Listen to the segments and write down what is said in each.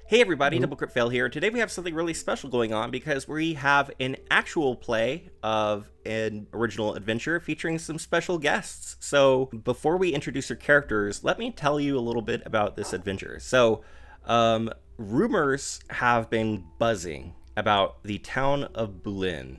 Hey everybody, doublecritfail here. Today we have something really special going on because we have an actual play of an original adventure featuring some special guests. So before we introduce our characters, let me tell you a little bit about this adventure. Rumors have been buzzing about the town of Boolin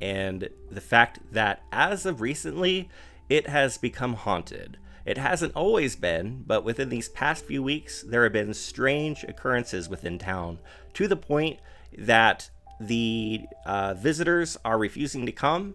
and the fact that as of recently, it has become haunted. It hasn't always been, but within these past few weeks, there have been strange occurrences within town to the point that the visitors are refusing to come,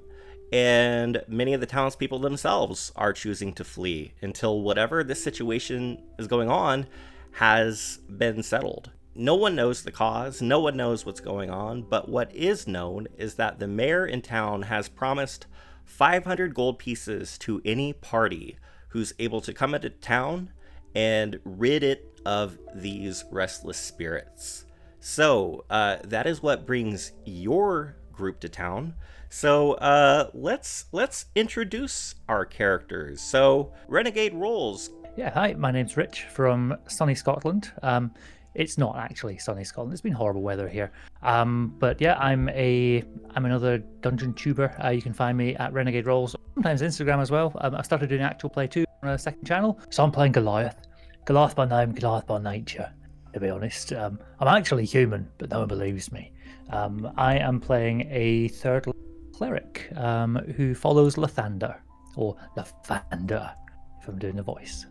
and many of the townspeople themselves are choosing to flee until whatever this situation is going on has been settled. No one knows the cause, no one knows what's going on, but what is known is that the mayor in town has promised 500 gold pieces to any party who's able to come into town and rid it of these restless spirits. So that is what brings your group to town. So let's introduce our characters. So Renegade Rolls. Yeah, hi, my name's Rich from sunny Scotland. It's not actually sunny Scotland. It's been horrible weather here. But yeah, I'm another dungeon tuber. You can find me at Renegade Rolls, sometimes Instagram as well. I started doing actual play too on a second channel. So I'm playing Goliath. Goliath by name, Goliath by nature, to be honest. I'm actually human, but no one believes me. I am playing a third cleric who follows Lathander, or Lathander, if I'm doing the voice.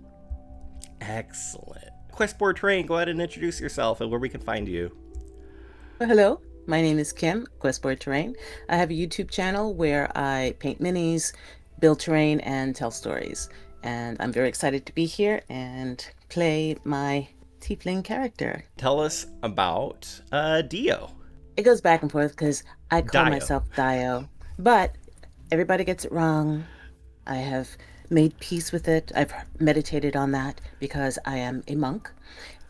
Excellent. Questboard Train, go ahead and introduce yourself and where we can find you. Well, hello, my name is Kim, Questboard Terrain. I have a YouTube channel where I paint minis, build terrain, and tell stories. And I'm very excited to be here and play my tiefling character. Tell us about Dio. It goes back and forth because I call Dio. myself Dio, but everybody gets it wrong. I have made peace with it. I've meditated on that because I am a monk,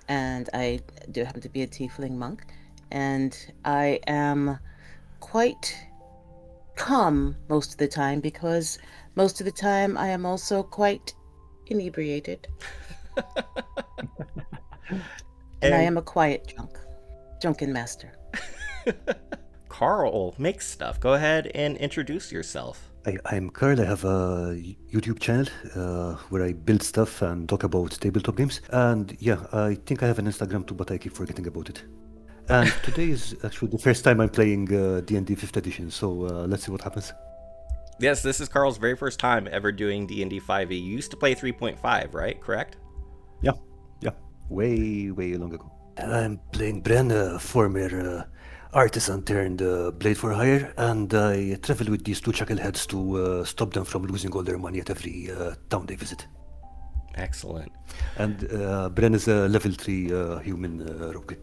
and I do happen to be a tiefling monk, and I am quite calm most of the time because most of the time I am also quite inebriated. And I am a quiet drunken master. Carl makes stuff. Go ahead and introduce yourself. I'm Carl. I have a YouTube channel where I build stuff and talk about tabletop games. And yeah, I think I have an Instagram too, but I keep forgetting about it. And today is actually the first time I'm playing D&D 5th edition, so let's see what happens. Yes, this is Carl's very first time ever doing D&D 5e. You used to play 3.5, right? Correct? Yeah, way long ago. I'm playing Bren, a former artisan turned blade for hire, and I travel with these two chuckleheads to stop them from losing all their money at every town they visit. Excellent. And Bren is a level 3 human rogue.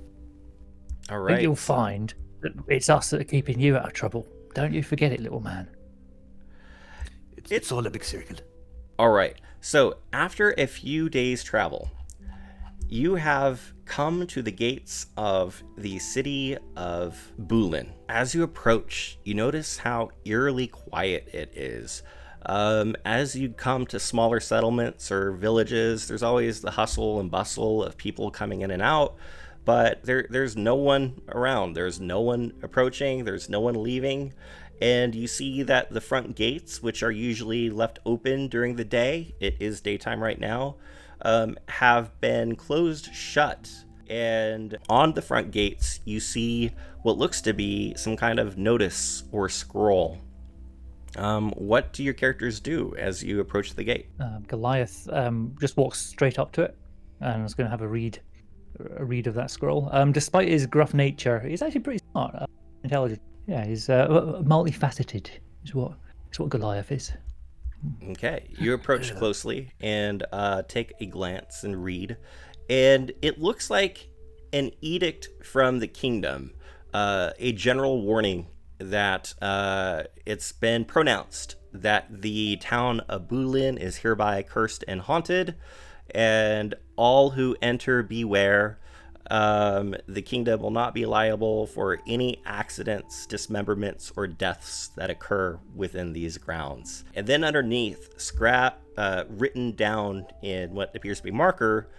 All I right. think you'll find that it's us that are keeping you out of trouble. Don't you forget it, little man. It's all a big circle. All right. So after a few days' travel, you have come to the gates of the city of Boolin. As you approach, you notice how eerily quiet it is. As you come to smaller settlements or villages, there's always the hustle and bustle of people coming in and out, but there's no one around. There's no one approaching. There's no one leaving. And you see that the front gates, which are usually left open during the day, it is daytime right now, have been closed shut. And on the front gates, you see what looks to be some kind of notice or scroll. What do your characters do as you approach the gate? Goliath just walks straight up to it and is going to have a read of that scroll. Despite his gruff nature, he's actually pretty smart, intelligent. Yeah, he's multifaceted. Is what Goliath is. Okay, you approach closely and take a glance and read, and it looks like an edict from the kingdom, a general warning that it's been pronounced that the town of Boolin is hereby cursed and haunted, and all who enter beware. The kingdom will not be liable for any accidents, dismemberments, or deaths that occur within these grounds. And then underneath, written down in what appears to be marker,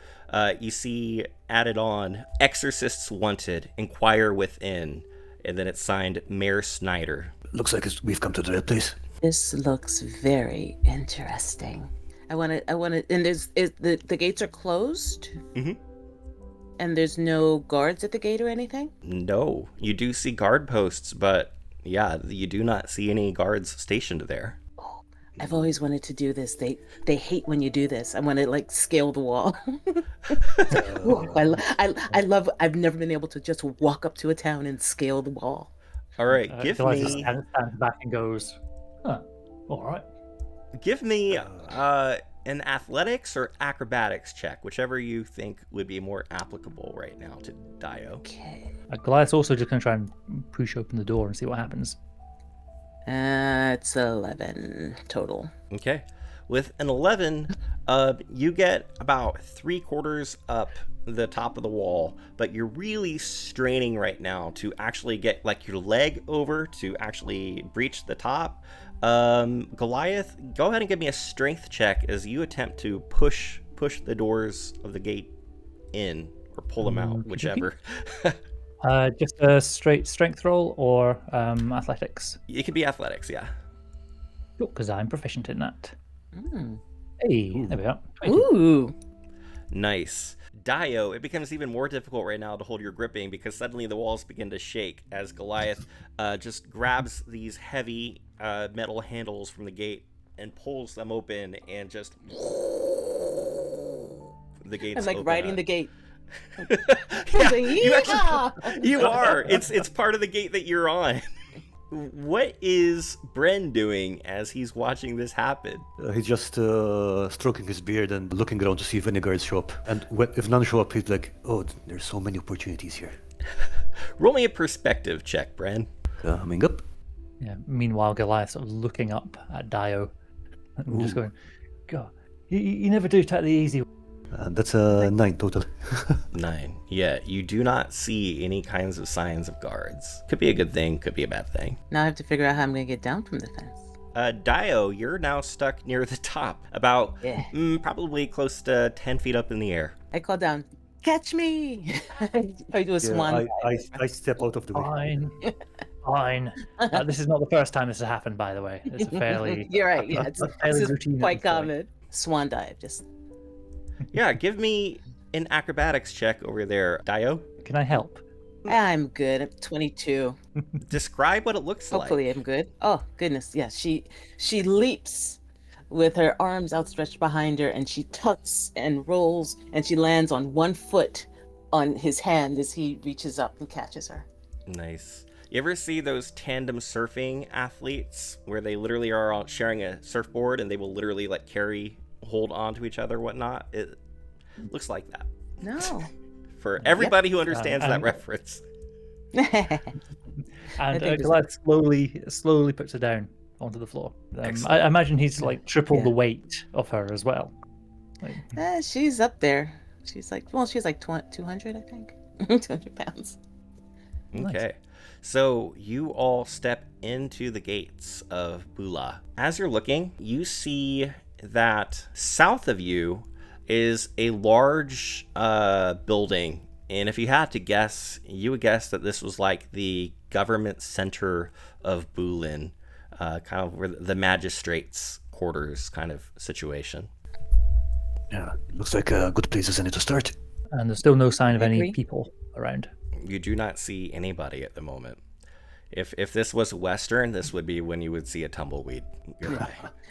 You see added on, Exorcists Wanted, Inquire Within. And then it's signed Mayor Snyder. Looks like we've come to the right place. This looks very interesting. I want to, and the gates are closed? Mm-hmm. And there's no guards at the gate or anything? No, you do see guard posts, but yeah, you do not see any guards stationed there. Oh, I've always wanted to do this. They hate when you do this. I want to like scale the wall. Ooh, I love. I've never been able to just walk up to a town and scale the wall. All right, give Goliath me stands back and goes, "Huh, all right." an athletics or acrobatics check, whichever you think would be more applicable right now to Dio. Okay. Goliath's also just going to try and push open the door and see what happens. It's 11 total. Okay. With an 11, you get about 3/4 up the top of the wall, but you're really straining right now to actually get like your leg over to actually breach the top. Goliath, go ahead and give me a strength check as you attempt to push the doors of the gate in or pull them out, whichever. Just a straight strength roll or athletics? It could be athletics, yeah. Because I'm proficient in that. Mm. Hey, there we are. 22. Ooh. Nice. Dio, it becomes even more difficult right now to hold your gripping because suddenly the walls begin to shake as Goliath just grabs these heavy metal handles from the gate and pulls them open and just the gates I'm like open riding up. the gate. Yeah, Saying, you are. It's part of the gate that you're on. What is Bren doing as he's watching this happen? He's just stroking his beard and looking around to see if any guards show up. And if none show up, he's like, oh, there's so many opportunities here. Roll me a perspective check, Bren. Coming up. Yeah. Meanwhile, Goliath sort of looking up at Dio and just going, God, you never do take the easy way. And that's a 9 total. 9. Yeah, you do not see any kinds of signs of guards. Could be a good thing, could be a bad thing. Now I have to figure out how I'm going to get down from the fence. Dio, you're now stuck near the top, about probably close to 10 feet up in the air. I call down, catch me! I do a swan. I step out of the way. Fine. Fine. This is not the first time this has happened, by the way. It's a fairly... You're right, yeah. a This fairly is routine quite at this point. common. Swan dive, just... Yeah, give me an acrobatics check over there, Dio. Can I help? I'm good. I'm 22. Describe what it looks Hopefully like. I'm good. Oh, goodness. Yeah, she leaps with her arms outstretched behind her, and she tucks and rolls, and she lands on one foot on his hand as he reaches up and catches her. Nice. You ever see those tandem surfing athletes where they literally are all sharing a surfboard and they will literally like hold on to each other, whatnot? It looks like that. No. For everybody who understands that and- reference. And think Goliath slowly puts her down onto the floor. I imagine he's like triple the weight of her as well. Like, She's up there. She's like 200, I think. 200 pounds. Okay. So you all step into the gates of Bula. As you're looking, you see that south of you is a large building. And if you had to guess, you would guess that this was like the government center of Bulin, kind of where the magistrates' quarters kind of situation. Yeah, looks like a good place, isn't it, to start? and there's still no sign of I any agree. people around. You do not see anybody at the moment. If this was Western, this would be when you would see a tumbleweed. I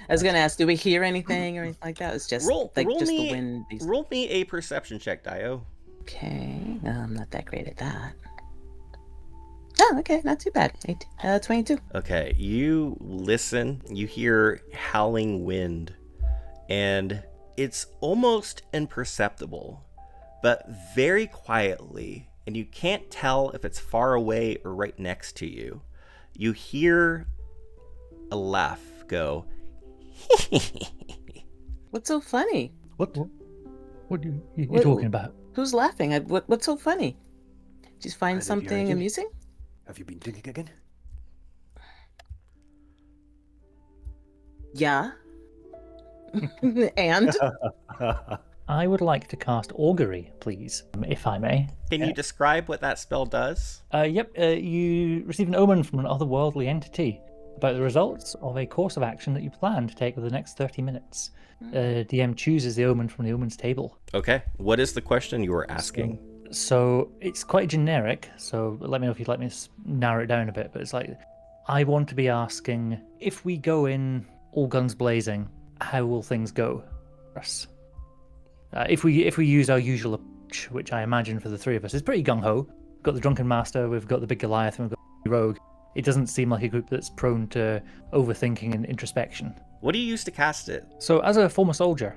was gonna ask, do we hear anything or anything like that? It's just Roll like just me, the wind. roll me a perception check, Dio. Okay, no, I'm not that great at that. Oh, okay, not too bad. 22. Okay, you listen, you hear howling wind, and it's almost imperceptible, but very quietly, and you can't tell if it's far away or right next to you. You hear a laugh go. What's so funny? What are you What- talking about? Who's laughing? What's so funny? Did you find Either behind something you. amusing? Have you been drinking again? Yeah. And I would like to cast Augury, please, if I may. Can you describe what that spell does? You receive an omen from an otherworldly entity about the results of a course of action that you plan to take over the next 30 minutes. DM chooses the omen from the omen's table. Okay. What is the question you were asking? So it's quite generic, so let me know if you'd like me to narrow it down a bit, but it's like, I want to be asking, if we go in all guns blazing, how will things go for us? If we use our usual approach, which I imagine for the three of us is pretty gung-ho, we've got the Drunken Master, we've got the Big Goliath, and we've got the Rogue. It doesn't seem like a group that's prone to overthinking and introspection. What do you use to cast it? So as a former soldier,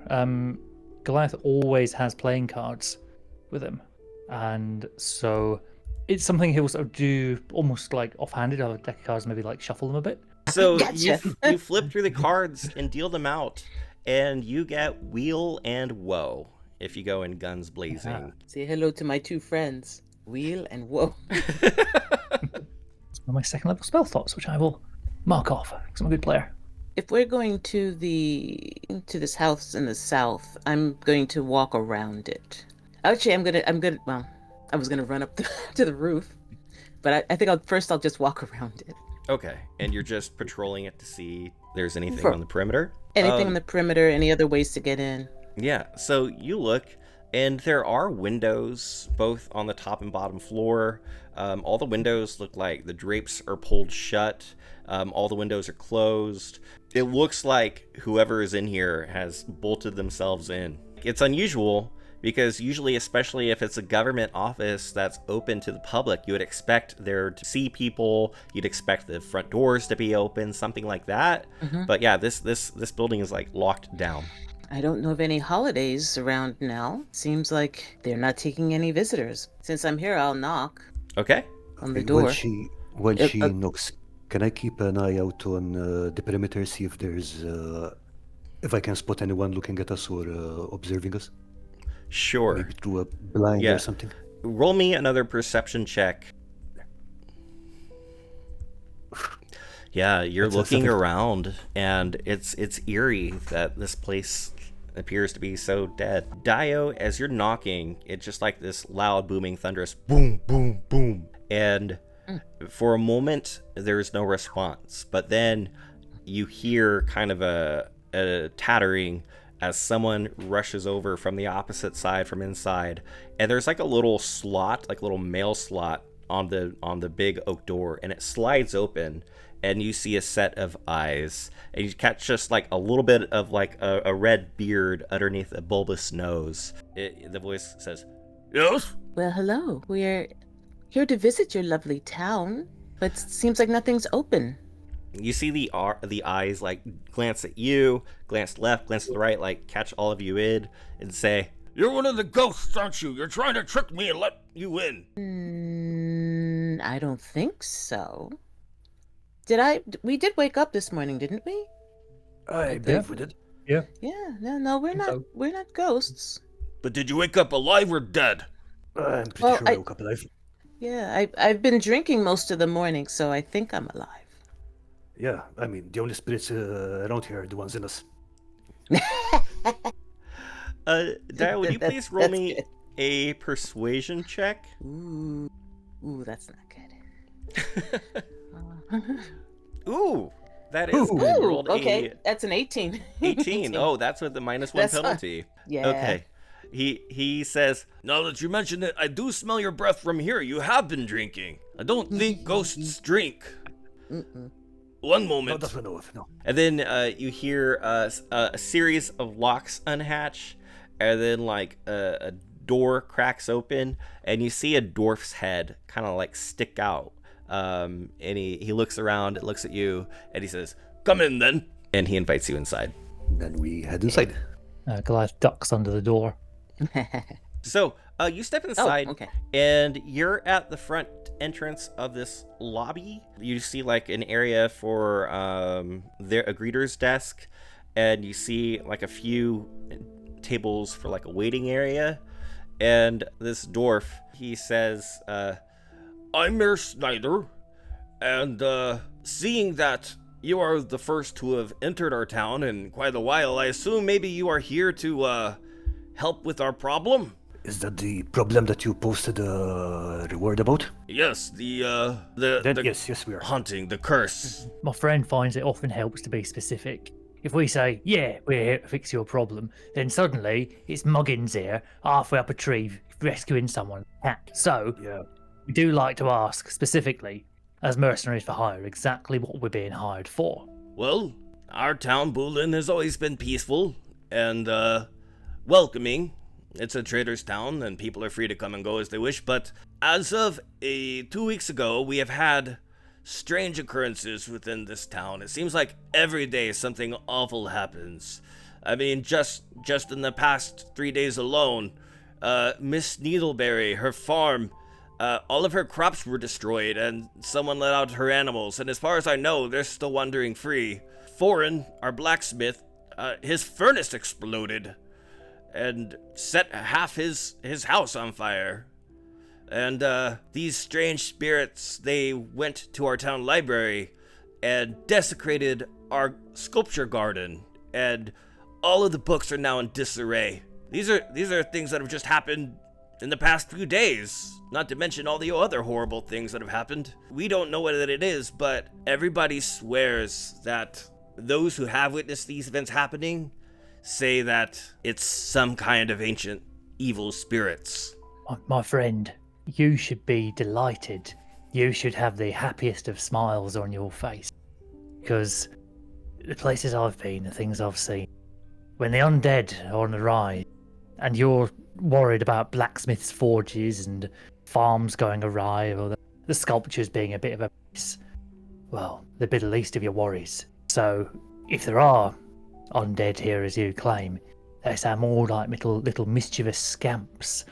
Goliath always has playing cards with him. And so it's something he'll sort of do almost like offhanded. I'll have a deck of cards, maybe like shuffle them a bit. So Gotcha. you flip through the cards and deal them out, and you get Wheel and Woe if you go in guns blazing. Say hello to my two friends, Wheel and Woe. It's one of my second level spell slots, which I will mark off because I'm a good player. If we're going to this house in the south, I'm going to walk around it. Actually, I'm gonna. Well, I was gonna run up to the roof, but I think I'll just walk around it. Okay, and you're just patrolling it to see if there's anything on the perimeter? Anything on the perimeter, any other ways to get in? Yeah, so you look, and there are windows both on the top and bottom floor. All the windows look like the drapes are pulled shut. All the windows are closed. It looks like whoever is in here has bolted themselves in. It's unusual because usually, especially if it's a government office that's open to the public, you would expect there to see people. You'd expect the front doors to be open, something like that. Mm-hmm. But yeah, this building is like locked down. I don't know of any holidays around now. Seems like they're not taking any visitors. Since I'm here, I'll knock Okay. on the And door. While she knocks, can I keep an eye out on the perimeter, see if there's if I can spot anyone looking at us or observing us? Sure. Maybe through a blind Yeah. or something. Roll me another perception check. Yeah, you're That's a looking 17. around, and it's eerie that this place appears to be so dead. Dio, as you're knocking, it's just like this loud, booming, thunderous boom, boom, boom. And for a moment, there's no response. But then you hear kind of a tattering as someone rushes over from the opposite side, from inside. And there's like a little slot, like a little mail slot on the big oak door, and it slides open. And you see a set of eyes, and you catch just like a little bit of like a red beard underneath a bulbous nose. The voice says, "Yes?" Well, hello. We're here to visit your lovely town, but it seems like nothing's open. You see the eyes like glance at you, glance left, glance to the right, like catch all of you in, and say, "You're one of the ghosts, aren't you? You're trying to trick me and let you in." I don't think so. We did wake up this morning, didn't we? I believe we did. Yeah. Yeah, no, we're not. So- We're not ghosts. But did you wake up alive or dead? I'm pretty Well, sure I woke up alive. Yeah, I've been drinking most of the morning, so I think I'm alive. Yeah, I mean, the only spirits around here are the ones in us. Dio, would you That's- please roll that's me good. a persuasion check? Ooh, that's not good. Ooh, that is Ooh. good. You Ooh, rolled okay, a that's an 18. 18. Oh, that's with the -1 That's fine. penalty. Yeah. Okay. He says, "Now that you mention it, I do smell your breath from here. You have been drinking. I don't think ghosts drink." Mm-mm. One Not moment. that we know of, no. And then you hear a series of locks unhatch, and then like a door cracks open, and you see a dwarf's head kind of like stick out. And he looks around, looks at you, and he says, "Come in then." And he invites you inside. Then we head inside. Goliath ducks under the door. So you step inside, okay. and you're at the front entrance of this lobby. You see like an area for a greeter's desk, and you see like a few tables for like a waiting area. And this dwarf, he says, "I'm Mayor Snyder, and seeing that you are the first to have entered our town in quite a while, I assume maybe you are here to help with our problem? Is that the problem that you posted a reward about? Yes, Then the yes, we are. haunting, the curse. My friend finds it often helps to be specific. If we say, yeah, we're here to fix your problem, then suddenly it's Muggins here, halfway up a tree, rescuing someone. So, Yeah. we do like to ask specifically, as mercenaries for hire, exactly what we're being hired for. Well, our town, Boolin, has always been peaceful and welcoming. It's a trader's town, and people are free to come and go as they wish, but as of 2 weeks ago, we have had strange occurrences within this town. It seems like every day something awful happens. I mean, just in the past 3 days alone, Miss Needleberry, her farm, all of her crops were destroyed, and someone let out her animals, and as far as I know, they're still wandering free. Foreign, our blacksmith, his furnace exploded and set half his house on fire. And these strange spirits, they went to our town library and desecrated our sculpture garden, and all of the books are now in disarray. These are things that have just happened in the past few days, not to mention all the other horrible things that have happened. We don't know what it is, but everybody swears that those who have witnessed these events happening say that it's some kind of ancient evil spirits. My friend, you should be delighted. You should have the happiest of smiles on your face. Because the places I've been, the things I've seen, when the undead are on the rise, and you're worried about blacksmiths' forges and farms going awry, or the sculptures being a bit of a mess, well, they'd be the least of your worries. So, if there are undead here as you claim, they sound more like little mischievous scamps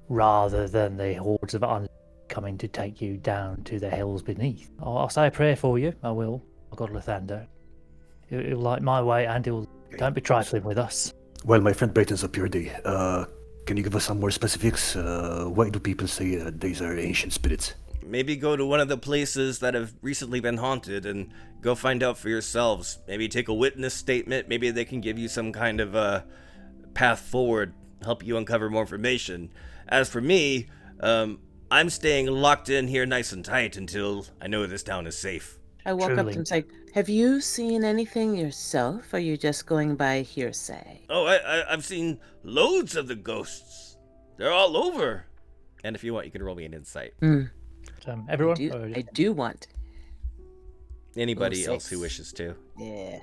rather than the hordes of undead coming to take you down to the hells beneath. I'll say a prayer for you, I will, God Lathander. He'll light my way, and don't be trifling with us. Well, my friend brightens up your day. Can you give us some more specifics? Why do people say these are ancient spirits? Maybe go to one of the places that have recently been haunted and go find out for yourselves. Maybe take a witness statement. Maybe they can give you some kind of path forward, help you uncover more information. As for me, I'm staying locked in here nice and tight until I know this town is safe. I walk up to him and say, have you seen anything yourself, or are you just going by hearsay? Oh, I've seen loads of the ghosts. They're all over. And if you want, you can roll me an insight. Everyone? I do want. Anybody else who wishes to. Yeah.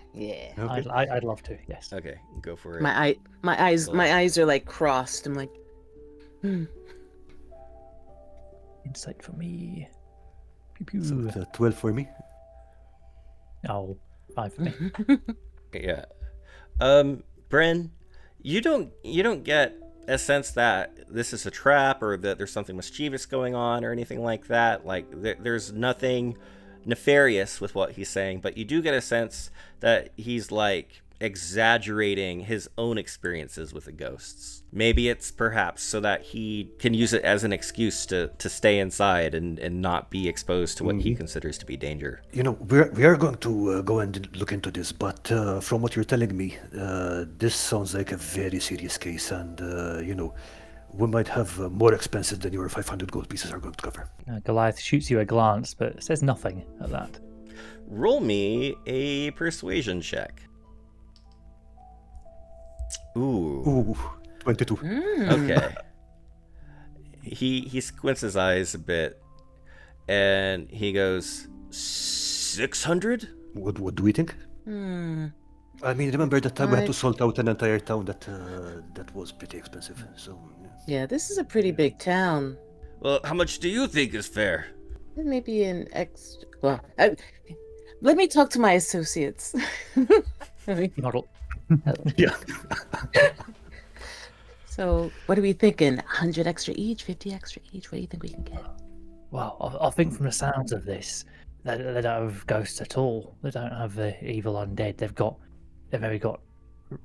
Okay. I'd love to, yes. Okay, go for it. My eyes are like crossed. I'm like, Insight for me. Pew pew. So it's 12 for me. Oh, 5 for me. Yeah. Bryn, you don't get a sense that this is a trap or that there's something mischievous going on or anything like that. Like, there's nothing nefarious with what he's saying, but you do get a sense that he's like exaggerating his own experiences with the ghosts. Maybe it's perhaps so that he can use it as an excuse to stay inside and not be exposed to what he considers to be danger. You know, we are going to go and look into this, but from what you're telling me, this sounds like a very serious case, and we might have more expenses than your 500 gold pieces are going to cover. Goliath shoots you a glance, but says nothing at that. Roll me a persuasion check. Ooh, 22. Okay. He squints his eyes a bit, and he goes, 600? What do we think? I mean, remember that time we had to sort out an entire town that was pretty expensive. So yeah, this is a pretty big town. Well, how much do you think is fair? Maybe an extra. Well, let me talk to my associates. Model. yeah. So, what are we thinking? 100 extra each, 50 extra each? What do you think we can get? Well, I think from the sounds of this, they don't have ghosts at all. They don't have the evil undead. They've maybe got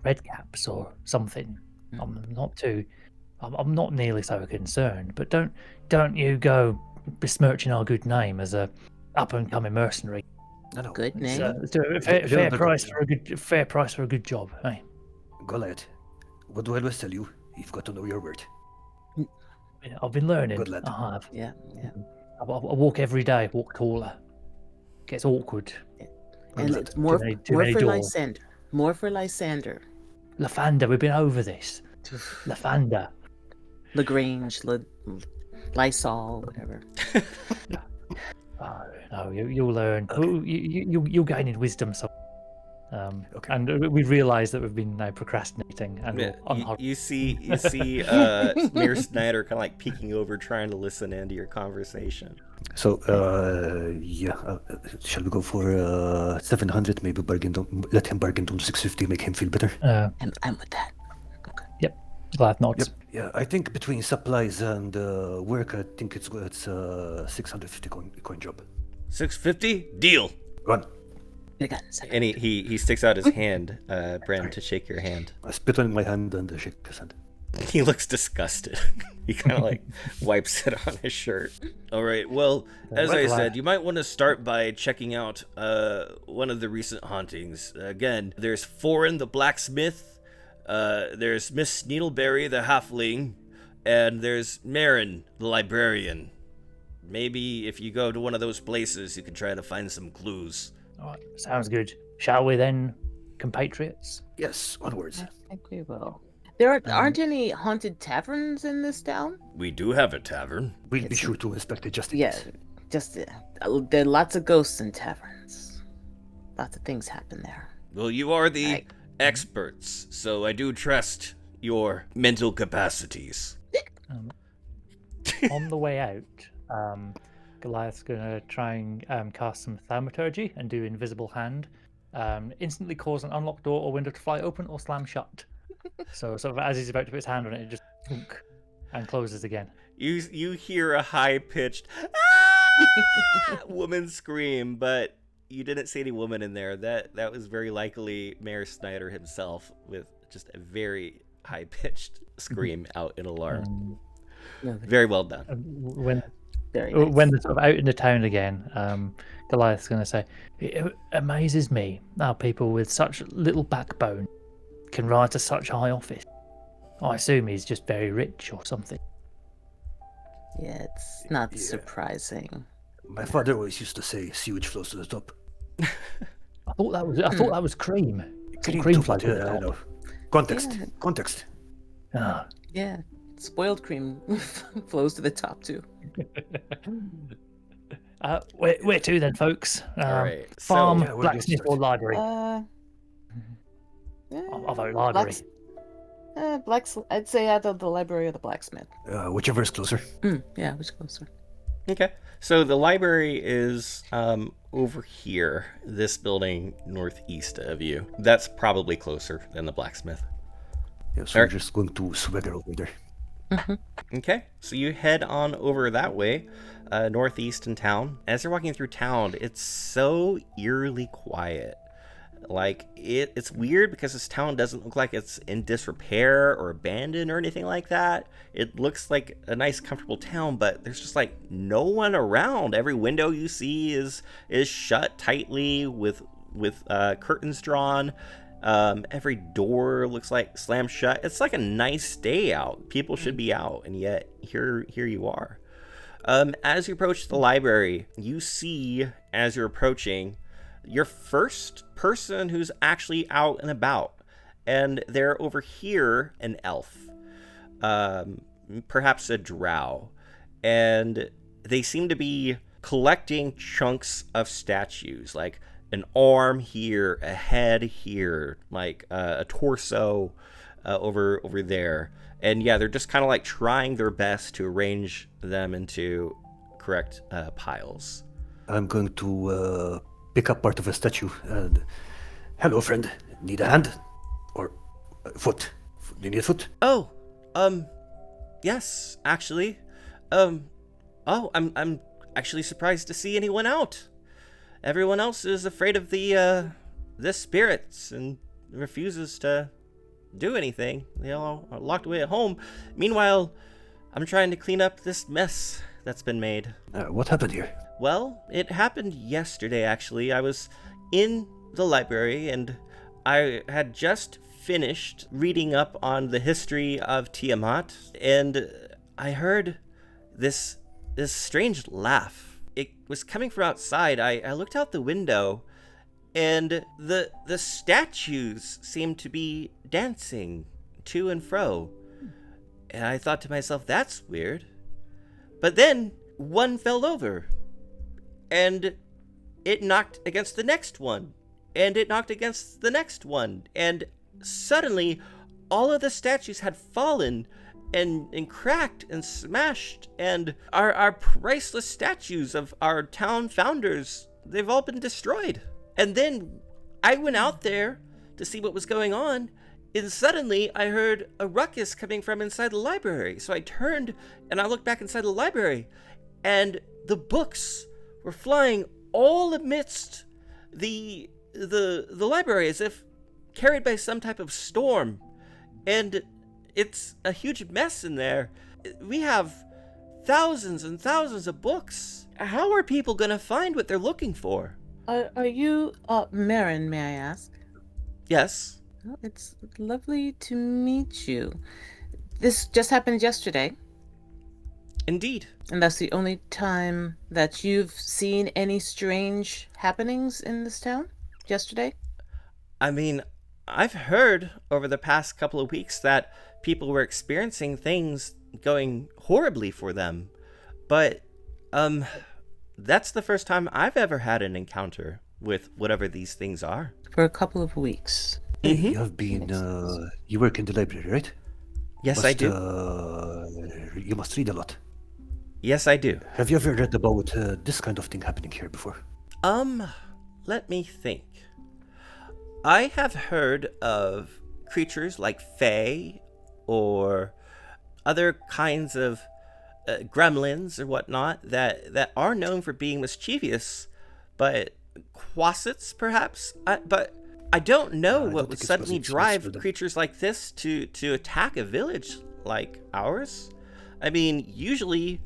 red caps or something. I'm not nearly so concerned. But don't you go besmirching our good name as a up and coming mercenary. No. Good name. So, let's do a fair price for a good job, hey? Goliath, what do I always tell you? You've got to know your word. Yeah, I've been learning. Good lad. I have. Yeah, yeah. I walk every day. Walk taller. Gets awkward. And lad. it's more Too many for doors. Lysander. More for Lysander. Lavanda, we've been over this. Lavanda. Lagrange, Lysol, whatever. Oh, no, you'll learn. You'll gain in wisdom. So, Okay. and we realise that we've been now procrastinating, and You see Mayor Snyder kind of like peeking over, trying to listen into your conversation. So, shall we go for 700? Maybe let him bargain down to 650, make him feel better. I'm with that. Okay. Yep. Glad nods. Yeah, I think between supplies and work, I think it's 650 coin job. 650? Deal. Run. And he sticks out his hand, Bren, to shake your hand. I spit on my hand and shake his hand. He looks disgusted. He kind of like wipes it on his shirt. All right, well, as I said, you might want to start by checking out one of the recent hauntings. Again, there's Foreign the blacksmith, there's Miss Needleberry the halfling, and there's Marin the librarian. Maybe if you go to one of those places, you can try to find some clues. All right, sounds good. Shall we then, compatriots? Yes, onwards. I think we will. There aren't any haunted taverns in this town? We do have a tavern. We'll be sure to inspect it just in Yeah, case. just there are lots of ghosts in taverns. Lots of things happen there. Well, you are the Right. experts, so I do trust your mental capacities. On the way out, Goliath's going to try and cast some thaumaturgy and do invisible hand. Instantly cause an unlocked door or window to fly open or slam shut. So sort of as he's about to put his hand on it, it just thunk and closes again. You hear a high-pitched woman scream, but you didn't see any woman in there. That was very likely Mayor Snyder himself with just a very high-pitched scream out in alarm. Very well done. When Very nice. when they're sort of out in the town again, Goliath's going to say, "It amazes me how people with such little backbone can rise to such high office. I assume he's just very rich or something." Yeah, it's not Yeah. surprising. My father always used to say, sewage flows to the top. I thought that was cream. Some Cream flows to to the I top. know. Context. Yeah. Context. Ah. Yeah, spoiled cream flows to the top too. Where to then, folks? All right. Farm, So, Yeah, where do you blacksmith, or start? library? I'll vote library. I'd say either the library or the blacksmith. Whichever is closer. Yeah, which closer? okay. So the library is over here, this building northeast of you. That's probably closer than the blacksmith. Yeah, so we're Alright. just going to swagger over there. Okay, so you head on over that way, northeast in town. As you're walking through town, it's so eerily quiet. Like, it's weird because this town doesn't look like it's in disrepair or abandoned or anything like that. It looks like a nice, comfortable town, but there's just, like, no one around. Every window you see is shut tightly with curtains drawn. Every door looks like slammed shut. It's like a nice day out. People should be out, and yet here you are. As you approach the library, you see, as you're approaching, your first person who's actually out and about. And they're over here, an elf. Perhaps a drow. And they seem to be collecting chunks of statues, like an arm here, a head here, like a torso over there. And yeah, they're just kind of like trying their best to arrange them into correct piles. I'm going to pick up part of a statue and... Hello, friend. Need a hand? Or a foot? Do you need a foot? Oh, yes, actually. I'm actually surprised to see anyone out. Everyone else is afraid of the spirits and refuses to do anything. They all are locked away at home. Meanwhile, I'm trying to clean up this mess that's been made. What happened here? Well, it happened yesterday, actually. I was in the library and I had just finished reading up on the history of Tiamat, and I heard this strange laugh. It was coming from outside. I looked out the window, and the statues seemed to be dancing to and fro. And I thought to myself, that's weird. But then one fell over, and it knocked against the next one, and it knocked against the next one, and suddenly all of the statues had fallen and cracked and smashed, and our priceless statues of our town founders, they've all been destroyed. And then I went out there to see what was going on, and suddenly I heard a ruckus coming from inside the library. So I turned and I looked back inside the library, and the books were flying all amidst the library as if carried by some type of storm. And it's a huge mess in there. We have thousands and thousands of books. How are people going to find what they're looking for? Are you Marin, may I ask? Yes. Well, it's lovely to meet you. This just happened yesterday, Indeed. and that's the only time that you've seen any strange happenings in this town? Yesterday? I mean, I've heard over the past couple of weeks that people were experiencing things going horribly for them. But, that's the first time I've ever had an encounter with whatever these things are. For a couple of weeks. You have been, you work in the library, right? Yes, I do. You must read a lot. Yes, I do. Have you ever read about this kind of thing happening here before? Let me think. I have heard of creatures like fae or other kinds of gremlins or whatnot that are known for being mischievous, but quasits perhaps. But I don't know what would suddenly drive creatures like this to attack a village like ours. I mean, usually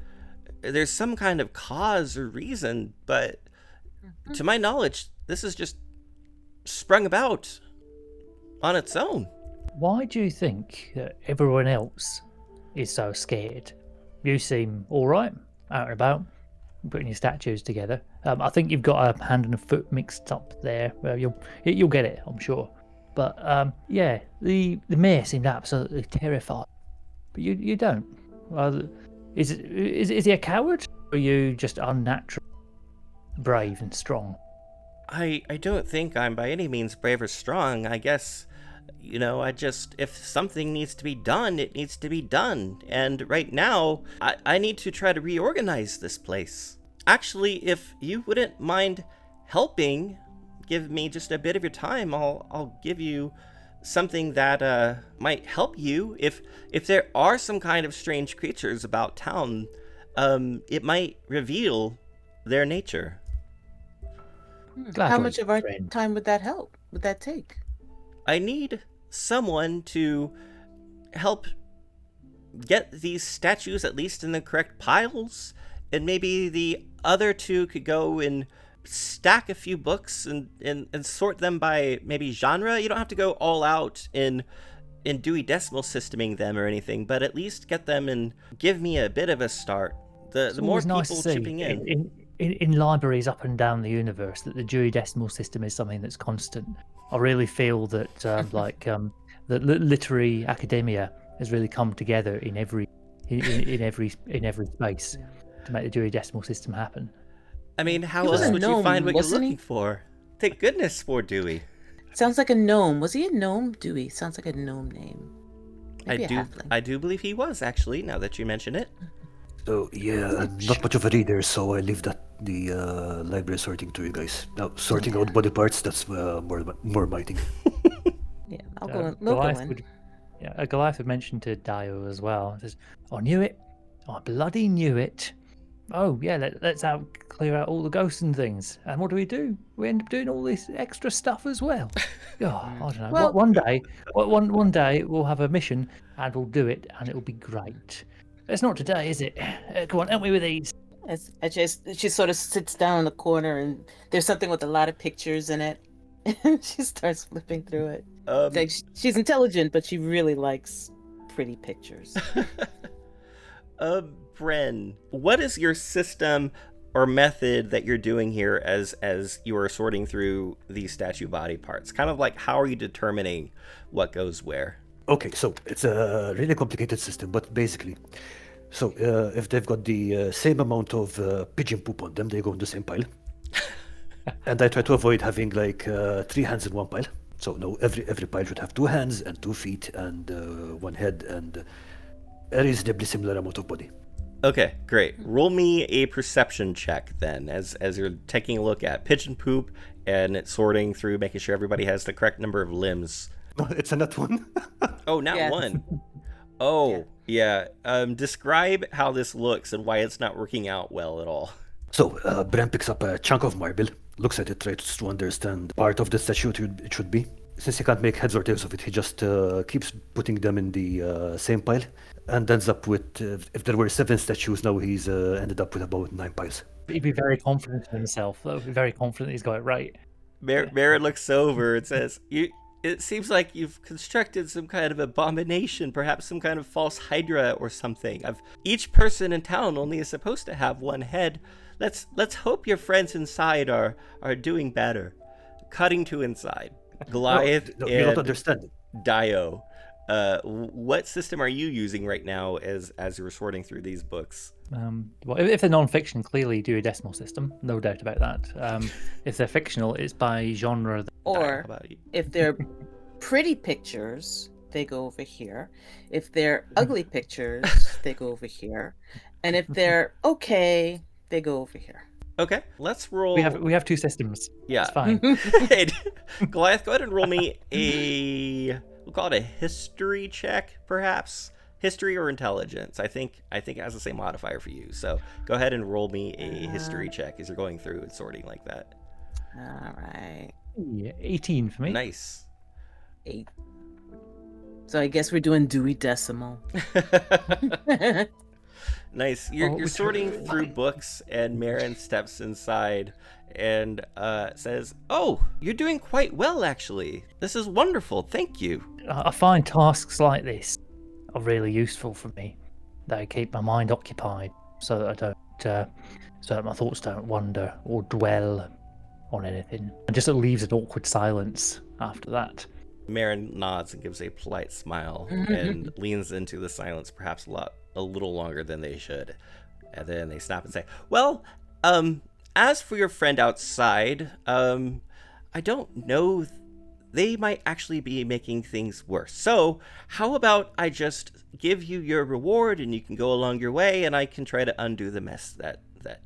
there's some kind of cause or reason, but to my knowledge, this is just sprung about on its own. Why do you think that everyone else is so scared? You seem all right, out and about, putting your statues together. I think you've got a hand and a foot mixed up there. Well, you'll get it, I'm sure. But yeah, the mayor seemed absolutely terrified, but you don't. Is he a coward, or are you just unnatural, brave and strong? I don't think I'm by any means brave or strong. I guess, if something needs to be done, it needs to be done. And right now, I need to try to reorganize this place. Actually, if you wouldn't mind helping, give me just a bit of your time, I'll give you something that might help you. If there are some kind of strange creatures about town, it might reveal their nature. How much of our time would that help? Would that take? I need someone to help get these statues at least in the correct piles, and maybe the other two could go and stack a few books and sort them by maybe genre. You don't have to go all out in Dewey Decimal Systeming them or anything, but at least get them and give me a bit of a start. The more people chipping in libraries up and down the universe, that the Dewey Decimal System is something that's constant. I really feel that that literary academia has really come together in every space to make the Dewey Decimal System happen. I mean, how else would you find what you're looking for? Thank goodness for Dewey. Sounds like a gnome. Was he a gnome? Dewey sounds like a gnome name. Maybe I do believe he was, actually, now that you mention it. So yeah, I'm not much of a reader, so I leave that the library sorting to you guys. Now, sorting out body parts, that's more my thing. Yeah, I'll go in. Goliath had mentioned to Dio as well. Says, I knew it. I bloody knew it. Oh yeah, let's clear out all the ghosts and things. And what do? We end up doing all this extra stuff as well. Oh, I don't know. Well, one day we'll have a mission and we'll do it, and it'll be great. It's not today, is it? Come on, help me with these. She sort of sits down in the corner, and there's something with a lot of pictures in it. And she starts flipping through it. Um, Like she's intelligent, but she really likes pretty pictures. Bren, what is your system or method that you're doing here as you are sorting through these statue body parts? Kind of like, how are you determining what goes where? Okay, so it's a really complicated system, but basically, so if they've got the same amount of pigeon poop on them, they go in the same pile. And I try to avoid having like 3 hands in one pile. So no, every pile should have 2 hands and 2 feet and 1 head and a reasonably similar amount of body. Okay, great. Roll me a perception check then, as you're taking a look at pigeon poop and it's sorting through, making sure everybody has the correct number of limbs. No, it's a nat 1. Oh, not Yes. one. Oh, yeah. Describe how this looks and why it's not working out well at all. So Bren picks up a chunk of marble, looks at it, tries to understand part of the statue it should be. Since he can't make heads or tails of it, he just keeps putting them in the same pile and ends up with, if there were 7 statues, now he's ended up with about 9 piles. He'd be very confident in himself, though. Very confident he's got it right. Merritt looks over and says, It seems like you've constructed some kind of abomination, perhaps some kind of false hydra or something. Each person in town only is supposed to have 1 head. Let's hope your friends inside are doing better. Cutting to inside. Goliath No, you don't understand. Dio. What system are you using right now as you're sorting through these books? Well, if they're non-fiction, clearly do a decimal system, no doubt about that. If they're fictional, it's by genre. Dio, Or how about you? if they're pretty pictures, they go over here. If they're ugly pictures, they go over here. And if they're okay, they go over here. Okay, let's roll. We have 2 systems. Yeah. It's fine. Hey, Goliath, go ahead and roll me we'll call it a history check, perhaps. History or intelligence. I think it has the same modifier for you. So go ahead and roll me a history check as you're going through and sorting like that. All right. Yeah, 18 for me. Nice. 8. So I guess we're doing Dewey Decimal. Nice. You're which sorting through books, and Marin steps inside and says, "Oh, you're doing quite well, actually. This is wonderful. Thank you." I find tasks like this are really useful for me. They keep my mind occupied, so that I don't, so that my thoughts don't wander or dwell on anything. And just it leaves an awkward silence after that. Marin nods and gives a polite smile and leans into the silence, perhaps a little longer than they should. And then they stop and say, "Well, as for your friend outside, I don't know. They might actually be making things worse. So how about I just give you your reward and you can go along your way and I can try to undo the mess that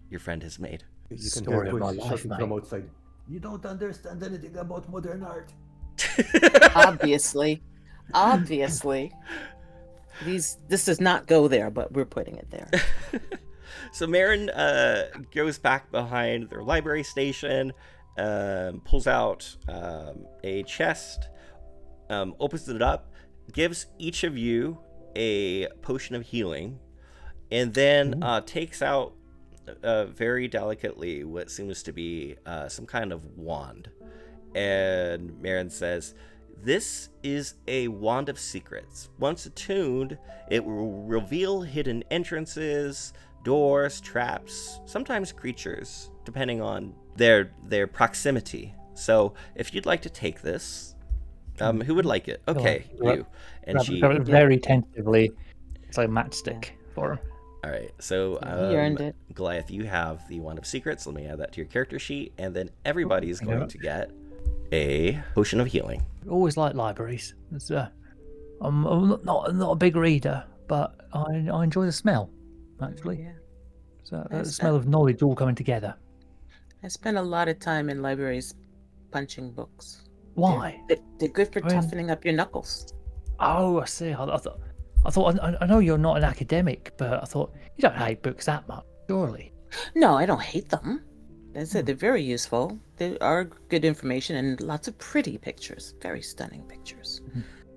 your friend has made." You can Story hear of my voices life, shouting mate. from outside. You don't understand anything about modern art. Obviously. This does not go there, but we're putting it there. So Marin goes back behind their library station, pulls out a chest, opens it up, gives each of you a potion of healing, and then takes out very delicately what seems to be some kind of wand. And Marin says, "This is a wand of secrets. Once attuned, it will reveal hidden entrances, doors, traps, sometimes creatures, depending on their proximity. So if you'd like to take this, who would like it? Okay, you." And she... Grab it very tentatively. It's like a matchstick for him. All right, so He earned it. Goliath, you have the Wand of Secrets. Let me add that to your character sheet, and then everybody is going to get a potion of healing. Always like libraries. It's, I'm not a big reader, but I enjoy the smell, actually. Yeah. So the smell of knowledge all coming together. I spend a lot of time in libraries punching books. Why? They're good for I mean- toughening up your knuckles. Oh, I see. I thought I know you're not an academic, but I thought you don't hate books that much, surely. No, I don't hate them. As I said, they're very useful. They are good information and lots of pretty pictures. Very stunning pictures.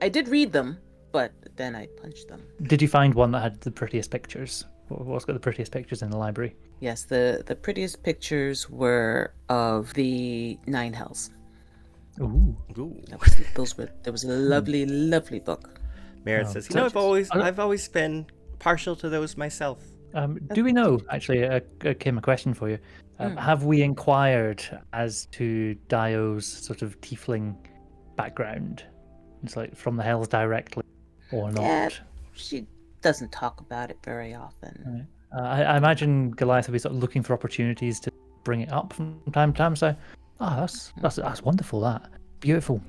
I did read them, but then I punched them. Did you find one that had the prettiest pictures? What's got the prettiest pictures in the library? Yes, the prettiest pictures were of the 9 hells. Ooh. Ooh. There was a lovely, lovely book. Merritt Oh, says, such- I've always been partial to those myself. Do we know, actually, Kim, a question for you. Have we inquired as to Dio's sort of tiefling background? It's like from the Hells directly or not? Yeah, she doesn't talk about it very often. Right. I imagine Goliath will be sort of looking for opportunities to bring it up from time to time. So, that's wonderful. That beautiful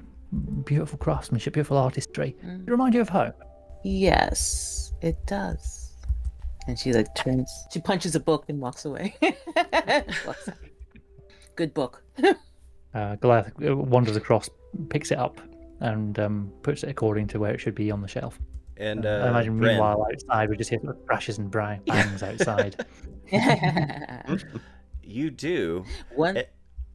craftsmanship, beautiful artistry. It remind you of home? Yes, it does. And she like turns. She punches a book and walks away. Walks out. Good book. Goliath wanders across, picks it up, and puts it according to where it should be on the shelf. And I imagine Bren, meanwhile outside we just hear sort of crashes and bangs outside. you do. One.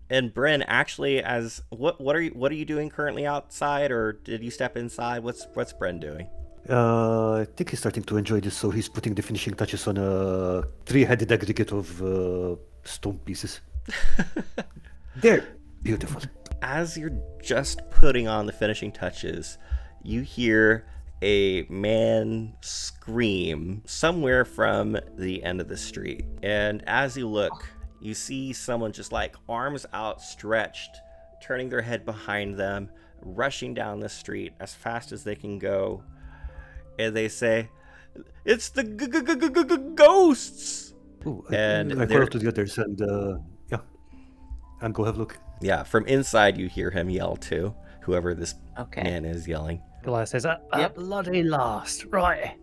And Bryn, actually, as what are you doing currently outside, or did you step inside? What's Bryn doing? I think he's starting to enjoy this, so he's putting the finishing touches on a three-headed aggregate of stone pieces. They're beautiful. As you're just putting on the finishing touches, you hear a man scream somewhere from the end of the street. And as you look, you see someone just like arms outstretched, turning their head behind them, rushing down the street as fast as they can go. And they say, "It's the ghosts!" Ooh, And I they're- follow to the others and and go have a look. Yeah, from inside you hear him yell too, whoever this Okay. man is yelling. Goliath says, "At Yep. bloody last, right?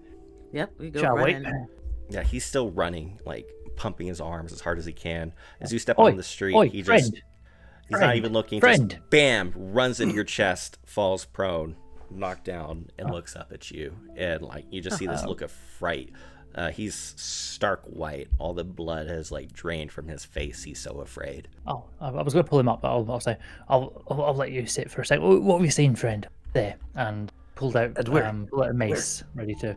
Yep, we go Shall we?" running. Yeah, he's still running, like pumping his arms as hard as he can. As you step Oi, on the street, oi, he just friend, he's not friend, even looking, friend. just bam, runs into your chest, falls prone, knocked down, and looks up at you. And like you just see this look of fright. He's stark white. All the blood has like drained from his face. He's so afraid. Oh, I was going to pull him up, but I'll say, I'll let you sit for a sec. What have you seen, friend? There, and pulled out a mace, ready to,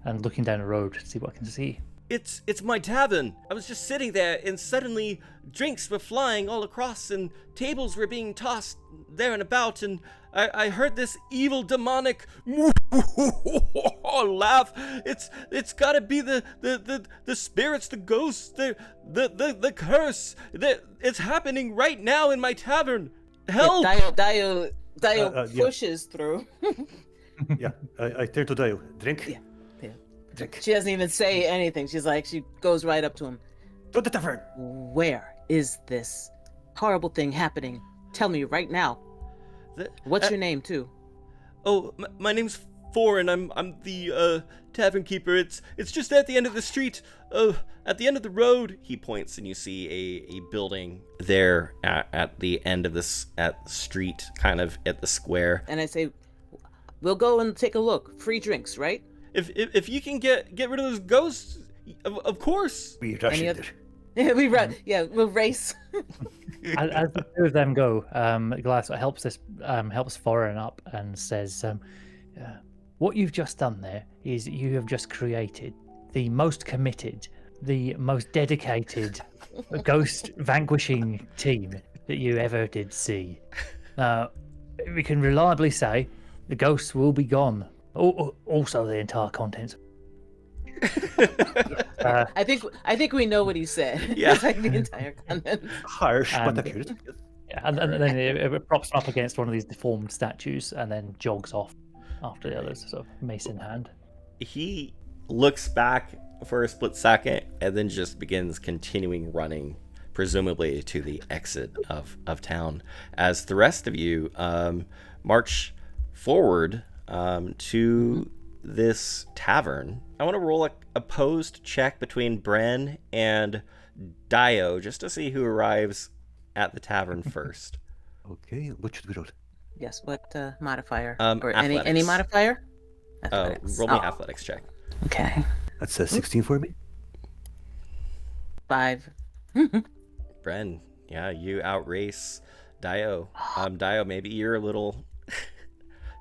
and looking down the road to see what I can see. It's my tavern. I was just sitting there, and suddenly drinks were flying all across, and tables were being tossed there and about, and I heard this evil demonic laugh. It's gotta be the spirits, the ghosts, the curse. It's happening right now in my tavern. Help! Dio yeah. pushes through. Yeah, I turn to Dio. Drink? Yeah. Drink. She doesn't even say anything. She's like, she goes right up to him. To the tavern! Where is this horrible thing happening? Tell me right now. What's your name, too? Oh, my name's Foreign. I'm the tavern keeper. It's just at the end of the street. At the end of the road. He points, and you see a building there at the end of this at the street, kind of at the square. And I say, we'll go and take a look. Free drinks, right? If you can get rid of those ghosts, of course. We rush Any in other- there. We run. Yeah, we'll race. As the two of them go, Goliath helps Foreign up and says, "What you've just done there is you have just created the most committed, the most dedicated ghost vanquishing team that you ever did see. We can reliably say the ghosts will be gone. Also, the entire contents." I think we know what he said. Yeah. It's like the entire content. Harsh, but And- accurate. Yeah, and then it props him up against one of these deformed statues and then jogs off after the others, sort of mace in hand. He looks back for a split second and then just begins continuing running, presumably to the exit of town, as the rest of you march forward to this tavern. I want to roll a opposed check between Bren and Dio just to see who arrives at the tavern first. Okay, what should we roll? Yes. What modifier? Or Athletics. any modifier? Oh, Athletics. roll me athletics check. Okay. That's 16 for me. 5. Bren, yeah, you outrace Dio. Dio, maybe you're a little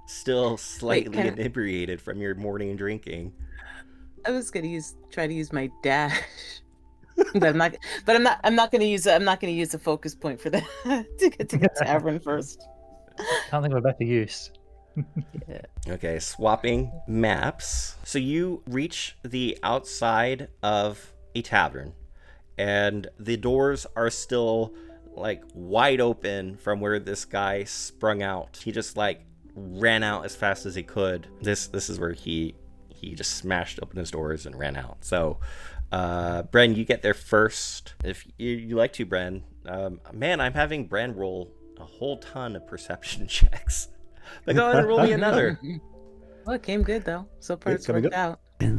still slightly can I- inebriated from your morning drinking. I was gonna try to use my dash, but I'm not. But I'm not gonna use. I'm not gonna use a focus point for that to get to the tavern first. Can't think of a better use. Okay, swapping maps. So you reach the outside of a tavern, and the doors are still like wide open from where this guy sprung out. He just like ran out as fast as he could. This is where he just smashed open his doors and ran out. So Bren, you get there first. If you like to, Bren. Man, I'm having Bren roll a whole ton of perception checks. But go ahead and roll me another. Well, it came good though. So far, Yeah, it's coming worked up. out.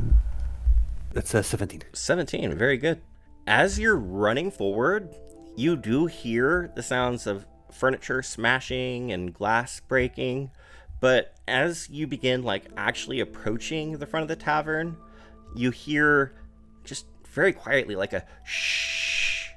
That's 17. 17, very good. As you're running forward, you do hear the sounds of furniture smashing and glass breaking, but as you begin like actually approaching the front of the tavern, you hear just very quietly like a shh,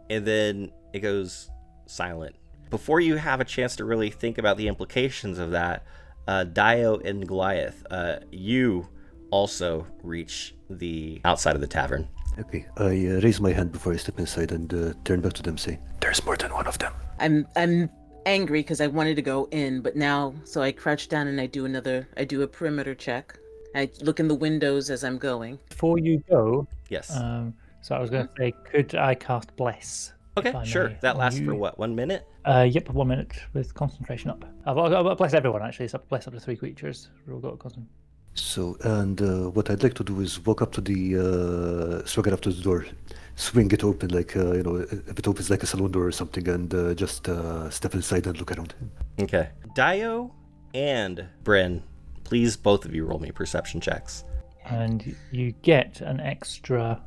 and then it goes silent. Before you have a chance to really think about the implications of that, Dio and Goliath, you also reach the outside of the tavern. Okay, I raise my hand before I step inside and turn back to them, say, "There's more than one of them." I'm angry because I wanted to go in, but now, so I crouch down and I do a perimeter check. I look in the windows as I'm going. Before you go, Yes. so I was going to say, could I cast Bless? Okay, if I sure. may, That on lasts for you? what, 1 minute? Yep, 1 minute with concentration up. I've bless everyone actually. So bless up to 3 creatures. We've all got concentration. So, and what I'd like to do is walk up to the, swing up to the door, swing it open like, if it opens like a salon door or something, and just step inside and look around. Okay. Dio and Bryn, please both of you roll me perception checks. And you get an extra.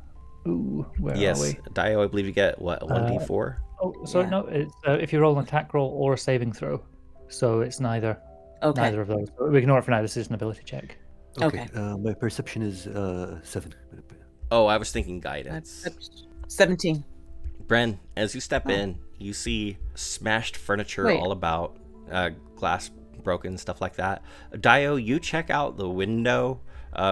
Ooh, where Yes, are we? Dio, I believe you get what, a 1d4? Oh, sorry, Yeah. no. It's if you roll an attack roll or a saving throw, so it's neither Okay. of those. We ignore it for now. This is an ability check. Okay. My perception is 7. Oh, I was thinking guidance. 17. Bren, as you step in, you see smashed furniture Wait. all about, glass broken, stuff like that. Dio, you check out the window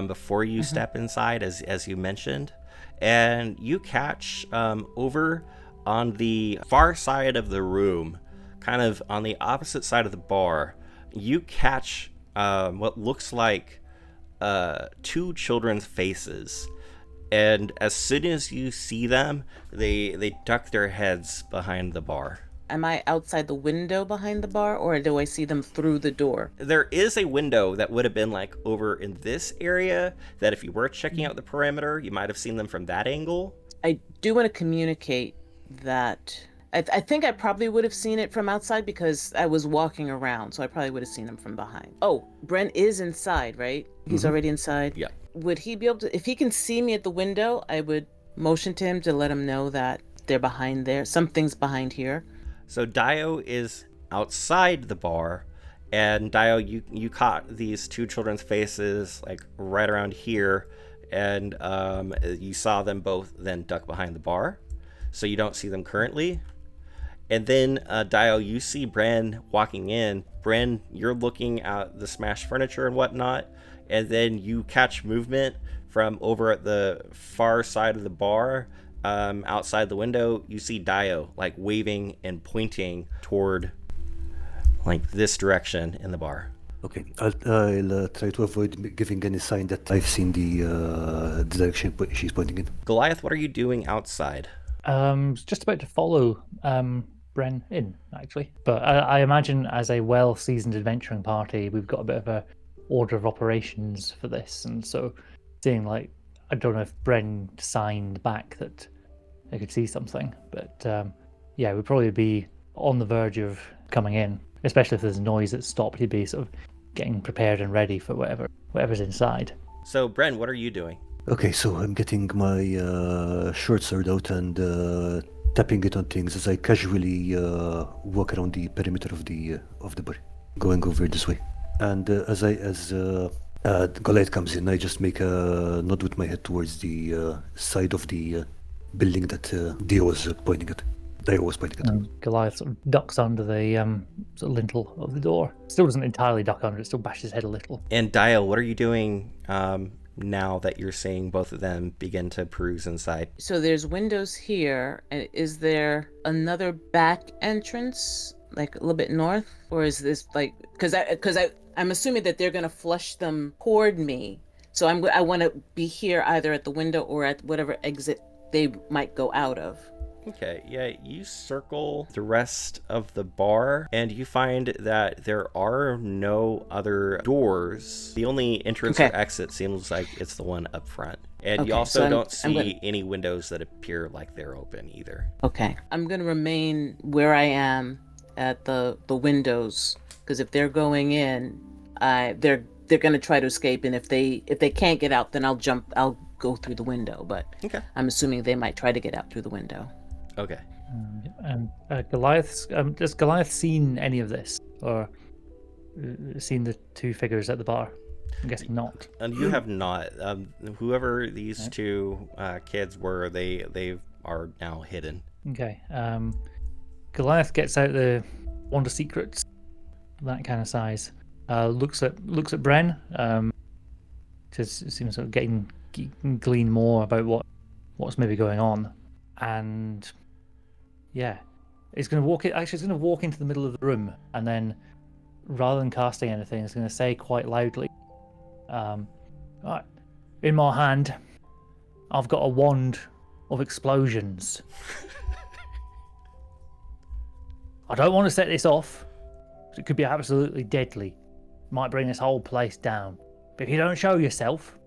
before you step inside, as you mentioned, and you catch over on the far side of the room, kind of on the opposite side of the bar, you catch what looks like 2 children's faces. And as soon as you see them, they duck their heads behind the bar. Am I outside the window behind the bar, or do I see them through the door? There is a window that would have been like over in this area, that if you were checking out the perimeter, you might have seen them from that angle. I do want to communicate that I think I probably would have seen it from outside because I was walking around, so I probably would have seen them from behind. Oh, Brent is inside, right? He's already inside? Yeah. Would he be able to, if he can see me at the window, I would motion to him to let him know that they're behind there. Something's behind here. So Dio is outside the bar, and Dio, you caught these 2 children's faces like right around here, and you saw them both then duck behind the bar, so you don't see them currently. And then Dio, you see Bren walking in. Bren, you're looking at the smashed furniture and whatnot, and then you catch movement from over at the far side of the bar. Outside the window, you see Dio like waving and pointing toward like this direction in the bar. Okay, I'll try to avoid giving any sign that I've seen the direction she's pointing in. Goliath, what are you doing outside? Just about to follow Bren in, actually. But I imagine as a well-seasoned adventuring party, we've got a bit of a order of operations for this. And so seeing, like, I don't know if Bren signed back that I could see something. But, yeah, we'd probably be on the verge of coming in, especially if there's noise that stopped. He'd be sort of getting prepared and ready for whatever's inside. So, Bren, what are you doing? Okay, so I'm getting my short sword out and tapping it on things as I casually walk around the perimeter of the bar, going over this way. And as Goliath comes in, I just make a nod with my head towards the side of the building that Dio was pointing at. And Goliath sort of ducks under the sort of lintel of the door. Still doesn't entirely duck under it, still bashes his head a little. And Dio, what are you doing now that you're seeing both of them begin to peruse inside? So there's windows here. And is there another back entrance like a little bit north, or is this like I'm assuming that they're gonna flush them toward me, so I want to be here either at the window or at whatever exit they might go out of. Okay, yeah, you circle the rest of the bar and you find that there are no other doors. The only entrance or exit seems like it's the one up front. And you also don't see any windows that appear like they're open either. Okay. I'm going to remain where I am at the windows, because if they're going in, they're going to try to escape, and if they can't get out, then I'll go through the window, but I'm assuming they might try to get out through the window. Okay. And Goliath, has Goliath seen any of this, or seen the two figures at the bar? I'm guessing not. And you have not. Whoever these two kids were, they are now hidden. Okay. Goliath gets out the Wand of Secrets, that kind of size. Looks at Bren. Just seems sort of glean more about what's maybe going on, and yeah, he's going to walk it. Actually, he's going to walk into the middle of the room, and then rather than casting anything, he's going to say quite loudly, "Right, in my hand, I've got a wand of explosions. I don't want to set this off. It could be absolutely deadly. Might bring this whole place down. But if you don't show yourself,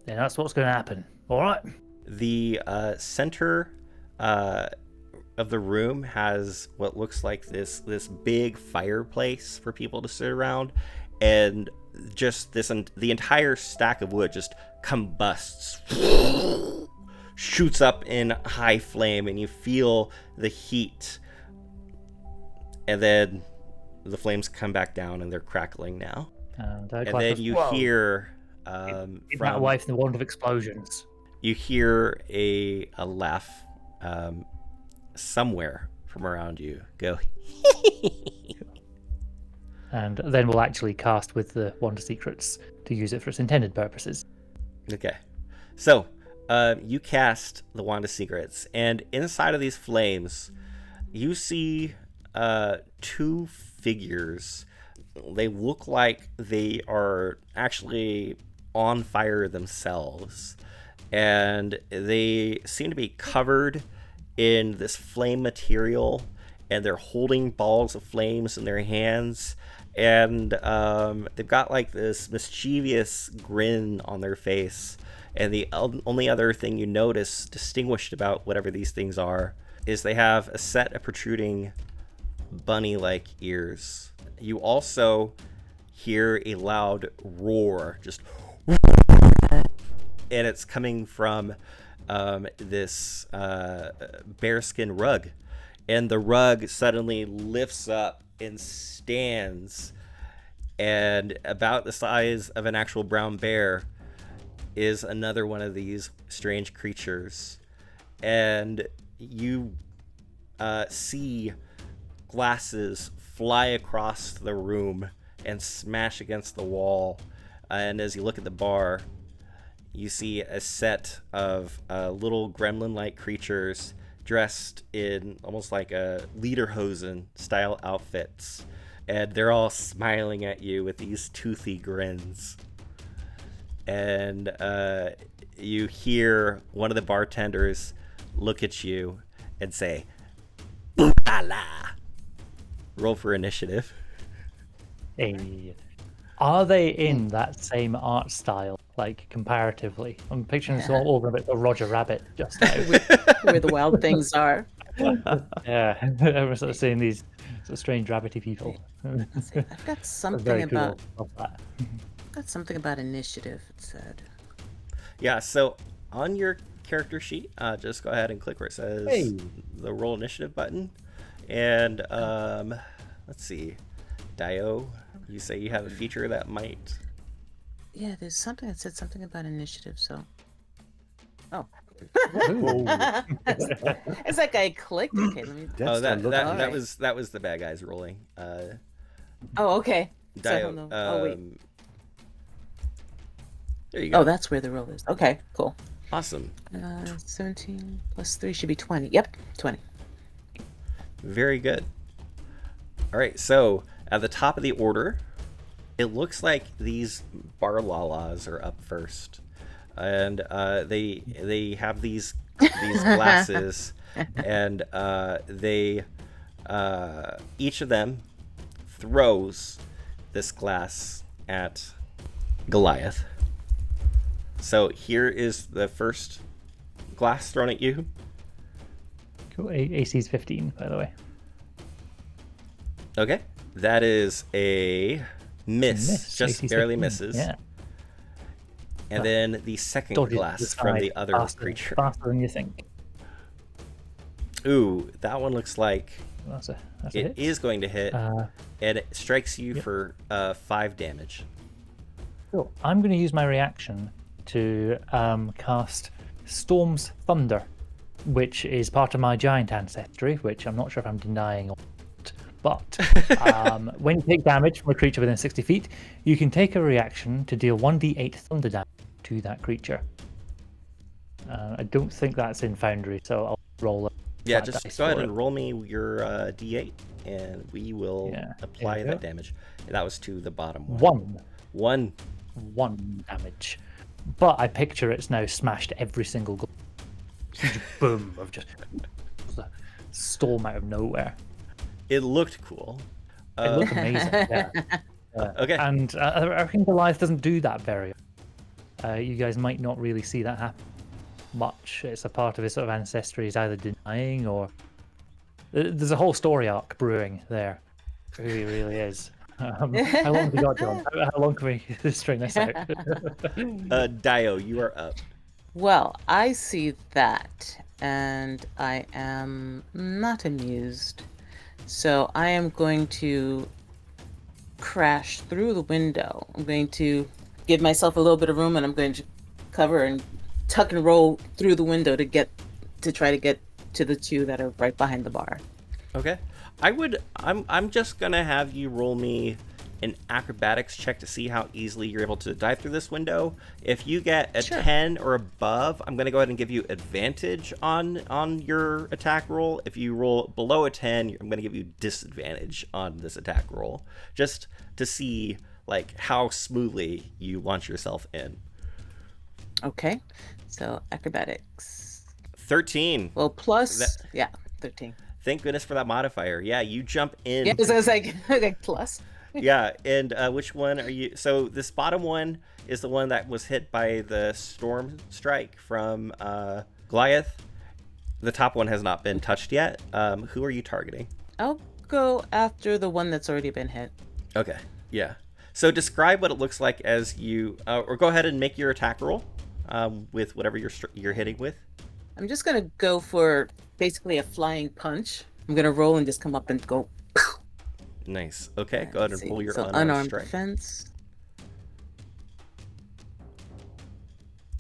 then that's what's going to happen. All right?" The center of the room has what looks like this big fireplace for people to sit around, and just the entire stack of wood just combusts, shoots up in high flame, and you feel the heat, and then the flames come back down and they're crackling now. And then you hear from that wife the wand of explosions. You hear a laugh somewhere from around you go. And then we'll actually cast with the Wand of Secrets to use it for its intended purposes. Okay. So, you cast the Wand of Secrets, and inside of these flames, you see two figures. They look like they are actually on fire themselves, and they seem to be covered in this flame material, and they're holding balls of flames in their hands, and they've got like this mischievous grin on their face. And the only other thing you notice distinguished about whatever these things are is they have a set of protruding bunny-like ears. You also hear a loud roar, just, and it's coming from this bearskin rug, and the rug suddenly lifts up and stands, and about the size of an actual brown bear is another one of these strange creatures. And you see glasses fly across the room and smash against the wall, and as you look at the bar, you see a set of little gremlin-like creatures dressed in almost like a lederhosen style outfits, and they're all smiling at you with these toothy grins. And you hear one of the bartenders look at you and say, "Boolala." Roll for initiative. Hey. Are they in that same art style, like comparatively? I'm picturing it's all over a bit of Roger Rabbit just now. Where the wild things are. Yeah, I'm sort of seeing these sort of strange rabbity people. I've got something Very about cool. That. got something about initiative, it said. Yeah, so on your character sheet, just go ahead and click where it says the roll initiative button. And let's see, Dio, you say you have a feature that might... Yeah, there's something that said something about initiative, so... Oh. It's like I clicked. Okay, let me... that was the bad guys rolling. Oh, okay. Dio, so I don't know. Oh, wait. There you go. Oh, that's where the roll is. Okay, cool. Awesome. 17 plus 3 should be 20. Yep, 20. Very good. All right, so at the top of the order, it looks like these Boolalas are up first, and they have these glasses, and they each of them throws this glass at Goliath. So here is the first glass thrown at you. Cool. AC's 15, by the way. Okay, that is a miss. Just AC's barely 15. misses. Yeah. And then the second Dodges glass the from side the other creature. Faster than you think. Ooh, that one looks like That's a it hit. is going to hit, and it strikes you for 5 damage. Cool. I'm going to use my reaction to cast Storm's Thunder, which is part of my giant ancestry, which I'm not sure if I'm denying or not. But when you take damage from a creature within 60 feet, you can take a reaction to deal 1d8 thunder damage to that creature. I don't think that's in Foundry, so I'll roll it. Yeah, just go ahead and roll me your d8, and we will apply that damage. And that was to the bottom one. One damage. But I picture it's now smashed every single huge boom of just a storm out of nowhere. It looked cool. It looked amazing. Yeah. Okay. And I think Goliath doesn't do that very often. You guys might not really see that happen much. It's a part of his sort of ancestry he's either denying or... There's a whole story arc brewing there. It really is. How long have we got, John? How long can we string this out? Dio, you are up. Well, I see that, and I am not amused. So I am going to crash through the window. I'm going to give myself a little bit of room, and I'm going to cover and tuck and roll through the window to try to get to the two that are right behind the bar. Okay. I'm just gonna have you roll me an acrobatics check to see how easily you're able to dive through this window. If you get a 10 or above, I'm gonna go ahead and give you advantage on your attack roll. If you roll below a 10, I'm gonna give you disadvantage on this attack roll, just to see like how smoothly you launch yourself in. Okay. So acrobatics. 13. Well, plus 13. Thank goodness for that modifier. Yeah, you jump in. Yeah, so I was like plus. Yeah, and which one are you? So this bottom one is the one that was hit by the storm strike from Goliath. The top one has not been touched yet. Who are you targeting? I'll go after the one that's already been hit. Okay, yeah. So describe what it looks like as you, or go ahead and make your attack roll with whatever you're hitting with. I'm just gonna go for basically a flying punch. I'm gonna roll and just come up and go. Nice. Okay, go ahead and roll your unarmed strike. defense.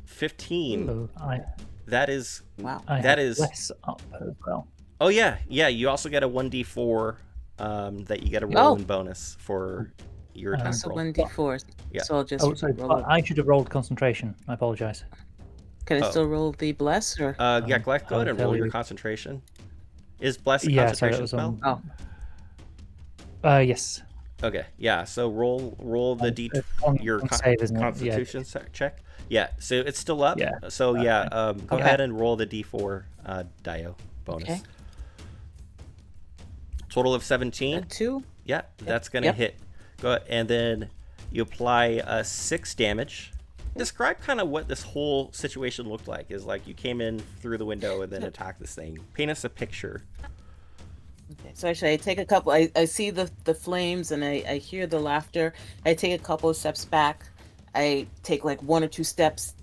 15. Ooh, that is wow. That is less up as well. Oh yeah. You also get a 1d4 that you get a roll in bonus for your attack So roll. 1d4. Yeah. So I'll just roll. I should have rolled concentration. I apologize. Can I still roll the bless or? Yeah, go ahead and roll your concentration. Is bless a concentration spell? Yes. Okay, yeah. So roll the your constitution check. Yeah, so it's still up. Yeah. So go ahead and roll the d4 Dio bonus. Okay. Total of 17. 2. Yeah, that's gonna hit. Go ahead, and then you apply 6 damage. Describe kind of what this whole situation looked like. Is like you came in through the window and then attacked this thing. Paint us a picture. Okay, so actually I take a couple, I see the flames and I hear the laughter. I take a couple of steps back. I take like 1 or 2 steps,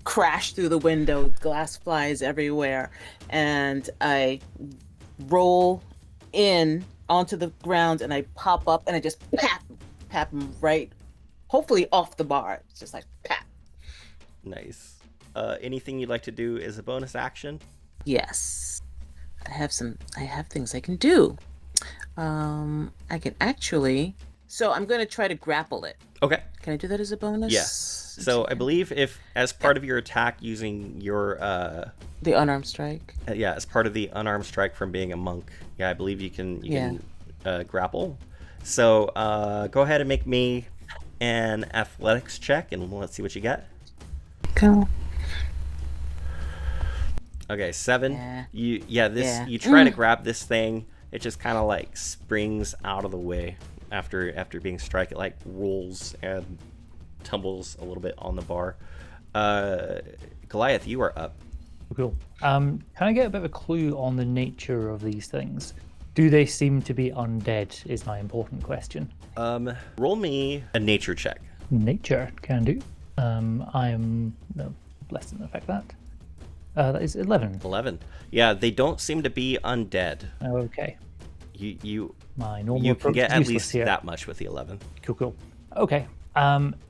crash through the window, glass flies everywhere, and I roll in onto the ground and I pop up and I just pap him right, hopefully off the bar. It's just like pap. Nice. Anything you'd like to do as a bonus action? Yes. I have things I can do. I can actually, so I'm going to try to grapple it. Okay. Can I do that as a bonus? Yeah. So I believe if, as part of your attack using your... the unarmed strike? as part of the unarmed strike from being a monk, I believe you can grapple. So go ahead and make me an athletics check, and let's see what you get. Go. Okay, 7. Yeah. You try to grab this thing. It just kind of like springs out of the way after being struck. It like rolls and tumbles a little bit on the bar. Goliath, you are up. Cool. Can I get a bit of a clue on the nature of these things? Do they seem to be undead is my important question. Roll me a nature check. Nature can do. I am no less than affect that. That is 11. 11. Yeah, they don't seem to be undead. Okay. You My normal you can approach get is at useless least here. that much with the 11. Cool. Okay.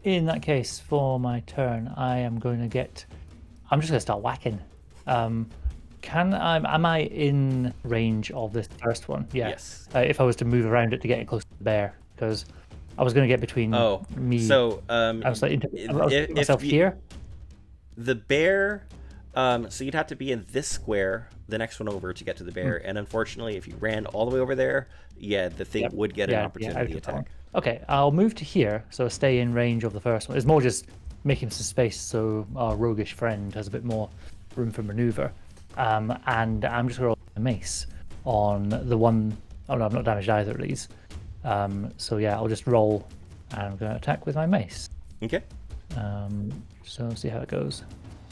In that case, for my turn, I'm just going to start whacking. Am I in range of this first one? Yeah. Yes. If I was to move around it to get close to the bear, because I was going to get between me. So I was like, myself here. The bear, so you'd have to be in this square, the next one over, to get to the bear. And unfortunately, if you ran all the way over there, the thing would get an opportunity attack. Okay, I'll move to here, so stay in range of the first one. It's more just making some space so our roguish friend has a bit more room for maneuver. And I'm just going to roll a mace on the one. Oh no, I've not damaged either of these. So yeah, I'll just roll, and I'm going to attack with my mace. Okay. So see how it goes.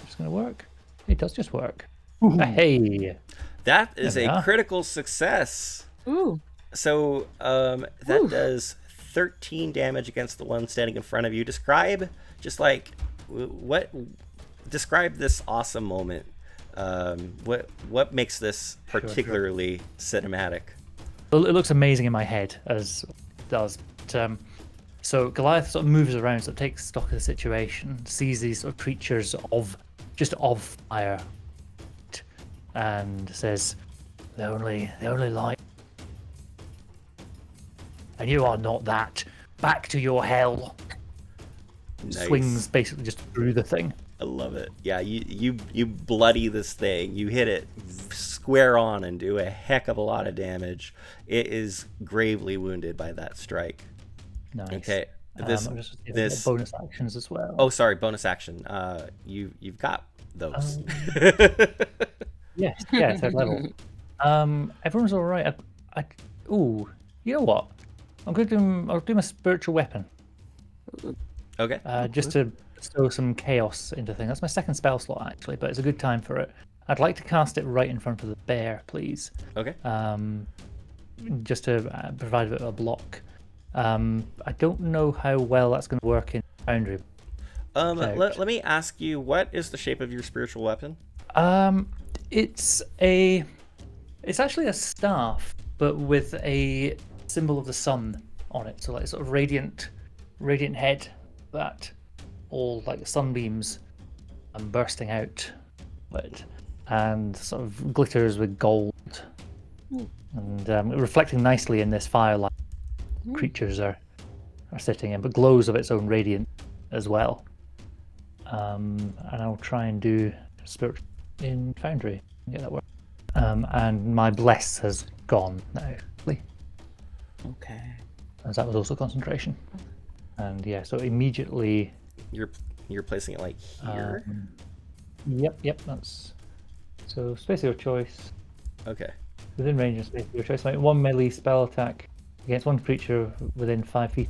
It's going to work. It does just work. Hey, That is There we a are. critical success. Ooh. So that does 13 damage against the one standing in front of you. Describe describe this awesome moment. What makes this particularly cinematic? Well, it looks amazing in my head as it does. But, so Goliath sort of moves around, sort of takes stock of the situation, sees these sort of creatures of fire, and says, "They only light, and you are not that. Back to your hell." Nice. Swings basically just through the thing. I love it. Yeah, you bloody this thing. You hit it square on and do a heck of a lot of damage. It is gravely wounded by that strike. Nice. Okay. This bonus actions as well. Oh, sorry, bonus action. You've got those. Yes, third level. Everyone's all right. Ooh, you know what? I'll do my spiritual weapon. Okay. Just to stow some chaos into things. That's my second spell slot actually, but it's a good time for it. I'd like to cast it right in front of the bear, please. Okay. Just to provide a bit of a block. I don't know how well that's going to work in Foundry. Let me ask you, what is the shape of your spiritual weapon? It's actually a staff, but with a symbol of the sun on it. So like sort of radiant head that all like sunbeams and bursting out of it, and sort of glitters with gold, and reflecting nicely in this firelight. Creatures are sitting in, but glows of its own radiance as well. And I'll try and do spirit in Foundry. Get that work. And my bless has gone now. Okay. As that was also concentration. And yeah, so immediately. You're placing it like here. Yep. That's so space of your choice. Okay. Within range of space of your choice, like one melee spell attack against one creature within 5 feet.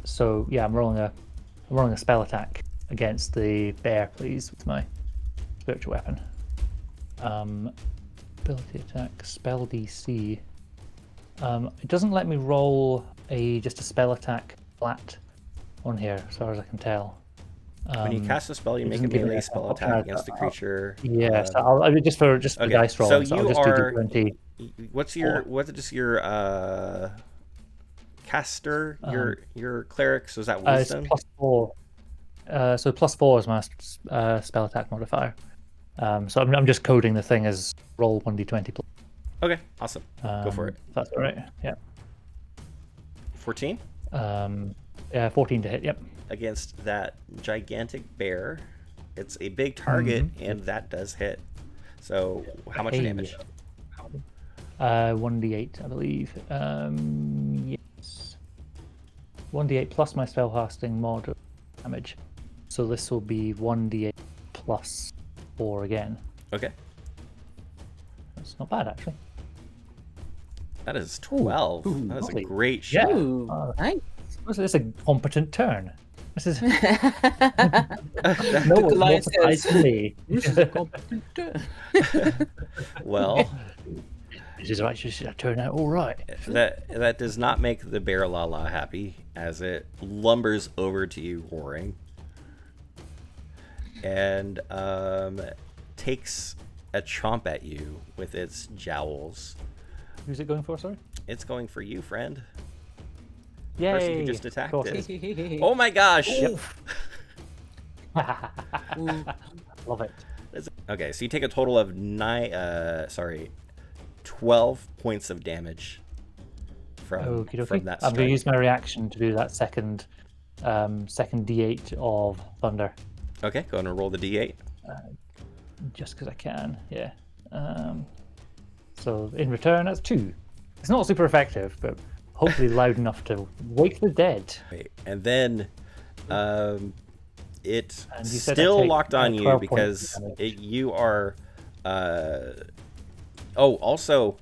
So yeah, I'm rolling a spell attack against the bear, please, with my spiritual weapon. Ability attack, spell DC. It doesn't let me roll just a spell attack flat on here, as far as I can tell. When you cast a spell, you make a doesn't give me melee a- spell I'll attack try- against the creature. Yeah, so I'll just for the okay, dice roll. so I'll you just are- do D20. What is your caster? Your cleric? So is that It's wisdom? +4. So +4 is my spell attack modifier. So I'm just coding the thing as roll 1d20. Okay, awesome. Go for it. If that's all right. Yeah. 14 Yeah, 14 to hit. Yep. against that gigantic bear. It's a big target, and that does hit. So how much Hey. damage? 1d8, I believe. Yes. 1d8 plus my spellcasting mod damage. So this will be 1d8 plus 4 again. Okay. That's not bad, actually. That is 12. That is lovely. a great shot. Yeah. Ooh, nice. This is a competent turn. This is no The one lion surprised says, me. "This is a competent turn." Well, This is actually turn out all right. that does not make the Boolala happy as it lumbers over to you roaring and takes a chomp at you with its jowls. Who's it going for? Sorry. It's going for you, friend. Yay! Person who just attacked Of course it. Oh my gosh! Love it. Okay, so you take a total of 12 points of damage from Okie dokie. that I'm going strike. to use my reaction to do that second d8 of thunder, Okay, go ahead and roll the d8. just because I can. Yeah. So in return, that's 2. It's not super effective, but hopefully loud enough to wake the dead. Wait, and then it's And you said I still take, locked on you 12 points because of damage. you are. Also,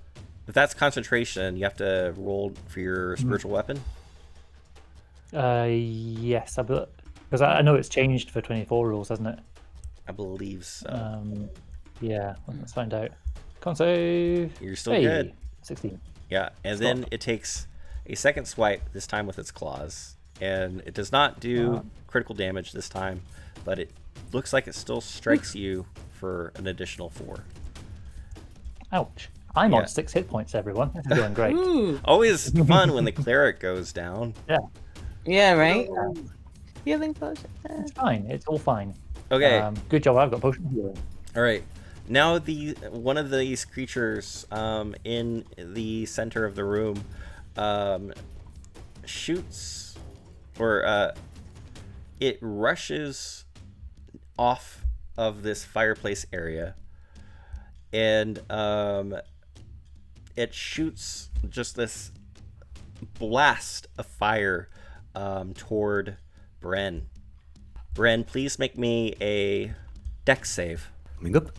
if that's concentration, you have to roll for your spiritual weapon. Yes, because I know it's changed for 24 rules, hasn't it? I believe so. Yeah, let's find out. Con save. You're still good. 16. Yeah, and then it takes a second swipe, this time with its claws. And it does not do critical damage this time, but it looks like it still strikes you for an additional 4. Ouch. I'm Yeah. on 6 hit points, everyone. This is going great. Ooh, Always fun when the cleric goes down. Yeah, yeah, right. Healing potion. it's fine. It's all fine. Okay, Good job. I've got potion healing. all right. Now one of these creatures in the center of the room shoots, or it rushes off of this fireplace area, and it shoots just this blast of fire toward Bren. Bren, please make me a dex save. Coming up.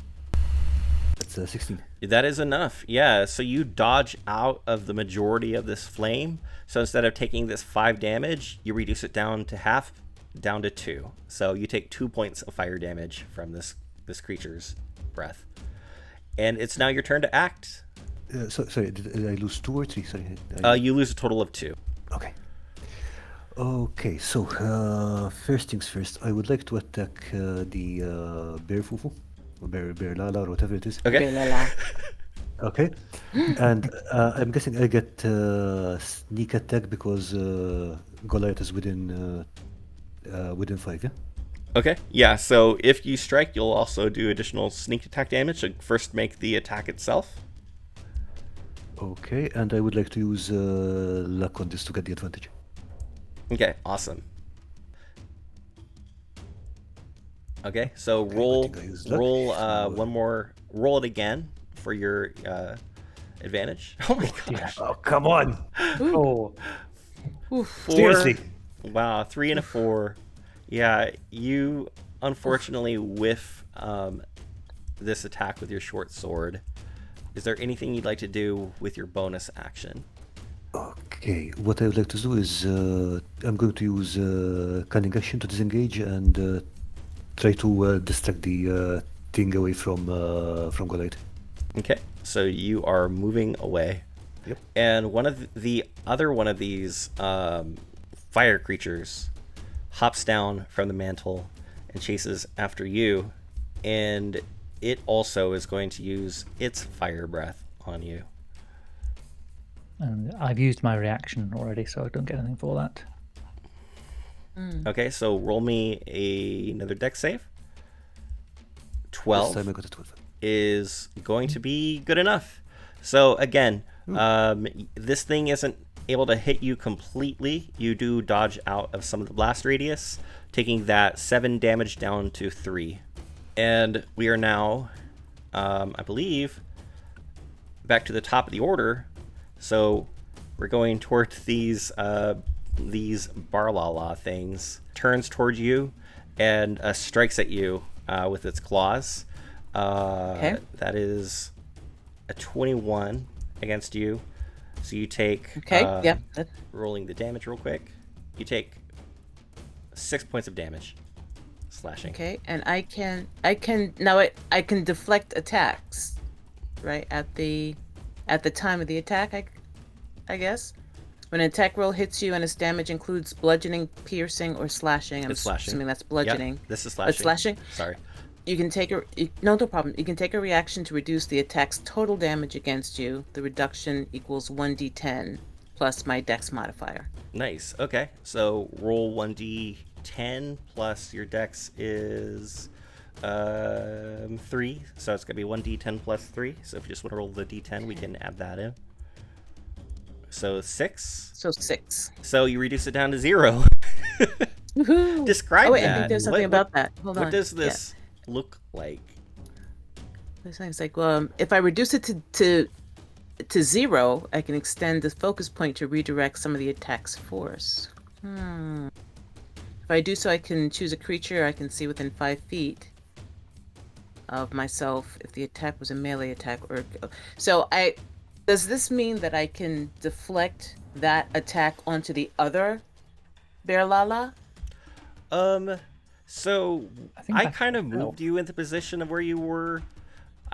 That's 16. That is enough. Yeah, so you dodge out of the majority of this flame. So instead of taking this 5 damage, you reduce it down to half, down to 2. So you take 2 points of fire damage from this creature's breath. And it's now your turn to act. Sorry, did I lose 2 or 3? Sorry. You lose a total of 2. Okay. Okay, so first things first, I would like to attack the bear fufu, or bear lala, or whatever it is. Okay. Boolalas. Okay, and I'm guessing I get sneak attack because Goliath is within 5, yeah? Okay. Yeah, so if you strike, you'll also do additional sneak attack damage. So first make the attack itself. Okay, and I would like to use luck on this to get the advantage. Okay, awesome. Okay, so roll think I used luck, roll so, one more, roll it again for your advantage. Oh my gosh. Oh, come on! Oh, 4. Seriously? Wow, 3 and a 4. Yeah, you unfortunately whiff this attack with your short sword. Is there anything you'd like to do with your bonus action? Okay, what I would like to do is I'm going to use cunning action to disengage and try to distract the thing away from Goliath. Okay, so you are moving away. Yep. And one of these fire creatures hops down from the mantle and chases after you, and it also is going to use its fire breath on you. and I've used my reaction already, so I don't get anything for that. Okay, so roll me another dex save. This 12 time I got a 12. is going to be good enough. So again, this thing isn't able to hit you completely. You do dodge out of some of the blast radius, taking that 7 damage down to 3. And we are now, I believe, back to the top of the order. So we're going towards these Boolala things. Turns towards you and strikes at you with its claws. Okay. That is a 21 against you. So you take... Okay, yep. Rolling the damage real quick. You take 6 points of damage. Slashing. Okay, and I can deflect attacks, right? At the time of the attack, I guess. When an attack roll hits you and its damage includes bludgeoning, piercing, or slashing. I'm assuming that's bludgeoning. Yep, this is slashing. It's slashing? Sorry. You can take no problem. You can take a reaction to reduce the attack's total damage against you. The reduction equals 1d10 plus my dex modifier. Nice. Okay. So roll 1d10 plus your dex is 3. So it's going to be 1d10 plus 3. So if you just want to roll the d10, we can add that in. So 6. So 6. So you reduce it down to 0. Woohoo! Describe Oh wait, that. I think there's something about that. Hold on. What does this look like? It's like, if I reduce it to 0, I can extend the focus point to redirect some of the attack's force. If I do so, I can choose a creature I can see within 5 feet of myself if the attack was a melee attack. Does this mean that I can deflect that attack onto the other Boolala? So I kind of moved you into the position of where you were.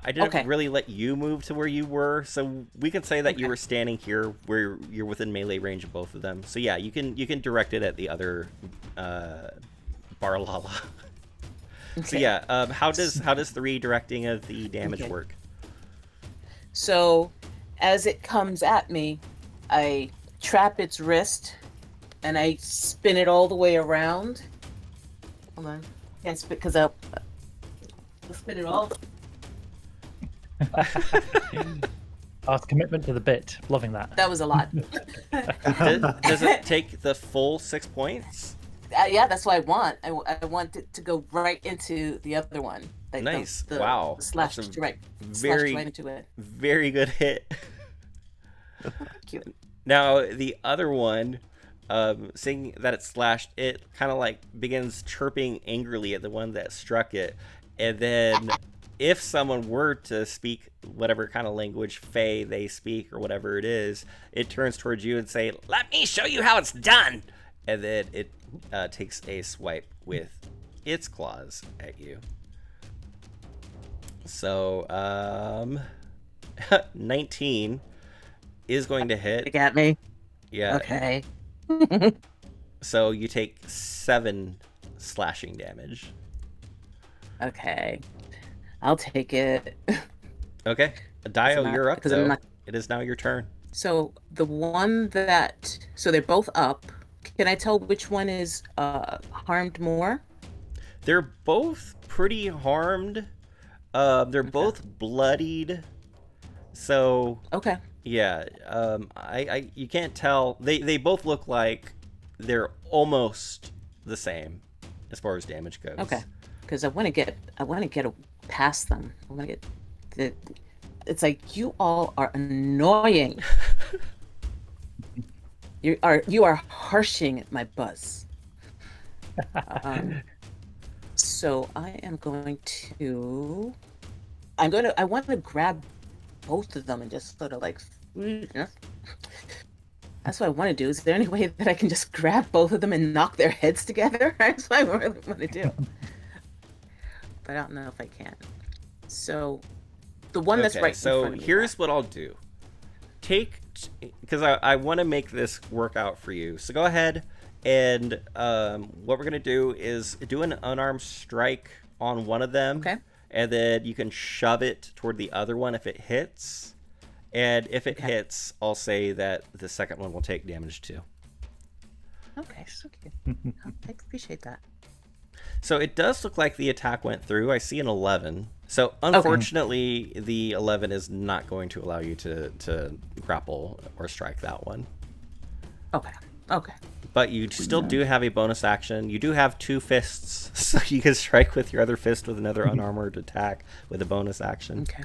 I didn't really let you move to where you were, so we could say that you were standing here where you're within melee range of both of them. So yeah, you can direct it at the other Boolala. Okay. So yeah, how does the redirecting of the damage work? So as it comes at me, I trap its wrist and I spin it all the way around. Hold on. Can't spin because I'll spin it all. It's commitment to the bit. Loving that. That was a lot. Does it take the full 6 points? Yeah, that's what I want. I want it to go right into the other one. Like nice. Wow. Slash right into it. Very good hit. Cute. Now the other one, seeing that it's slashed, it kind of like begins chirping angrily at the one that struck it, and then if someone were to speak whatever kind of language Fae they speak or whatever it is, it turns towards you and say, "Let me show you how it's done," and then it takes a swipe with its claws at you. So 19 is going to hit. Look at me. Yeah. Okay. So you take 7 slashing damage. Okay. I'll take it. Okay. Dio, you're up, though. Not... It is now your turn. So the one that... So they're both up. Can I tell which one is harmed more? They're both pretty harmed. They're both bloodied. So... Okay. Yeah. You can't tell. They both look like they're almost the same as far as damage goes. Okay. Because I want to get past them. I want to get it's like you all are annoying. you are harshing my buzz. So I am going to I want to grab both of them and just sort of like that's what I want to do. Is there any way that I can just grab both of them and knock their heads together? That's what I really want to do. But I don't know if I can. So, the one that's right in front of me. So here's what I'll do. Because I want to make this work out for you. So go ahead and what we're going to do is do an unarmed strike on one of them. Okay. And then you can shove it toward the other one if it hits. And if it hits, I'll say that the second one will take damage too. Okay, so cute. I appreciate that. So it does look like the attack went through. I see an 11. So unfortunately, the 11 is not going to allow you to grapple or strike that one. Okay. But you still do have a bonus action. You do have 2 fists, so you can strike with your other fist with another unarmored attack with a bonus action. Okay.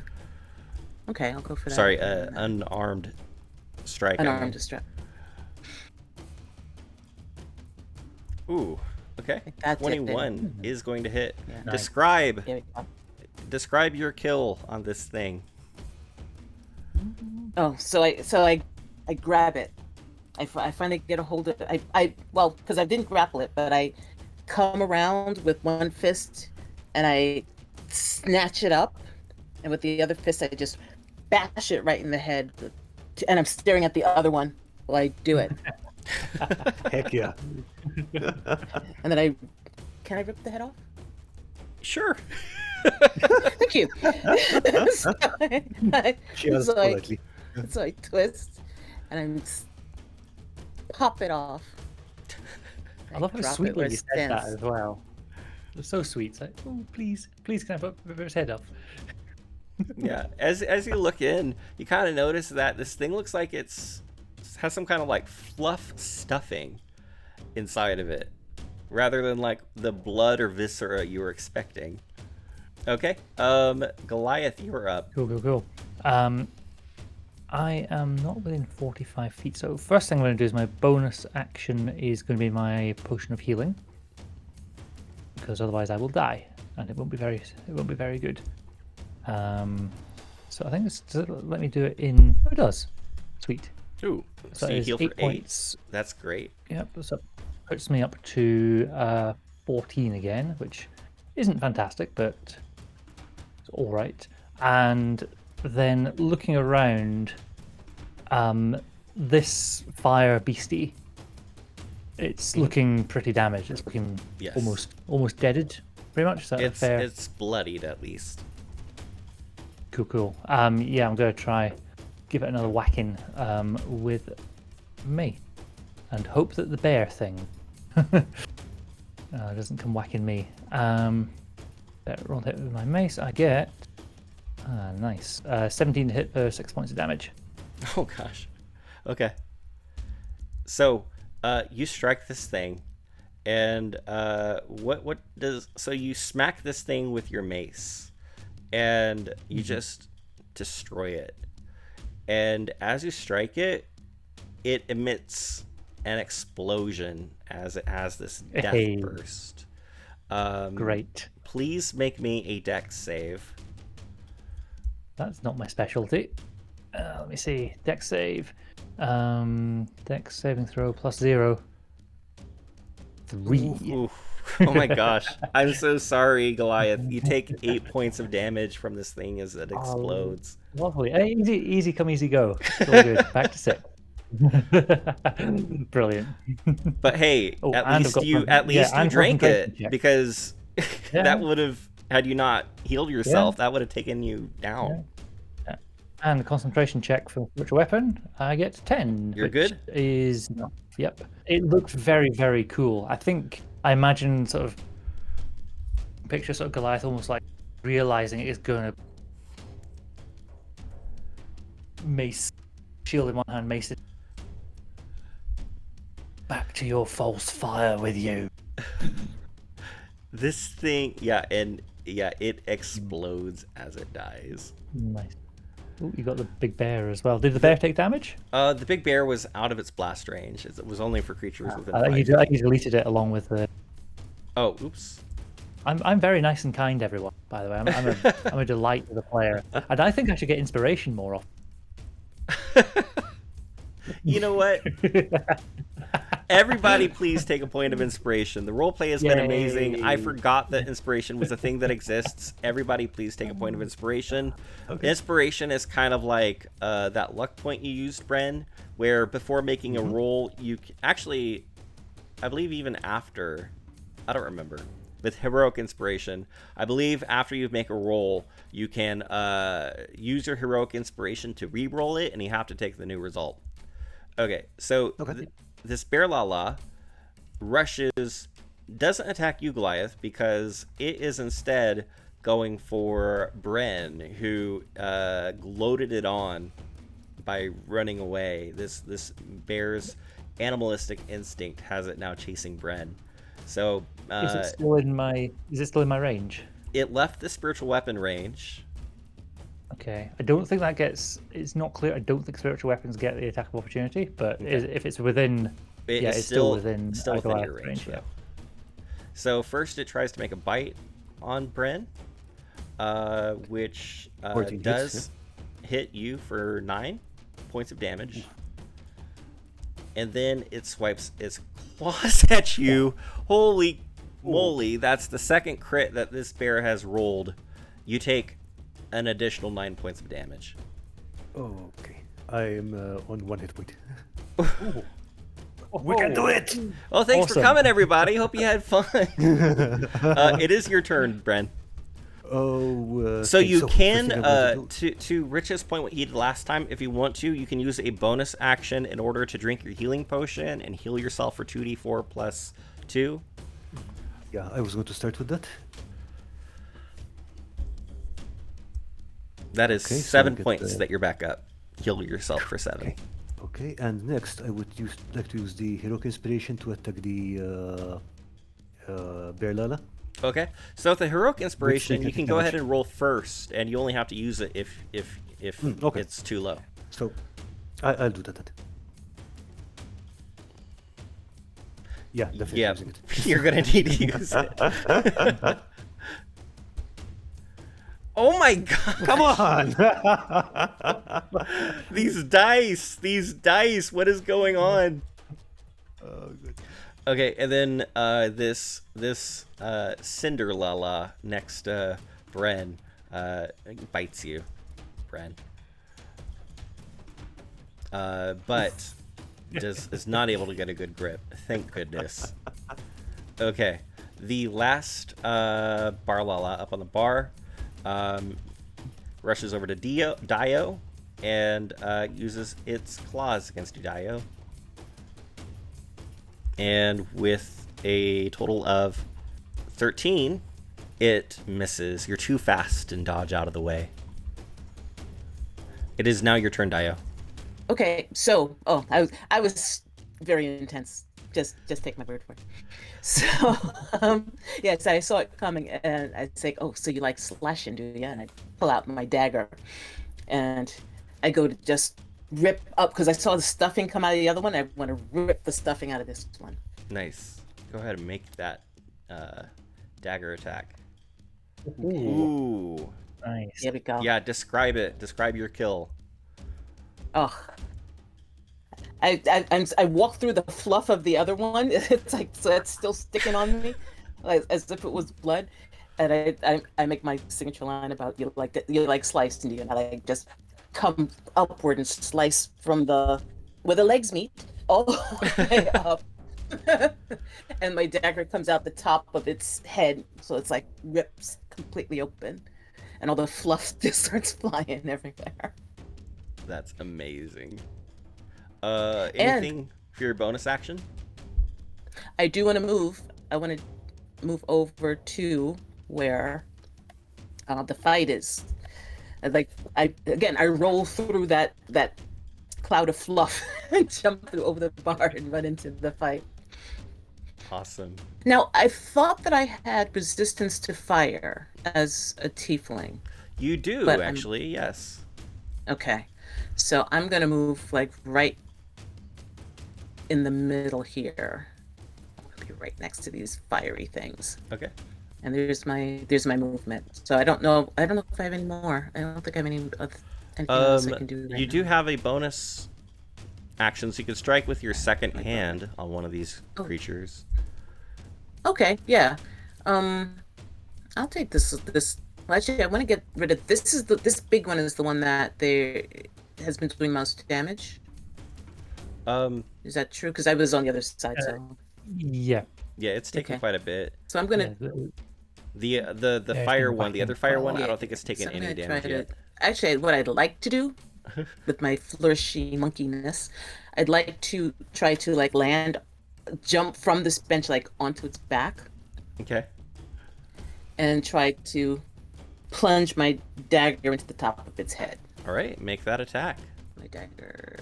Okay, I'll go for that. Sorry, unarmed strike. Unarmed strike. Ooh, okay. That's 21 is going to hit. Yeah. Nice. Describe your kill on this thing. Oh, so I grab it. I finally get a hold of it. Well, because I didn't grapple it, but I come around with one fist and I snatch it up, and with the other fist I just bash it right in the head, and I'm staring at the other one while I do it. Heck yeah. And then can I rip the head off? Sure. Thank you. so Cheers, politely. so I twist and pop it off. I love how drop it sweetly where you it said that stands. as well. It's so sweet. It's like, oh, please, can I put his head up? Yeah. As you look in, you kind of notice that this thing looks like has some kind of like fluff stuffing inside of it, rather than like the blood or viscera you were expecting. Okay. Goliath, you are up. Cool. I am not within 45 feet, so first thing I'm going to do is my bonus action is going to be my potion of healing, because otherwise I will die, and it won't be very good. So I think does it let me do it in? Oh, it does. Sweet. Ooh. So So you it's heal for 8 8. points. That's great. Yep. So puts me up to 14 again, which isn't fantastic, but it's all right. And then looking around, this fire beastie, it's looking pretty damaged. It's looking Yes. almost deaded, pretty much. Is that fair? It's bloodied at least. Cool. Yeah, I'm gonna try give it another whacking with me, and hope that the bear thing doesn't come whacking me. Roll hit with my mace. I get nice 17 to hit for 6 points of damage. Oh gosh. Okay. So, you strike this thing, and what does so you smack this thing with your mace, and you just destroy it. And as you strike it, it emits an explosion as it has this death Hey. burst. Great. Please make me a dex save. That's not my specialty. Let me see. Dex save. Dex saving throw +0. 3. Oof. Oh my gosh. I'm so sorry, Goliath. You take 8 points of damage from this thing as it explodes. Lovely. Hey, easy come, easy go. It's all good. Back to 6. Brilliant. But hey, Oh, at and I've least got you and drank concentration it, check. because Yeah. that would have, had you not healed yourself, that would have taken you down. And the concentration check for which weapon, I get 10. You're which good? Is yep. It looked very, very cool. I imagine sort of picture sort of Goliath almost like realizing it is going to mace, shield in one hand, mace it. Back to your false fire with you. This thing, it explodes as it dies. Nice. Ooh, you got the big bear as well. Did the bear take damage? The big bear was out of its blast range. It was only for creatures within I 5. you deleted it along with the. Oh, oops. I'm very nice and kind, everyone. By the way, I'm a delight to the player, and I think I should get inspiration more often. You know what? Everybody please take a point of inspiration. The roleplay has been amazing. I forgot that inspiration was a thing that exists. Everybody please take a point of inspiration. Okay. Inspiration is kind of like that luck point you used, Bren, where before making a roll, you actually, I believe even after, I don't remember, with heroic inspiration, I believe after you make a roll, you can use your heroic inspiration to re-roll it, and you have to take the new result. Okay, so this Boolala rushes, doesn't attack you, Goliath, because it is instead going for Bren, who loaded it on by running away. This bear's animalistic instinct has it now chasing Bren. So Is it still in my range? it left the spiritual weapon range, Okay, I don't think that gets. It's not clear. I don't think spiritual weapons get the attack of opportunity, but if it's within, it's still within your range. Yeah. So first, it tries to make a bite on Bren, which 14 does hits, hit you for 9 points of damage. And then it swipes its claws at you. Holy moly, that's the second crit that this bear has rolled. You take an additional 9 points of damage. Okay. I am on 1 hit point. We can do it! Well, thanks for coming, everybody. Hope you had fun. It is your turn, Bren. So you can, to Rich's point, what he did last time, if you want to, you can use a bonus action in order to drink your healing potion and heal yourself for 2d4 plus 2. Yeah, I was going to start with that. That is Okay, so 7 I get, points that you're back up. Heal yourself for 7. Okay, and next I would like to use the heroic inspiration to attack the bear Lala. Okay, so with the heroic inspiration, you can go damage. ahead and roll first, and you only have to use it if okay. it's too low. So I'll do that then. Yeah, definitely Yeah, using it. you're gonna need to use it. Oh my god! Come on! These dice! What is going on? Oh, good. Okay, and then this Cinder Lala next to Bren bites you, Bren. But is not able to get a good grip. Thank goodness. Okay, the last Bar Lala up on the bar rushes over to Dio and uses its claws against you, Dio. And with a total of 13, it misses. You're too fast and dodge out of the way. It is now your turn, Dio. Okay, so I was very intense. Just take my word for it. So yes, I saw it coming, and I say, "Oh, so you like slashing, do you?" And I pull out my dagger, and I go to just rip up because I saw the stuffing come out of the other one. I want to rip the stuffing out of this one. Nice. Go ahead and make that dagger attack. Ooh. Nice. Here we go. Yeah, describe it. Describe your kill. Oh. I walk through the fluff of the other one. It's like, so it's still sticking on me, as if it was blood. And I make my signature line about you like sliced, and I like just come upward and slice from where the legs meet all the way up. And my dagger comes out the top of its head, so it's like rips completely open, and all the fluff just starts flying everywhere. That's amazing. Anything for your bonus action? I do want to move. I want to move over to where the fight is. I roll through that cloud of fluff and jump through over the bar and run into the fight. Awesome. Now, I thought that I had resistance to fire as a tiefling. You do, actually, yes. Okay. So I'm going to move like right in the middle here. I'll be right next to these fiery things. Okay. And there's my movement. So I don't know if I have any more. I don't think I have anything else I can do right you now. do have a bonus action, so you can strike with your second hand on one of these creatures. Okay, yeah. I'll take this. Well, actually, I want to get rid of this. This big one is the one that has been doing most damage. Is that true? Because I was on the other side. So Yeah. Yeah, it's taking quite a bit. So I'm gonna The fire one, the other fire one, I don't think it's taken any damage yet. Actually, what I'd like to do with my flourishy monkeyness, I'd like to try to like jump from this bench like onto its back. Okay. And try to plunge my dagger into the top of its head. All right, make that attack. My dagger.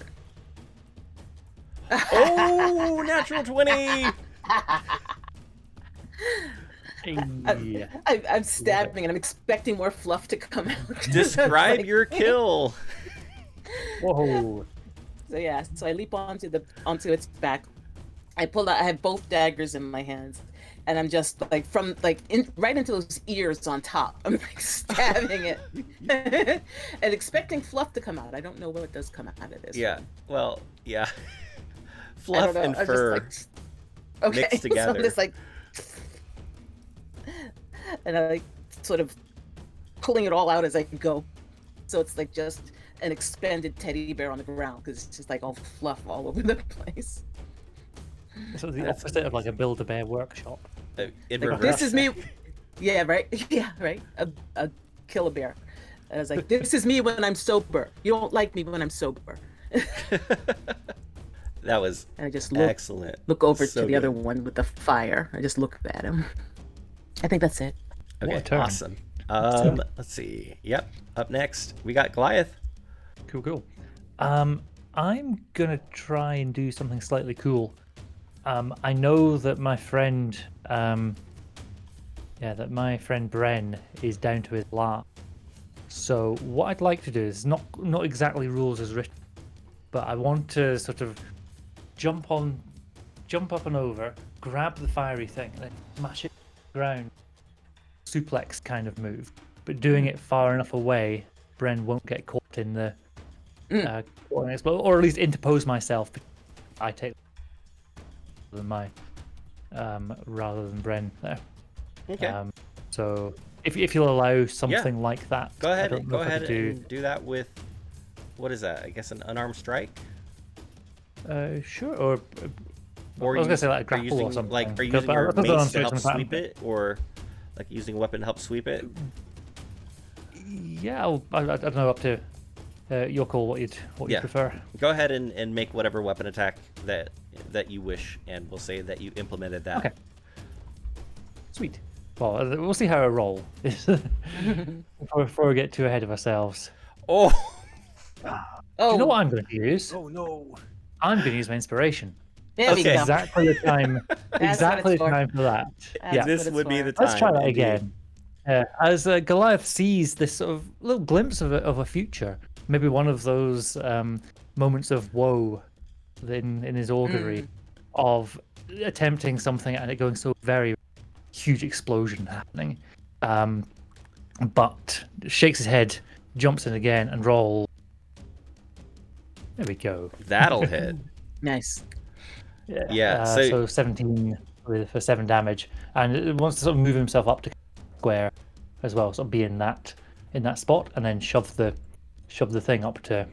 Oh, natural 20! Yeah. I'm stabbing and I'm expecting more fluff to come out. Describe Like- your kill. Whoa. So yeah, so I leap onto its back. I have both daggers in my hands, and I'm just like right into those ears on top. I'm like stabbing it, and expecting fluff to come out. I don't know what does come out of this. Yeah. Well, yeah. I Fluff don't know. and I'm fur just like, okay, mixed so together. I'm just like, and I like sort of pulling it all out as I go. So it's like just an expanded teddy bear on the ground because it's just like all fluff all over the place. So the That's opposite of like a Build-A-Bear workshop. In Like, reverse. this is me. Yeah, right. Yeah, right. A kill a bear. And I was like, this is me when I'm sober. You don't like me when I'm sober. That was And I just excellent. look over So to the other good. one with the fire. I just look at him. I think that's it. What a Okay, turn. awesome. Let's see. Yep. Up next, we got Goliath. Cool. I'm gonna try and do something slightly cool. I know that my friend, that my friend Bren is down to his last. So what I'd like to do is not exactly rules as written, but I want to sort of jump up and over, grab the fiery thing, and then smash it to the ground. Suplex kind of move, but doing it far enough away, Bren won't get caught in the or at least interpose myself. I take rather than Bren there. Okay. So if you'll allow something like that, Go ahead. I don't know Go if I ahead could do. and do that with. What is that? I guess an unarmed strike. Sure. Or Or I was gonna say like a are grapple using, or something. Like, are you But using I your don't know mace to I'm help certain sweep it, or like using a weapon to help sweep it? Yeah, I don't know. Up to your call. What you'd Yeah. prefer. Go ahead and make whatever weapon attack that you wish, and we'll say that you implemented that. Okay. Sweet. Well, we'll see how I roll before we get too ahead of ourselves. Oh. Oh, Do you know what I'm going to use? Oh no! I'm going to use my inspiration. there we Okay. go. Exactly the time. what exactly it's the for. time for that. That's Yeah. what This it's would be for. the time. Let's try that indeed. again. As Goliath sees this sort of little glimpse of a future, maybe one of those moments of woe in his augury of attempting something and it going so very huge explosion happening. But shakes his head, jumps in again, and rolls. There we go. That'll hit. Nice. Yeah, So 17 for 7 damage, and it wants to sort of move himself up to square as well, sort of be in that spot, and then shove the thing up to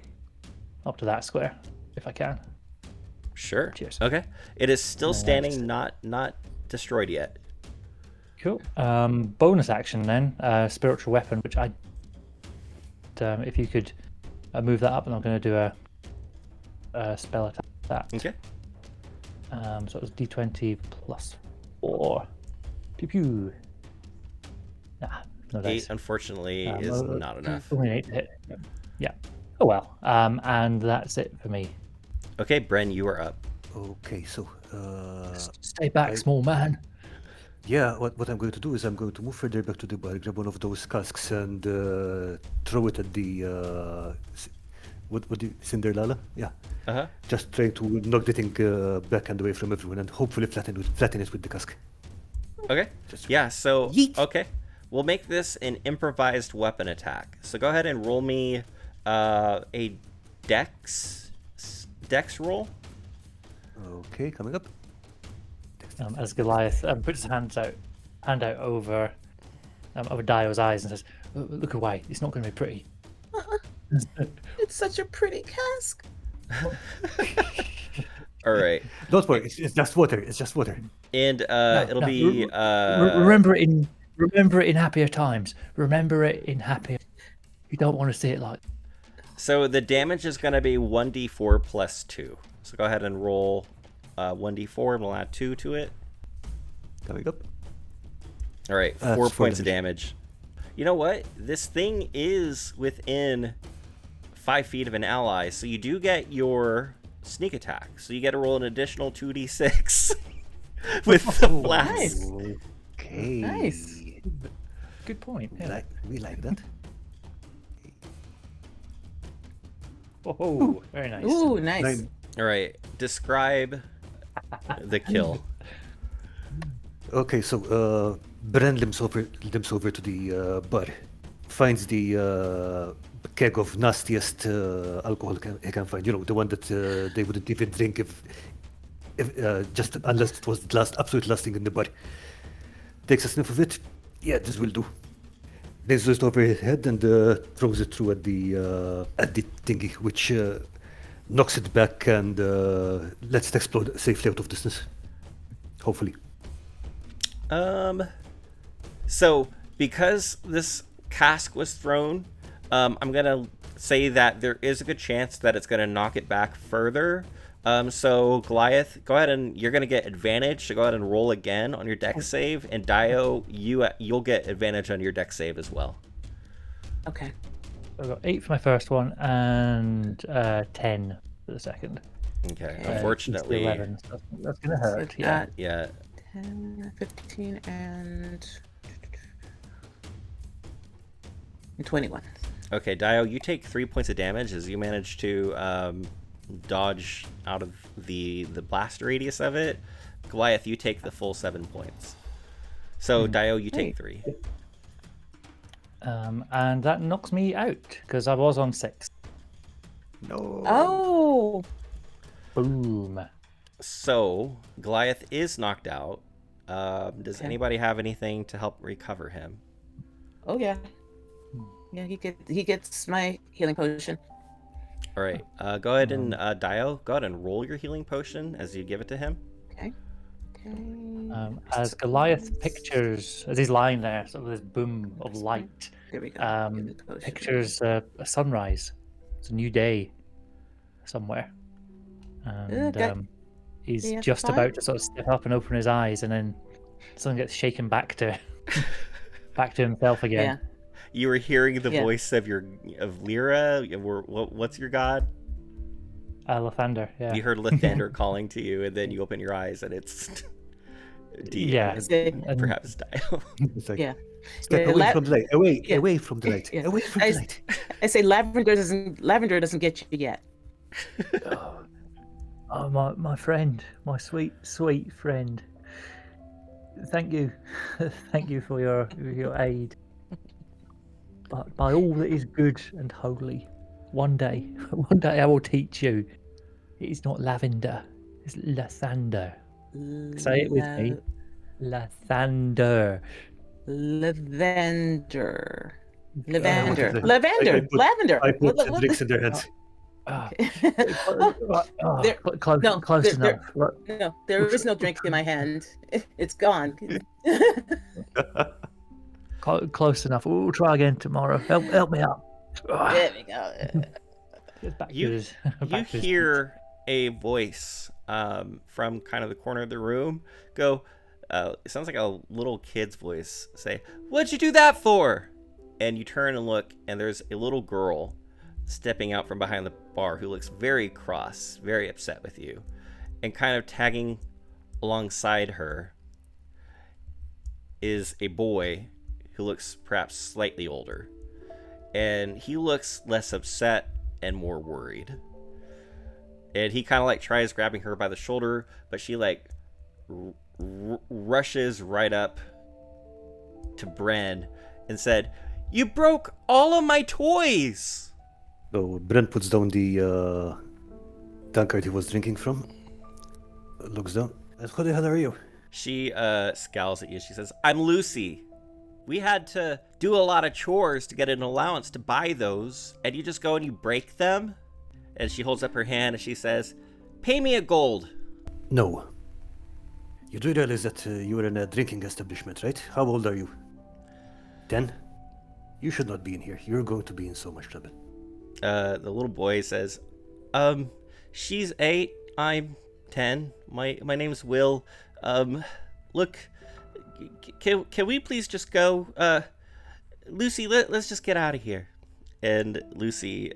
that square if I can. Sure. Cheers. Okay. It is still Nice. standing, not destroyed yet. Cool. Bonus action then, spiritual weapon, which if you could move that up, and I'm going to do a spell attack with that. Okay. So it was D20 plus 4. Pew pew. Nah, no 8, dice. unfortunately, is not enough. Only an 8 to hit. Yeah. Oh well. And that's it for me. Okay, Bren, you are up. Okay, so Stay back, small man. yeah, what I'm going to do is I'm going to move further back to the bar, grab one of those casks, and throw it at the what do you, Cinderella? Yeah, Uh-huh. just trying to knock the thing back and away from everyone, and hopefully flatten it with the cask. Okay. Yeah, so Yeet. okay. We'll make this an improvised weapon attack. So go ahead and roll me a dex roll. Okay, coming up. As Goliath puts his hand out over Dio's eyes and says, "Look away. It's not going to be pretty." It's such a pretty cask. All right. Don't worry, it's just water. It's just water. And it'll no, be Remember it in happier times. Remember it in happier. You don't want to see it like. so the damage is going to be 1d4 plus 2. So go ahead and roll 1d4 and we'll add 2 to it. Coming up. All right, That's 4 4 points of damage. You know what? This thing is within 5 feet of an ally, so you do get your sneak attack. So you get to roll an additional 2d6 with the blast. Nice. Hey. Nice. Good point. Yeah. We like that. Oh, very nice. Ooh, nice. 9. All right, describe the kill. Okay, so Bren limps over to the bar, finds the keg of nastiest alcohol he can find. You know, the one that they wouldn't even drink if just unless it was the absolute last thing in the bar. Takes a sniff of it. Yeah, this will do. Lays it over his head and throws it through at the thingy, which knocks it back and lets it explode safely out of distance. Hopefully. So because this cask was thrown, I'm gonna say that there is a good chance that it's gonna knock it back further. So Goliath, go ahead and you're gonna get advantage. So go ahead and roll again on your dex save, and Dio, you'll get advantage on your dex save as well. Okay. I've got 8 for my first one and 10 for the second. Okay. Okay. Unfortunately, 11, so that's gonna hurt. So, Yeah. yeah. 10, 15, and 21. Okay, Dio, you take 3 points of damage as you manage to dodge out of the blast radius of it. Goliath, you take the full 7 points. So Dio, you take 3. And that knocks me out because I was on 6. No. Oh! Boom. So Goliath is knocked out. Does Okay. anybody have anything to help recover him? Oh, yeah. Yeah, he gets my healing potion. All right. Go ahead and Dio, go ahead and roll your healing potion as you give it to him. Okay. As Goliath pictures, as he's lying there, sort of this boom of light, There we go. Give it the potion. pictures a sunrise. It's a new day somewhere. And he's you have just fun? about to sort of step up and open his eyes, and then something gets shaken back to himself again. Yeah. You were hearing the Yeah. voice of Lyra. What's your god? Lathander, yeah. You heard Lathander calling to you, and then you open your eyes, and it's Yeah. and perhaps Dio. It's like, Yeah. step Yeah, away from the light. Away yeah. away from the light. Yeah. Away from the light. I say lavender doesn't get you yet. Oh, my friend, my sweet friend. Thank you, thank you for your aid. But by all that is good and holy, one day I will teach you. It is not lavender, it's Lathander. Say it with me. Lathander. Lavender. I Lavender. put the drinks in their hands. There- Close, no, close there- enough. Look, No, there is no drink in my hand. It's gone. close enough. We'll try again tomorrow. Help me out. There we go. Back to You his- you back to his hear a voice from kind of the corner of the room go. It sounds like a little kid's voice. Say, "What'd you do that for?" And you turn and look, and there's a little girl stepping out from behind the bar who looks very cross, very upset with you, and kind of tagging alongside her is a boy who looks perhaps slightly older, and he looks less upset and more worried. And he kind of like tries grabbing her by the shoulder, but she like rushes right up to Bren and said, "You broke all of my toys!" So Brent puts down the tankard he was drinking from. Looks down. Who the hell are you? She scowls at you. She says, "I'm Lucy. We had to do a lot of chores to get an allowance to buy those, and you just go and you break them?" And she holds up her hand and she says, "Pay me a gold." No. You do realize that you were in a drinking establishment, right? How old are you? 10? You should not be in here. You're going to be in so much trouble. The little boy says, "She's 8, I'm 10. My name's Will. Look, can we please just go? Lucy, let's just get out of here." And Lucy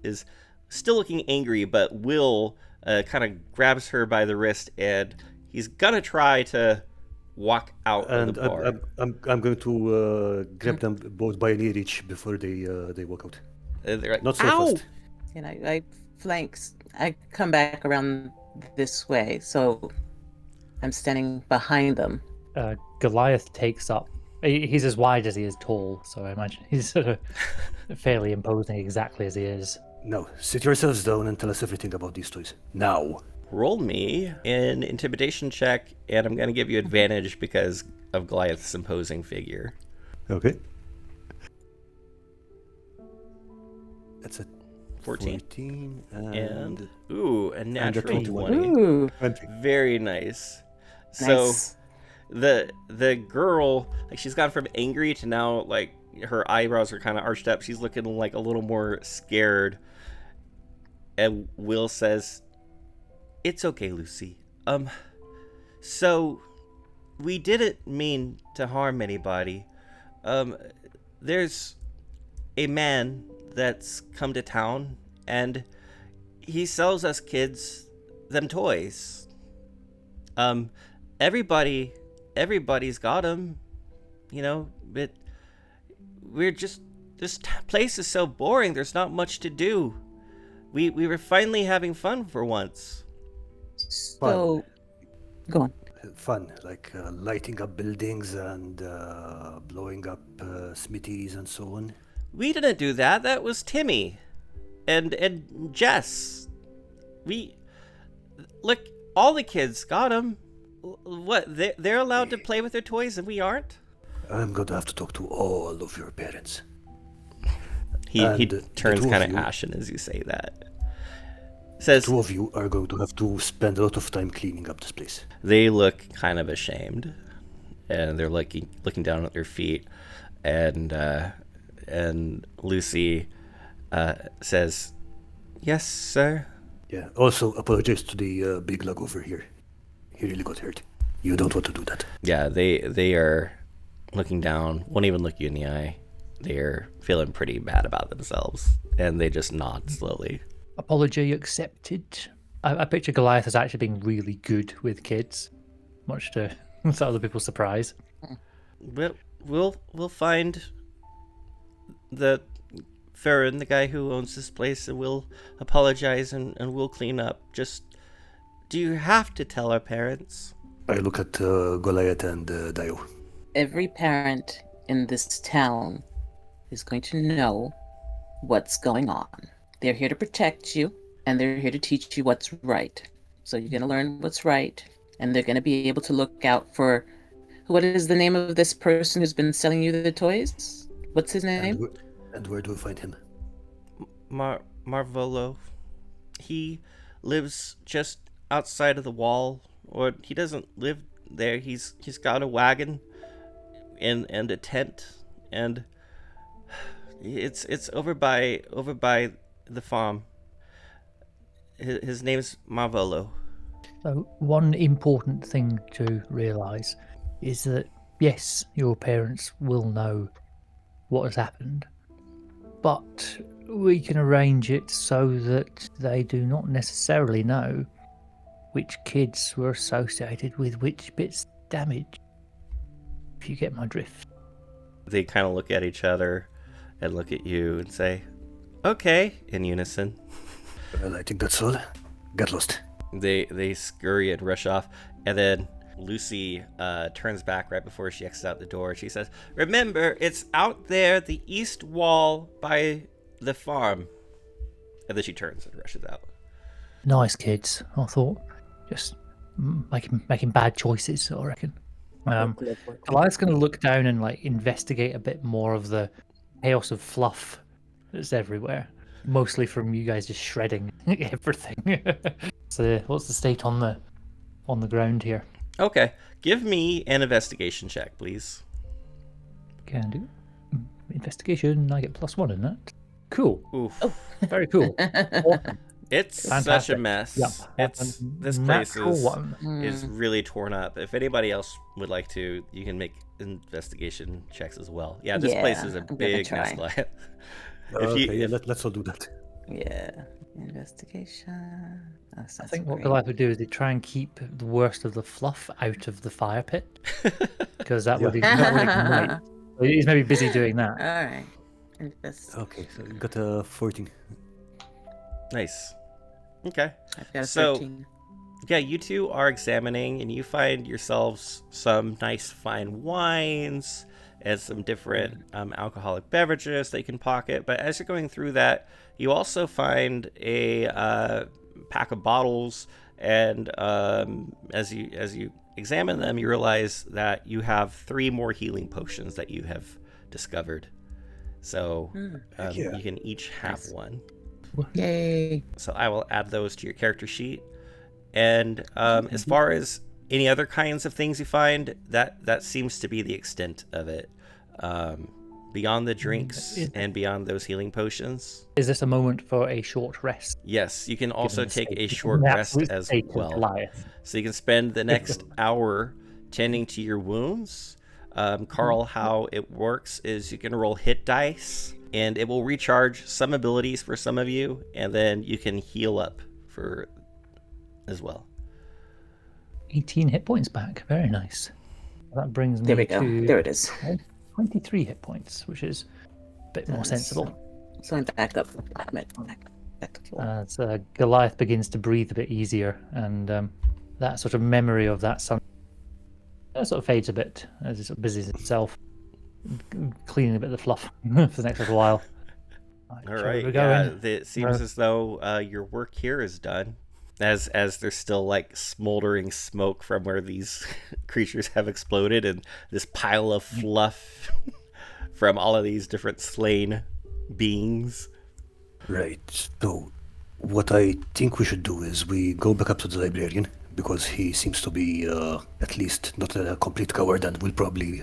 is still looking angry, but Will kind of grabs her by the wrist, and he's gonna try to walk out of And the bar. I'm going to grab them both by an ear each before they walk out. They're like, Not so ow! fast. And I flanks. I come back around this way, so I'm standing behind them. Goliath takes up. He's as wide as he is tall, so I imagine he's sort of fairly imposing exactly as he is. Now, sit yourselves down and tell us everything about these toys. Now. Roll me an intimidation check, and I'm going to give you advantage because of Goliath's imposing figure. Okay. That's a 14. 14 And ooh, a natural 21. 20. Ooh, 20. Very nice. So nice. the girl, like, she's gone from angry to now, like, her eyebrows are kind of arched up. She's looking like a little more scared. And Will says, "It's okay, Lucy. So we didn't mean to harm anybody. There's a man that's come to town, and he sells us kids them toys. Everybody's got them, but we're just, this place is so boring. There's not much to do. We were finally having fun for once." So, go on. Fun, like lighting up buildings and blowing up smithies and so on. We didn't do that. That was Timmy and Jess. Look, all the kids got them. What, they're allowed to play with their toys and we aren't? I'm going to have to talk to all of your parents. He And the turns two of kind of you- ashen as you say that. Says, Two of you are going to have to spend a lot of time cleaning up this place. they look kind of ashamed, and they're looking down at their feet, and Lucy says, "Yes, sir." Yeah, also apologize to the big lug over here. He really got hurt. You don't want to do that. Yeah, they are looking down, won't even look you in the eye. They're feeling pretty bad about themselves, and they just nod slowly. Apology accepted. I picture Goliath as actually being really good with kids, much to other people's surprise. We'll find the Farron, the guy who owns this place, and we'll apologize and we'll clean up. Just, do you have to tell our parents? I look at Goliath and Dio. Every parent in this town is going to know what's going on. They're here to protect you, and they're here to teach you what's right. So you're going to learn what's right, and they're going to be able to look out for... What is the name of this person who's been selling you the toys? What's his name? And where do we find him? Marvolo. He lives just outside of the wall, or he doesn't live there. He's got a wagon and a tent, and it's over by the farm. His name's Marvolo. So one important thing to realise is that, yes, your parents will know what has happened, but we can arrange it so that they do not necessarily know which kids were associated with which bits of damage, if you get my drift. They kind of look at each other and look at you and say, "Okay," in unison. Well, I think that's all. Get lost. They scurry and rush off, and then Lucy turns back right before she exits out the door. She says, "Remember, it's out there, the east wall by the farm." And then she turns and rushes out. Nice kids, I thought. Just making bad choices, I reckon. Goliath's going to look down and investigate a bit more of the chaos of fluff that's everywhere. Mostly from you guys just shredding everything. So what's the state on the ground here? Okay, give me an investigation check, please. Can do. Investigation, I get +1 in that. Cool. Oof. Very cool. Awesome. It's such a Fantastic. mess. Yep. This place Natural is one. really torn up. If anybody else would like to, you can make investigation checks as well. Yeah, this place is a I'm gonna big try. mess. Okay, let's all do that. Yeah. Investigation. Oh, that's I think so what great. Goliath would do is he'd try and keep the worst of the fluff out of the fire pit, because that would ignite. So he's maybe busy doing that. All right. Okay, so you got a 14. Nice. Okay. I've got a So, 13. yeah, you two are examining, and you find yourselves some nice fine wines and some different alcoholic beverages that you can pocket. But as you're going through that, you also find a pack of bottles, and as you examine them, you realize that you have 3 more healing potions that you have discovered. So you can each have one. Yay. So I will add those to your character sheet. And as far as any other kinds of things you find, that seems to be the extent of it. Beyond the drinks and beyond those healing potions. Is this a moment for a short rest? Yes, you can also the take state- a short the rest absolute as state of well. Goliath. So you can spend the next hour tending to your wounds. Carl, how it works is you can roll hit dice, and it will recharge some abilities for some of you, and then you can heal up for as well. 18 hit points back. Very nice. That brings me There we go. to There it is. 23 hit points, which is a bit more sensible. So I'm back up. Back to full. So Goliath begins to breathe a bit easier, and that sort of memory of that sun sort of fades a bit as it sort of busies itself, cleaning a bit of the fluff for the next little while. All right. It seems as though your work here is done. As there's still like smoldering smoke from where these creatures have exploded, and this pile of fluff from all of these different slain beings. Right. So, what I think we should do is we go back up to the librarian, because he seems to be at least not a complete coward and will probably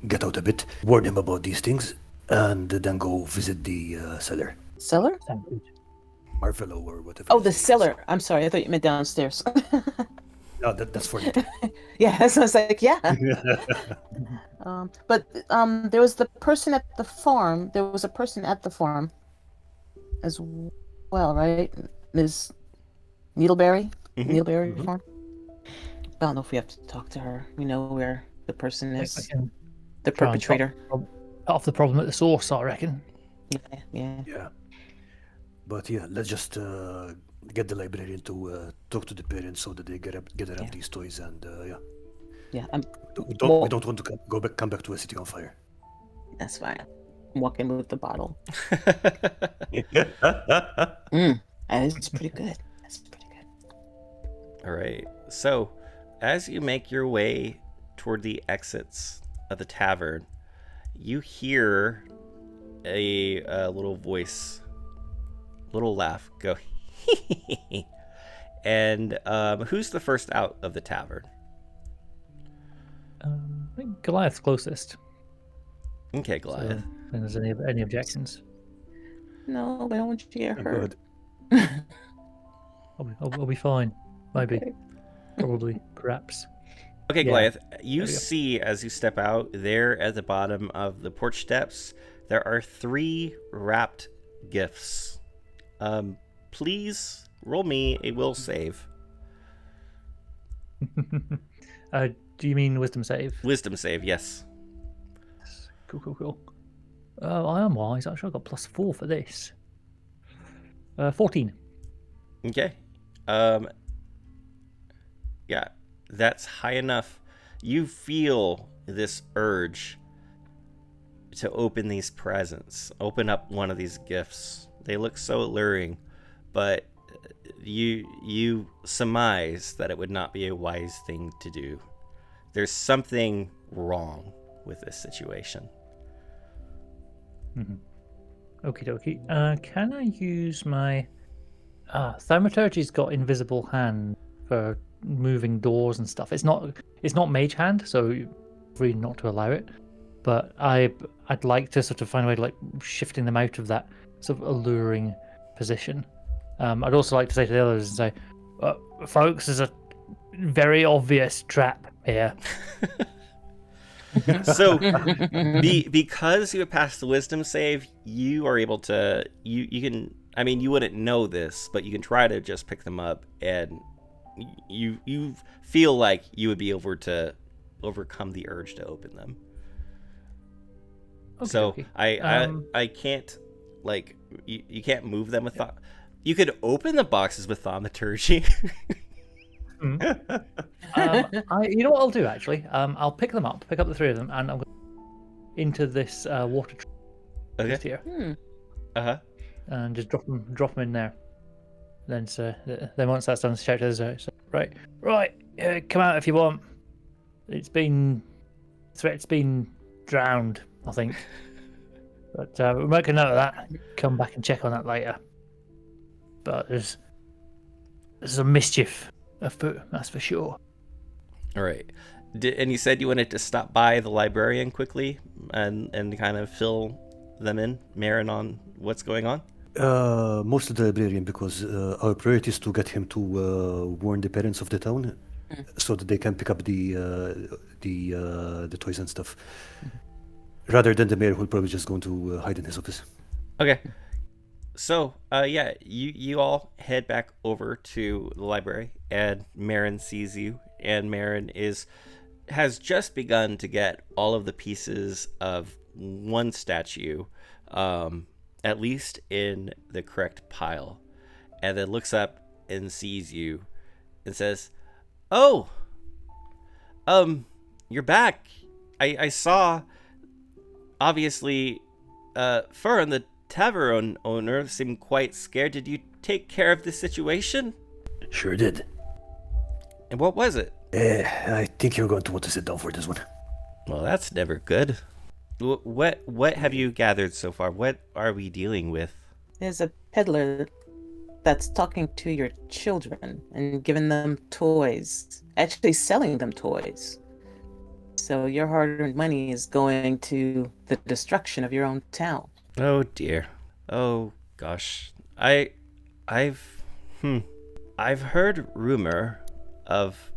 get out a bit. Warn him about these things, and then go visit the cellar. Cellar? Marvolo or whatever. Oh, the cellar. I'm sorry. I thought you meant downstairs. No, that's for you. Yeah, so I was like, yeah. But there was the person at the farm. There was a person at the farm as well, right? Ms. Needleberry? Needleberry Farm? I don't know if we have to talk to her. We know where the person is. The perpetrator. Off the problem at the source, I reckon. Yeah. But yeah, let's just get the librarian to talk to the parents so that they get rid of these toys, and Yeah. we don't want to come back to a city on fire. That's fine. I'm walking with the bottle. It's pretty good. That's pretty good. All right. So, as you make your way toward the exits of the tavern, you hear a little voice, little laugh go, and who's the first out of the tavern? I think Goliath's closest. Okay, Goliath. So, if there's any objections? No, I don't want you to get hurt. I'll be fine. Maybe. Okay. Probably. Perhaps. Okay, Goliath, you see as you step out there at the bottom of the porch steps, there are 3 wrapped gifts. Please roll me a will save. Do you mean wisdom save? Wisdom save, yes. Cool. I am wise. Actually, I got +4 for this. 14. Okay. Yeah, that's high enough. You feel this urge to open these presents, open up one of these gifts. They look so alluring, but you surmise that it would not be a wise thing to do. There's something wrong with this situation. Okie dokie. Can I use my Thaumaturgy's got invisible hand for moving doors and stuff. It's not mage hand, so free not to allow it. But I'd like to sort of find a way to like shifting them out of that sort of alluring position. I'd also like to say to the others and say, folks, there's a very obvious trap here. So, because you have passed the wisdom save, you are able to you can I mean, you wouldn't know this, but you can try to just pick them up, and you feel like you would be able to overcome the urge to open them. Okay, So okay. I can't, like, you can't move them with you could open the boxes with thaumaturgy. You know what I'll do actually? I'll pick up the three of them, and I'm going into this water just here, and just drop them in there. Then once that's done, shout to the Zoe. So, right, come out if you want. It's been drowned, I think. But we'll make a note of that. Come back and check on that later. But there's some mischief afoot, that's for sure. All right. And you said you wanted to stop by the librarian quickly and kind of fill them in, Marin, on what's going on? Mostly the librarian, because our priority is to get him to warn the parents of the town, so that they can pick up the toys and stuff, rather than the mayor, who'll probably just going to hide in his office. Okay. So, you all head back over to the library, and Marin sees you, and Marin has just begun to get all of the pieces of one statue, at least in the correct pile, and then looks up and sees you and says, "Oh, you're back. I saw, obviously, Fern, the Tavern owner, seemed quite scared. Did you take care of the situation?" Sure did. And what was it? I think you're going to want to sit down for this one. Well, that's never good. What have you gathered so far? What are we dealing with? There's a peddler that's talking to your children and giving them toys, actually selling them toys. So your hard-earned money is going to the destruction of your own town. Oh dear. Oh gosh. I've heard rumor of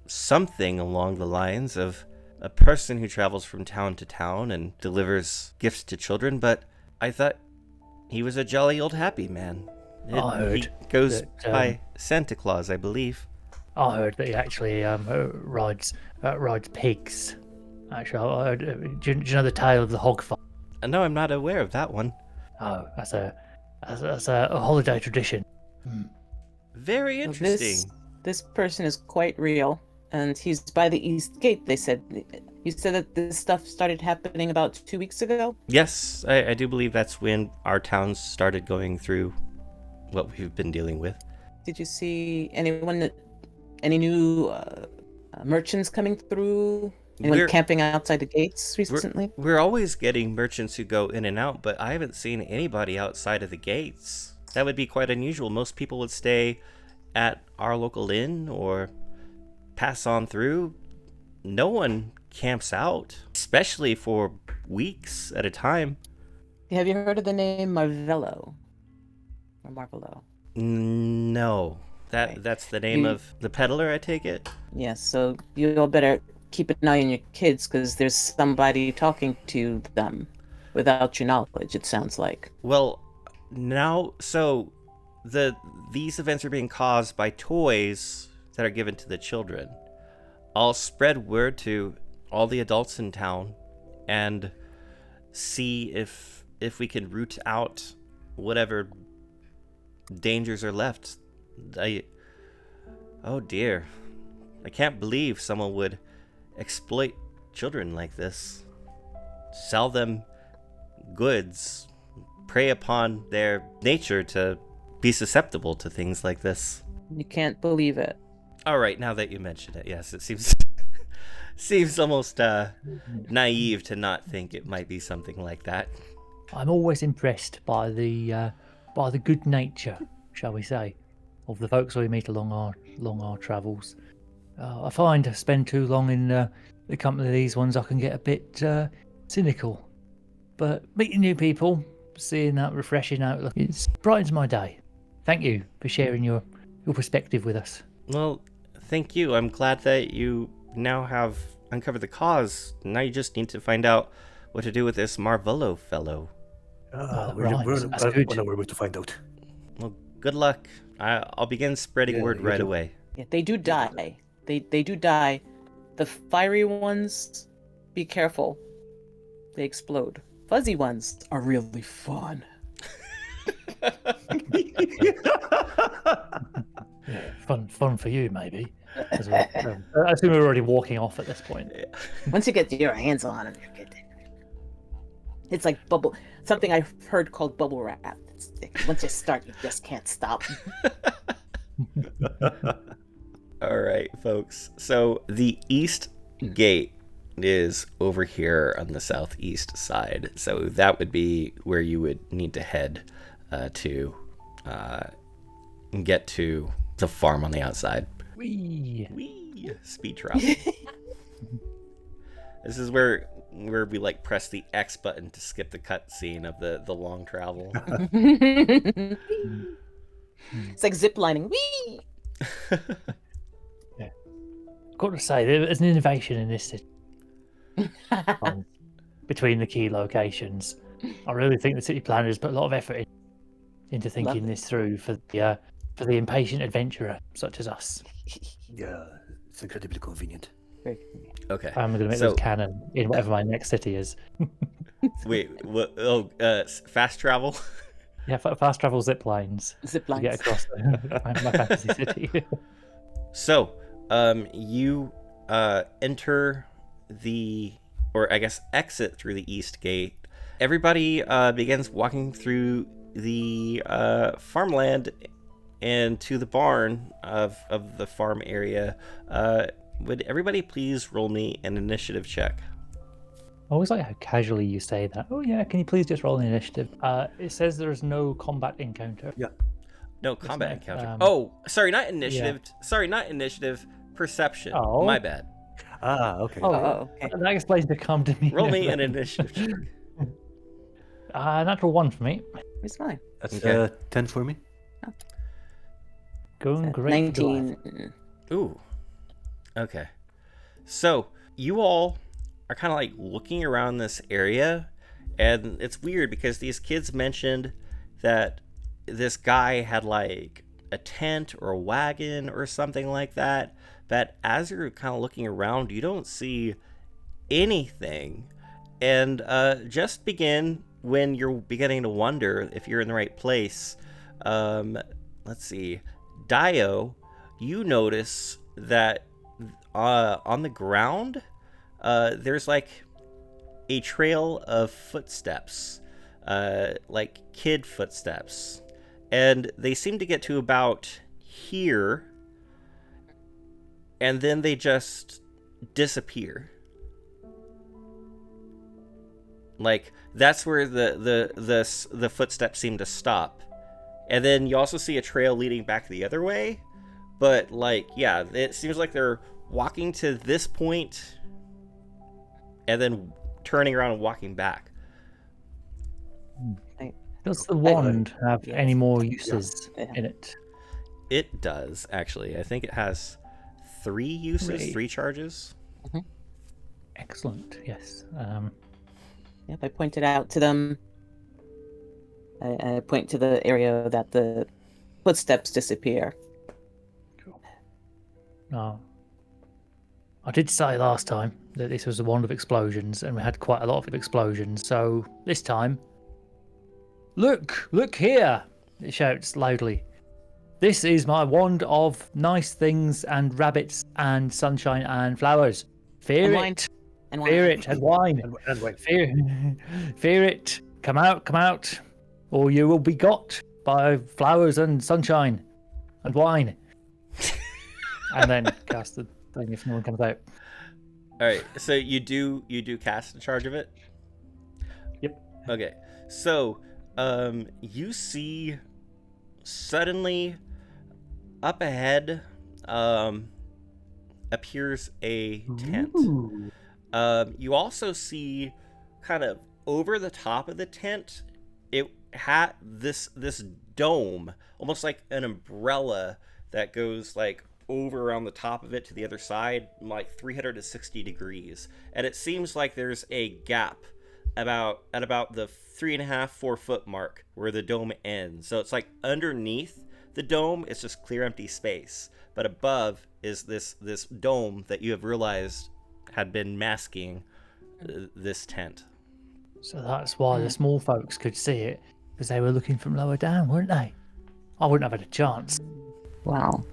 something along the lines of a person who travels from town to town and delivers gifts to children, but I thought he was a jolly old happy man. I heard he goes that, by Santa Claus, I believe. I heard that he actually rides pigs. Actually, I heard, do you know the tale of the hog farm? No, I'm not aware of that one. Oh, that's a holiday tradition. Very interesting. This person is quite real, and he's by the East Gate, they said. You said that this stuff started happening about 2 weeks ago? Yes, I do believe that's when our towns started going through what we've been dealing with. Did you see any new merchants coming through? Anyone camping outside the gates recently? We're always getting merchants who go in and out, but I haven't seen anybody outside of the gates. That would be quite unusual. Most people would stay at our local inn or pass on through. No one camps out, especially for weeks at a time. Have you heard of the name Marvolo? Or Marvolo? No. That's the name of the peddler, I take it? Yes, so you all better keep an eye on your kids, because there's somebody talking to them without your knowledge, it sounds like. Well, now, so these events are being caused by toys that are given to the children. I'll spread word to all the adults in town and see if we can root out whatever dangers are left. Oh dear. I can't believe someone would exploit children like this. Sell them goods, prey upon their nature to be susceptible to things like this. You can't believe it. All right, now that you mention it, yes, it seems almost naive to not think it might be something like that. I'm always impressed by the good nature, shall we say, of the folks we meet along our travels. I find I spend too long in the company of these ones, I can get a bit cynical. But meeting new people, seeing that refreshing outlook, it brightens my day. Thank you for sharing your perspective with us. Well, thank you. I'm glad that you now have uncovered the cause. Now you just need to find out what to do with this Marvolo fellow. That's good. on our way to find out. Well, good luck. I'll begin spreading word you right too. away. Yeah, they do die. They do die. The fiery ones, be careful. They explode. Fuzzy ones are really fun. Yeah, fun for you, maybe. As well. I assume we're already walking off at this point. Once you get your hands on them, you're good. It's like something I've heard called bubble wrap. Once you start, you just can't stop. All right, folks. So the east gate is over here on the southeast side. So that would be where you would need to head to get to the farm on the outside. Whee! Speed travel. This is where we like press the X button to skip the cutscene of the long travel. It's like ziplining. Whee! Yeah. Got to say, there's an innovation in this city. Between the key locations. I really think the city planners put a lot of effort into thinking this through for the impatient adventurer such as us. Yeah, it's incredibly convenient. Okay. I'm going to make those canon in whatever my next city is. Wait, what? Oh, fast travel? Yeah, fast travel zip lines. Zip To lines. get across my fantasy city. So, you enter or I guess exit through the east gate. Everybody begins walking through the farmland and to the barn of the farm area. Would everybody please roll me an initiative check? I always like how casually you say that. Oh yeah, can you please just roll an initiative? It says there's no combat encounter. Yeah. No, combat encounter. Sorry, not initiative. Yeah. Sorry, not initiative. Perception. Oh. My bad. Okay. Oh, okay. That explains the calm demeanor. Roll me an initiative check. Natural 1 for me. It's fine. That's Okay. 10 for me. Going great. For the life. 19. Ooh. Okay. So, you all are kind of like looking around this area, and it's weird because these kids mentioned that this guy had like a tent or a wagon or something like that, but as you're kind of looking around, you don't see anything. And just begin when you're beginning to wonder if you're in the right place. Let's see. Dio, you notice that on the ground, there's like a trail of footsteps, like kid footsteps. And they seem to get to about here, and then they just disappear. Like, that's where the footsteps seem to stop. And then you also see a trail leading back the other way. But, like, yeah, it seems like they're walking to this point and then turning around and walking back. Does the wand have any more uses in it? It does, actually. I think it has 3 uses, 3 charges. Excellent, yes. Yep, I pointed out to them. I point to the area that the footsteps disappear. Cool. Now, I did say last time that this was a wand of explosions, and we had quite a lot of explosions, so this time... Look here! It shouts loudly. This is my wand of nice things and rabbits and sunshine and flowers. Fear And wine. it! And Fear it, and wine. And wait. Fear it. Come out, or you will be got by flowers and sunshine and wine. And then cast the thing if no one comes out. All right, so you do cast a charge of it? Yep. Okay, so you see suddenly up ahead appears a tent. Ooh. You also see kind of over the top of the tent, it had this dome, almost like an umbrella that goes like over on the top of it to the other side, like 360 degrees. And it seems like there's a gap at about the 3.5-4 foot mark where the dome ends. So it's like underneath the dome, it's just clear empty space. But above is this dome that you have realized had been masking this tent. So that's why the small folks could see it, because they were looking from lower down, weren't they? I wouldn't have had a chance. Wow.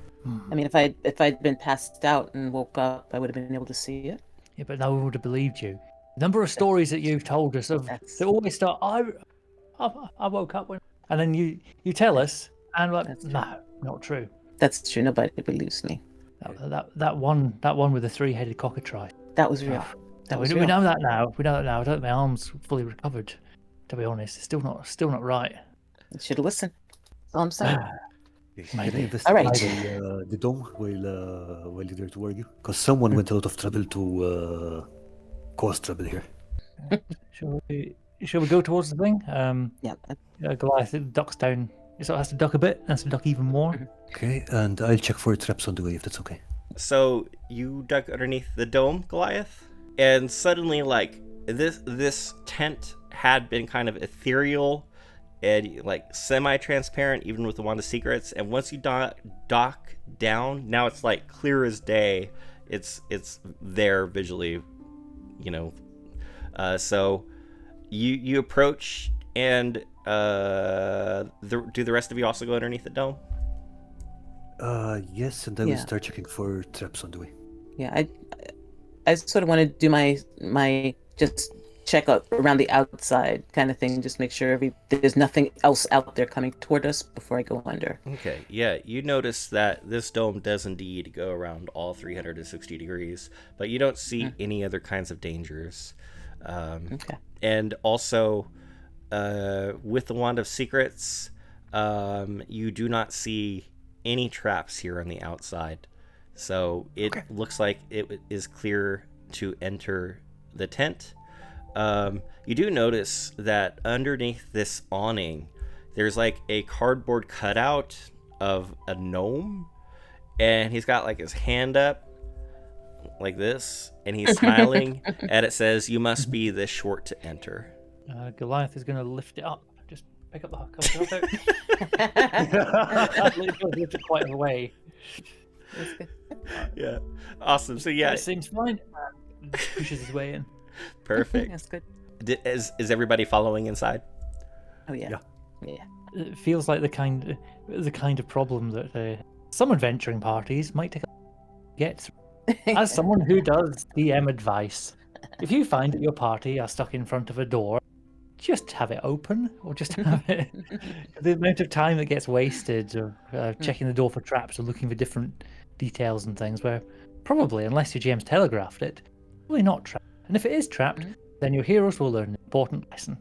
I mean, if I'd been passed out and woke up, I would have been able to see it. Yeah, but no one would have believed you. The number of stories that you've told us of they always start. I woke up when, and then you tell us, and we're like, no, not true. That's true. Nobody believes me. That one with the 3-headed cockatrice. That was real. We know that now. We know that now. I don't think my arm's fully recovered. To be honest, it's still not right. You should have listened. That's all I'm saying. Can I investigate All right. the dome while you're there to argue? Because someone went a lot of trouble to cause trouble here. Shall we go towards the thing? Yeah. Goliath ducks down. He sort of has to duck a bit, has to duck even more. Okay, and I'll check for traps on the way if that's okay. So you duck underneath the dome, Goliath, and suddenly, like, this tent had been kind of ethereal and like semi-transparent, even with the Wand of Secrets. And once you dock down, now it's like clear as day. It's there visually, you know. So you approach, and do the rest of you also go underneath the dome? Yes, and I will start checking for traps on the way. Yeah, I sort of want to do my just check out around the outside kind of thing, just make sure there's nothing else out there coming toward us before I go under. Okay, yeah, you notice that this dome does indeed go around all 360 degrees, but you don't see any other kinds of dangers. Okay. And also, with the Wand of Secrets, you do not see any traps here on the outside. So it looks like it is clear to enter the tent. You do notice that underneath this awning, there's like a cardboard cutout of a gnome, and he's got like his hand up like this, and he's smiling, and it says, "You must be this short to enter." Goliath is going to lift it up. Just pick up the cover of it. Lift it quite away. Yeah, awesome. So yeah, it seems fine. Pushes his way in. Perfect. That's good. Is everybody following inside? Oh yeah. It feels like the kind of problem that some adventuring parties might get through. As someone who does DM advice, if you find that your party are stuck in front of a door, just have it open, or just have it. The amount of time that gets wasted of checking the door for traps or looking for different details and things, where probably, unless your GM's telegraphed it, probably not trapped. And if it is trapped, then your heroes will learn an important lesson.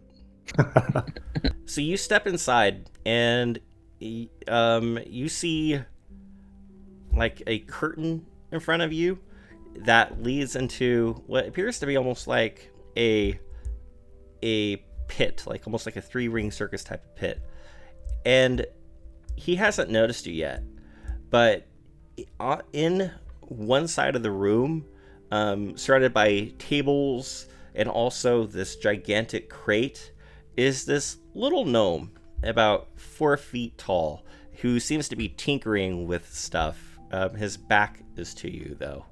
So you step inside, and you see like a curtain in front of you that leads into what appears to be almost like a pit, like almost like a 3-ring circus type of pit. And he hasn't noticed you yet, but in one side of the room, surrounded by tables and also this gigantic crate, is this little gnome about 4 feet tall who seems to be tinkering with stuff. His back is to you, though,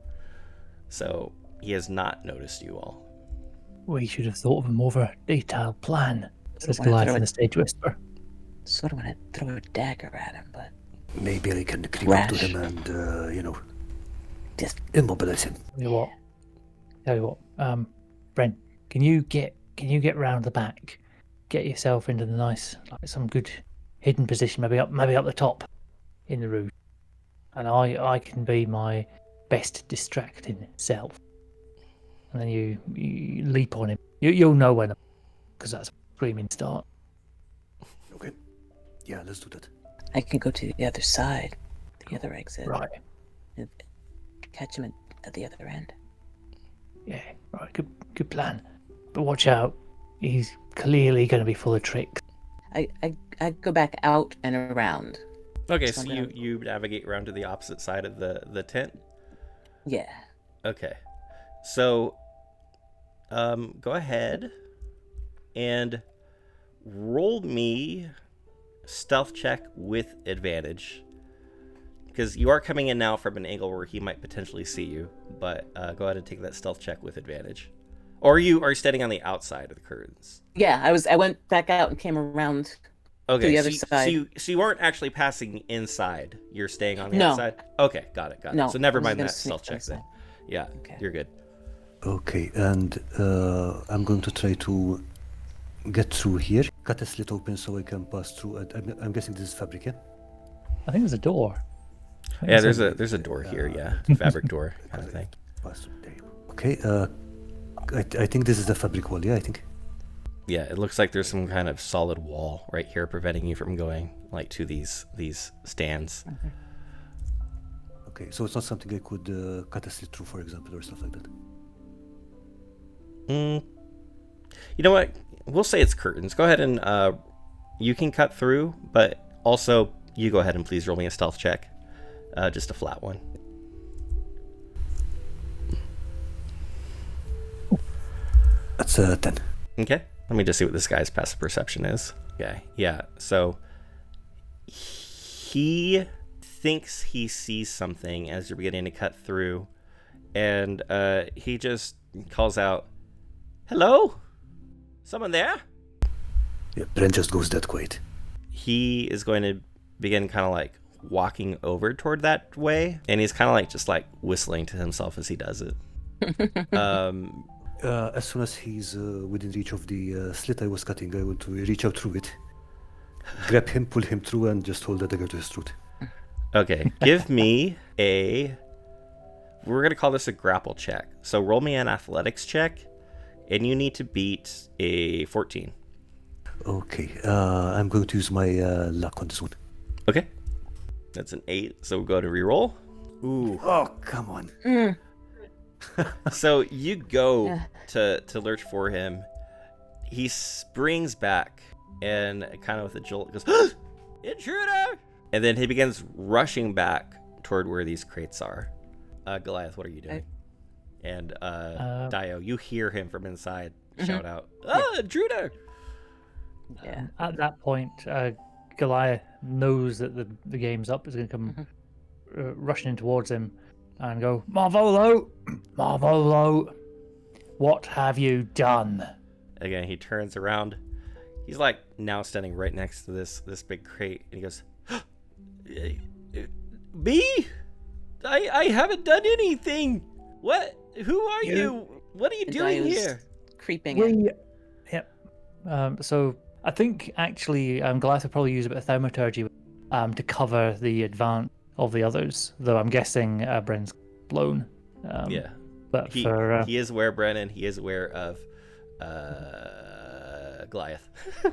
so he has not noticed you all. We should have thought of a more detailed plan, says Goliath in a stage whisper. Sort of want to throw a dagger at him, but maybe I can creep up to him and just immobilize him. Tell you what, Brent, can you get round the back, get yourself into the nice, like some good hidden position, maybe up the top in the roof, and I can be my best distracting self, and then you leap on him. You'll know when, because that's a screaming start. Okay, yeah, let's do that. I can go to the other side, the other exit, Right. and catch him at the other end. Yeah, right. Good plan. But watch out. He's clearly going to be full of tricks. I go back out and around. Okay, so you navigate around to the opposite side of the tent? Yeah. Okay. So, go ahead and roll me stealth check with advantage. Because you are coming in now from an angle where he might potentially see you, but go ahead and take that stealth check with advantage. Or are you standing on the outside of the curtains? Yeah, I went back out and came around to the other side. So you aren't actually passing inside. You're staying on the No. outside? Okay, got it. No, So never I was mind gonna that stealth check sneak then. Yeah, Okay. you're good. Okay, and I'm going to try to get through here. Cut a slit open so I can pass through. I'm guessing this is fabric, yeah? I think there's a door. Yeah, there's a door here, yeah. Fabric door kind of thing. Pass through. There you go. Okay, I think this is the fabric wall, yeah, I think. Yeah, it looks like there's some kind of solid wall right here preventing you from going like to these stands. Okay, so it's not something I could cut a slit through, for example, or stuff like that. You know what? We'll say it's curtains. Go ahead and you can cut through, but also you go ahead and please roll me a stealth check. Just a flat one. That's 10. Okay. Let me just see what this guy's passive perception is. Okay. Yeah. So he thinks he sees something as you're beginning to cut through, and he just calls out, "Hello? Someone there?" Yeah, Brent just goes that quiet. He is going to begin kind of like walking over toward that way, and he's kind of like just like whistling to himself as he does it. As soon as he's within reach of the slit I was cutting, I want to reach out through it, grab him, pull him through, and just hold the dagger to his throat. Okay, give me we're going to call this a grapple check. So roll me an athletics check, and you need to beat a 14. Okay, I'm going to use my luck on this one. Okay. That's an 8, so we'll go to reroll. Ooh. Oh, come on. So you go to lurch for him. He springs back and kind of with a jolt goes, "Intruder!" And then he begins rushing back toward where these crates are. Goliath, what are you doing? And Dio, you hear him from inside shout out, "Intruder!" Yeah. At that point, Goliath knows that the game's up. Is going to come rushing in towards him and go, "Marvolo, Marvolo, what have you done?" Again, he turns around. He's like now standing right next to this big crate, and he goes, "Me? I haven't done anything. What? Who are you? What are you doing here?" Creeping in. Yep. So I think actually Goliath would probably use a bit of thaumaturgy to cover the advance of the others, though I'm guessing Bren's blown. Yeah. But he is aware of Brennan. He is aware of Goliath.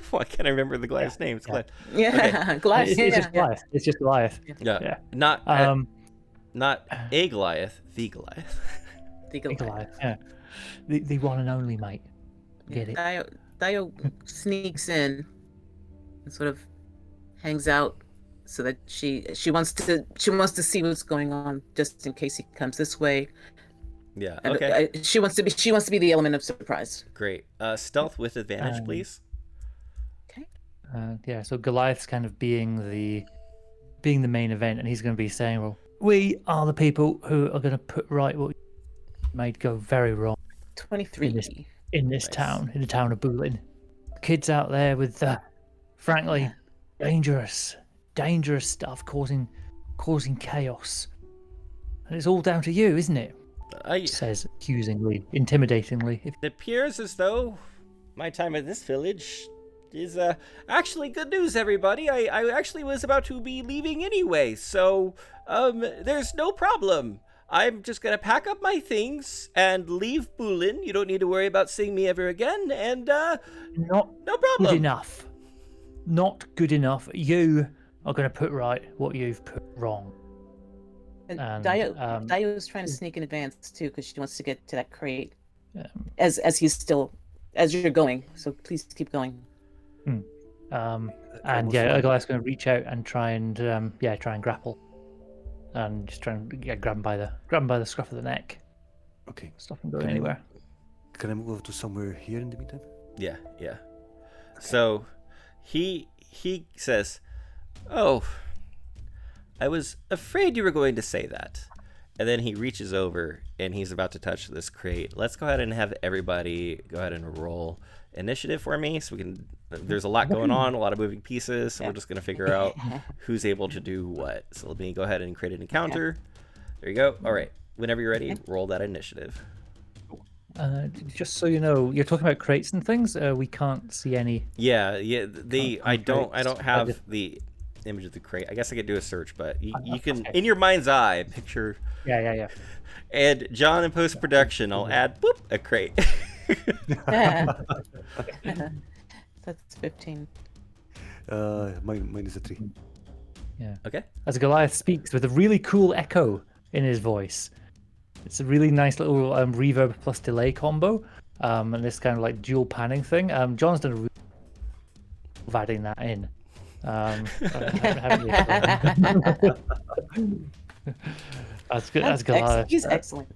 Why can't I remember the Goliath's name? It's Goliath. Yeah, Okay. Goliath. It's just Goliath. It's just Goliath. Yeah. Not a Goliath, the Goliath. The Goliath. Yeah. The one and only, mate. Get it? Dio sneaks in and sort of hangs out so that she wants to see what's going on just in case he comes this way. Yeah. Okay. She wants to be the element of surprise. Great. Stealth with advantage, please. Okay. Yeah. So Goliath's kind of being the main event, and he's going to be saying, "Well, we are the people who are going to put right what made go very wrong 23 in this town, in the town of Boolin. Kids out there with, frankly, dangerous stuff causing chaos, and it's all down to you, isn't it?" Says accusingly, intimidatingly. It appears as though my time at this village is actually good news, everybody. I actually was about to be leaving anyway, so there's no problem. I'm just gonna pack up my things and leave Boolin. You don't need to worry about seeing me ever again, and no problem. Good enough. Not good enough. You are gonna put right what you've put wrong. And Dio's trying to sneak in advance too, because she wants to get to that crate as you're going. So please keep going. And Goliath's going to reach out and try and grapple, and just try and grab him by the scruff of the neck. Okay. Stop him going anywhere. Can I move over to somewhere here in the meantime? Yeah. So he says, "Oh, I was afraid you were going to say that." And then he reaches over and he's about to touch this crate. Let's go ahead and have everybody go ahead and roll initiative for me, so we can. There's a lot going on, a lot of moving pieces. So we're just gonna figure out who's able to do what. So let me go ahead and create an encounter. There you go. All right. Whenever you're ready, roll that initiative. Just so you know, you're talking about crates and things. We can't see any. Yeah. I don't crates. have the image of the crate. I guess I could do a search, but you can, in your mind's eye, picture. Yeah. And John, in post production, I'll add a crate. That's 15. Mine is a 3. Yeah. Okay. As Goliath speaks with a really cool echo in his voice. It's a really nice little reverb plus delay combo, and this kind of like dual panning thing. John's done a really good job of adding that in. That's good. That's Goliath. He's excellent.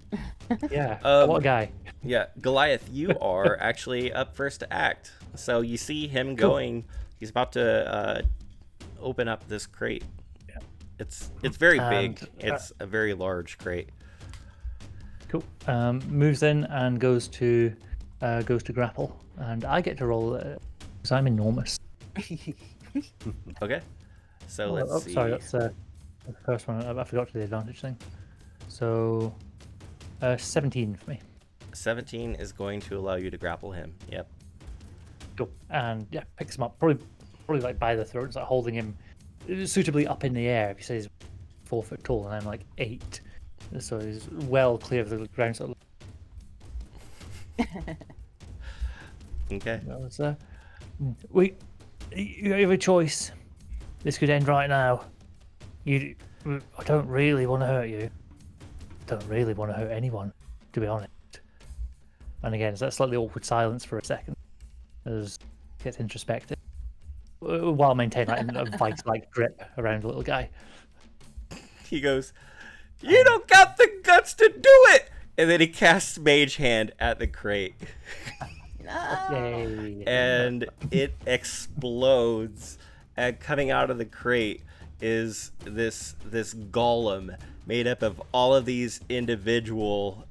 Yeah. What a guy. Yeah, Goliath, you are actually up first to act. So you see him going. He's about to open up this crate. Yeah. It's very big. It's a very large crate. Cool. Moves in and goes to grapple, and I get to roll because I'm enormous. Okay. So let's see. Sorry, that's the first one. I forgot to do the advantage thing. So 17 for me. 17 is going to allow you to grapple him. Yep. Cool. And yeah, picks him up, probably like by the throat, like holding him suitably up in the air. If you say he's 4 foot tall and I'm like 8, so he's well clear of the ground. So Okay. You have a choice. This could end right now. I don't really want to hurt you. Don't really want to hurt anyone, to be honest. And again, it's that slightly awkward silence for a second as he gets introspective, while maintaining a vice-like grip around the little guy. He goes, "You don't got the guts to do it!" And then he casts Mage Hand at the crate. Yay. And it explodes. And coming out of the crate is this golem made up of all of these individual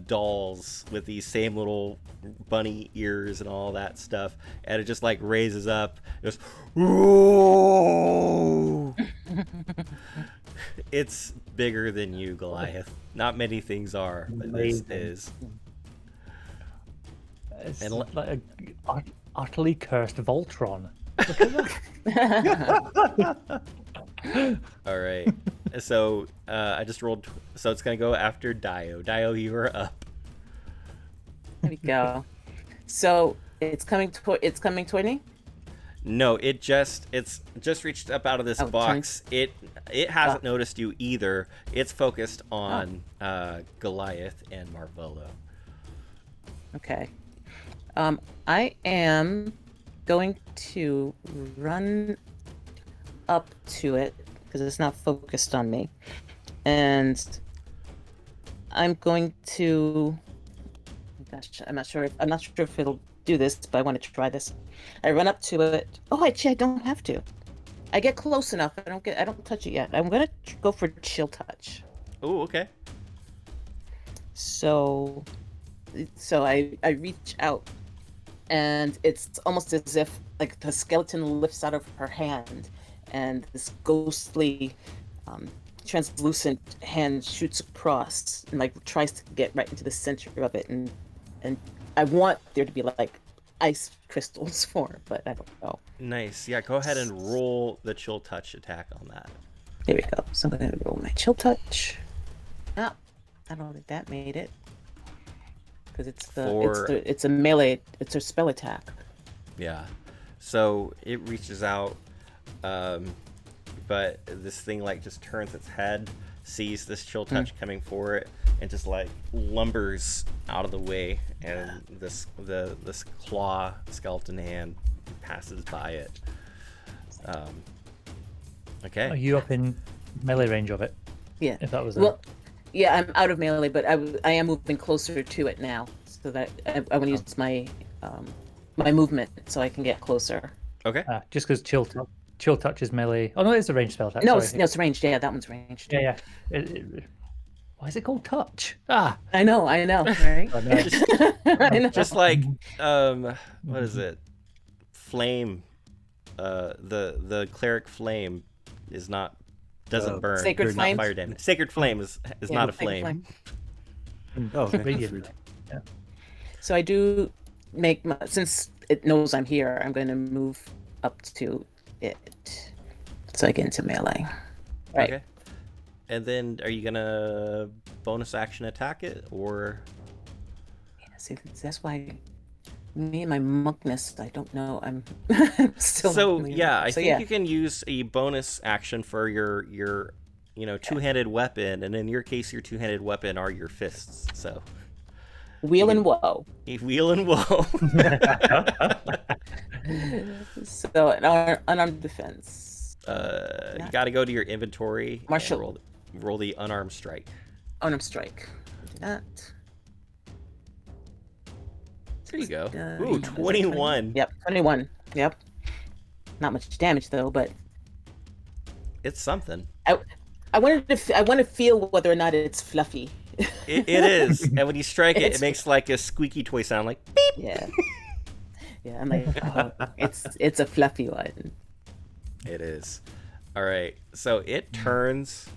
dolls with these same little bunny ears and all that stuff, and it just like raises up. It goes, "Whoa!" It's bigger than you, Goliath. Not many things are, but this is. It's And like a utterly cursed Voltron. Look at that. All right. So I just rolled. So it's gonna go after Dio. Dio, you are up. There we go. So it's coming toward me. No, it's just reached up out of this box. It hasn't noticed you either. It's focused on Goliath and Marvolo. Okay. I am going to run up to it because it's not focused on me, and I'm going to. Gosh, I'm not sure if it'll do this, but I want to try this. I run up to it. Oh, actually, I don't have to. I get close enough. I don't touch it yet. I'm gonna go for chill touch. Oh, okay. So I reach out, and it's almost as if like the skeleton lifts out of her hand, and this ghostly, translucent hand shoots across and like tries to get right into the center of it, and I want there to be like ice crystals form, but I don't know. Nice. Yeah, go ahead and roll the chill touch attack on that. There we go. So I'm gonna roll my chill touch. Ah, I don't think that made it. Because it's a melee, it's a spell attack. Yeah. So it reaches out, but this thing like just turns its head, sees this chill touch coming for it, and just like lumbers out of the way, and this claw skeleton hand passes by it. Okay. Are you up in melee range of it? Yeah. If that was yeah, I'm out of melee, but I am moving closer to it now, so that I want to use my my movement so I can get closer. Okay. Just because chill touch is melee. Oh no, it's a ranged spell attack. No, Sorry. it's ranged. Yeah, that one's ranged. Yeah. Why is it called touch? Ah, I know, right? oh, no. I know. Just like what is it? Flame. The cleric flame doesn't burn. Sacred It's not flame? fire damage. Sacred flame is Yeah, not a sacred flame. Oh, okay. Radiant. Sweet. So I do make since it knows I'm here, I'm going to move up to it, so I get into melee. Right. Okay. And then are you gonna bonus action attack it or? See, that's why me and my monkness, I don't know. I'm still. So not yeah, I think yeah. you can use a bonus action for your two-handed weapon, and in your case, your two-handed weapon are your fists. So Wheel and woe. wheel and woe. So an unarmed defense. You got to go to your inventory Martial. and roll the unarmed strike. Unarmed strike. Do that. There you go. Is Ooh, it 21. Yep, 21. Yep. Not much damage though, but It's something. I want to feel whether or not it's fluffy. It is, and when you strike it, It's- it makes like a squeaky toy sound, like beep. Yeah. Yeah, I'm like, oh, it's a fluffy one. It is. All right, so it turns,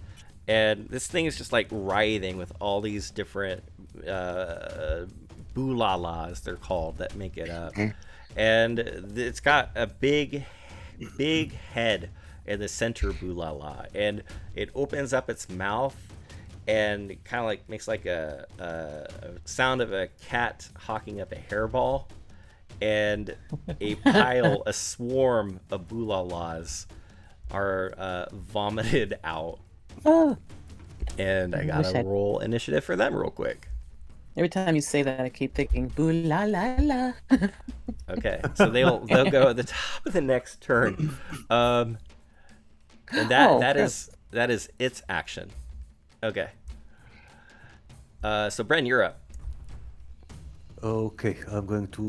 and this thing is just like writhing with all these different Boolalas, they're called, that make it up, and it's got a big head in the center Boolala, and it opens up its mouth and kind of like makes like a sound of a cat hawking up a hairball, and a swarm of Boolalas are vomited out. Oh, And I I wish gotta I'd- roll initiative for them real quick. every time you say that, I keep thinking, boo la la la. Okay, so they'll go at the top of the next turn, and that is its action. Okay. So Bren, you're up. Okay, I'm going to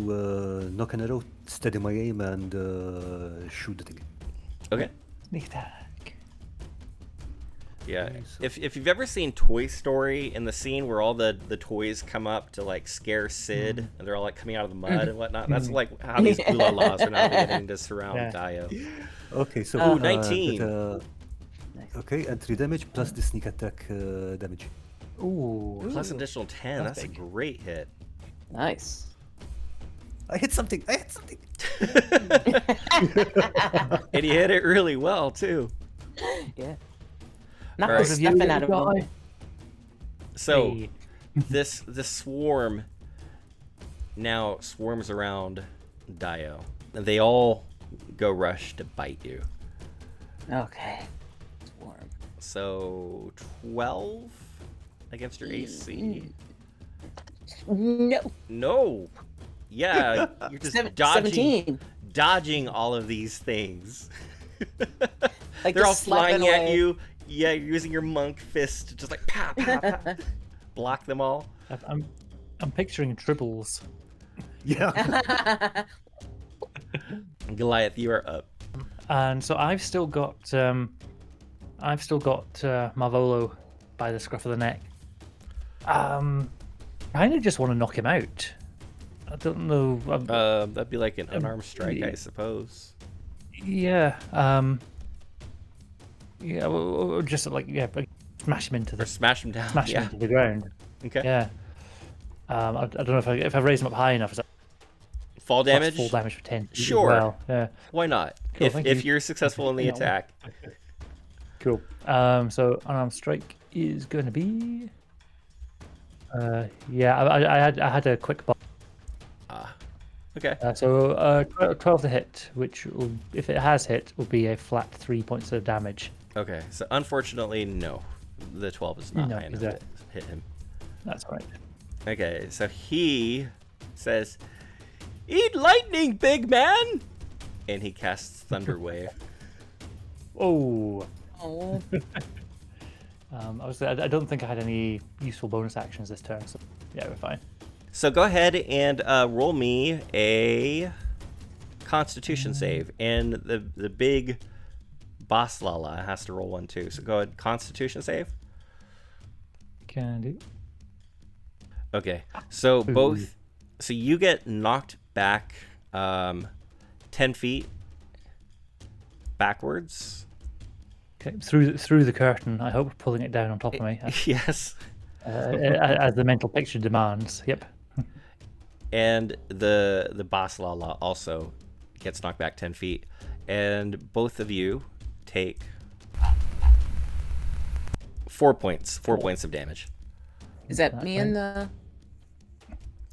knock an arrow, steady my aim, and shoot the thing. Okay. Sneak attack. Yeah. Okay, so- If you've ever seen Toy Story, in the scene where all the toys come up to like scare Sid, and they're all like coming out of the mud and whatnot, that's like how these Boolalas are now beginning to surround Yeah. Dio. Okay, so Ooh, 19. Okay, and 3 damage plus the sneak attack damage. Ooh. Plus additional 10. That's That's a big. great hit. Nice. I hit something. And he hit it really well too. Yeah. Knock Alright. the stuffing out of him. So Hey. the swarm now swarms around Dio, and they all go rush to bite you. Okay. Swarm. So 12 against your AC. No. No. Yeah, you're just Seventeen. dodging all of these things. Like They're all just slapping flying at away. you. Yeah, you're using your monk fist to just like pow, pow, pow. Block them all. I'm picturing tribbles. Yeah. Goliath, you are up. And so I've still got Marvolo by the scruff of the neck. Kind of just want to knock him out. I don't know. That'd be like an unarmed strike, yeah. I suppose. Yeah. Yeah. Or just like smash him into Or the smash him down. smash him Yeah. into the ground. Okay. Yeah. I don't know if I raise him up high enough. Is that Fall plus damage? full damage for 10? as Sure. Well, yeah. Why not? Cool, if thank if you. you're successful in the Yeah. attack. Cool. So unarmed strike is going to be. Yeah, I had a quick ball. Okay. So 12 to hit, which will, if it has hit, will be a flat 3 points of damage. Okay. So unfortunately, no. The 12 is not No, high enough exactly. to hit him. That's all right. Okay, so he says, "Eat lightning, big man!" And he casts Thunder Wave. Oh. Oh. I don't think I had any useful bonus actions this turn, so yeah, we're fine. So go ahead and roll me a Constitution save, and the big boss Lala has to roll one too. So go ahead, Constitution save. Can do. Okay, so Ooh. so you get knocked back 10 feet backwards. Okay, through the curtain. I hope, pulling it down on top of me, Yes. as the mental picture demands. Yep. And the boss Lala also gets knocked back 10 feet. And both of you take 4 points. 4 points of damage. Is that me and the?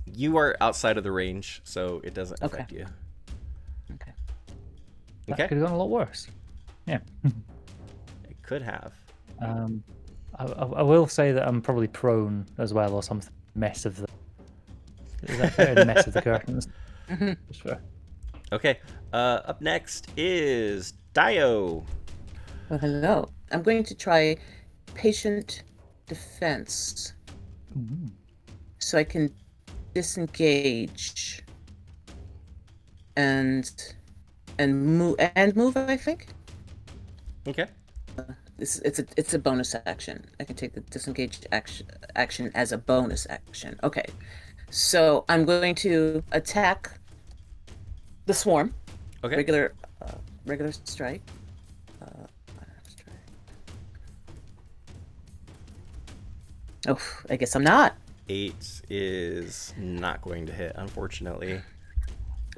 You are outside of the range, so it doesn't affect you. Okay. That Okay. could have gone a lot worse. Yeah. It could have. I will say that I'm probably prone as well, or something. Mess of the. Is that fair? The mess of the curtains. Just for... Okay. Up next is Dio. Well, hello. I'm going to try patient defense, so I can disengage and move. I think Okay. it's a bonus action. I can take the disengage action as a bonus action. Okay, so I'm going to attack the swarm. Okay. Regular strike. Oh, I guess I'm not. 8 is not going to hit, unfortunately.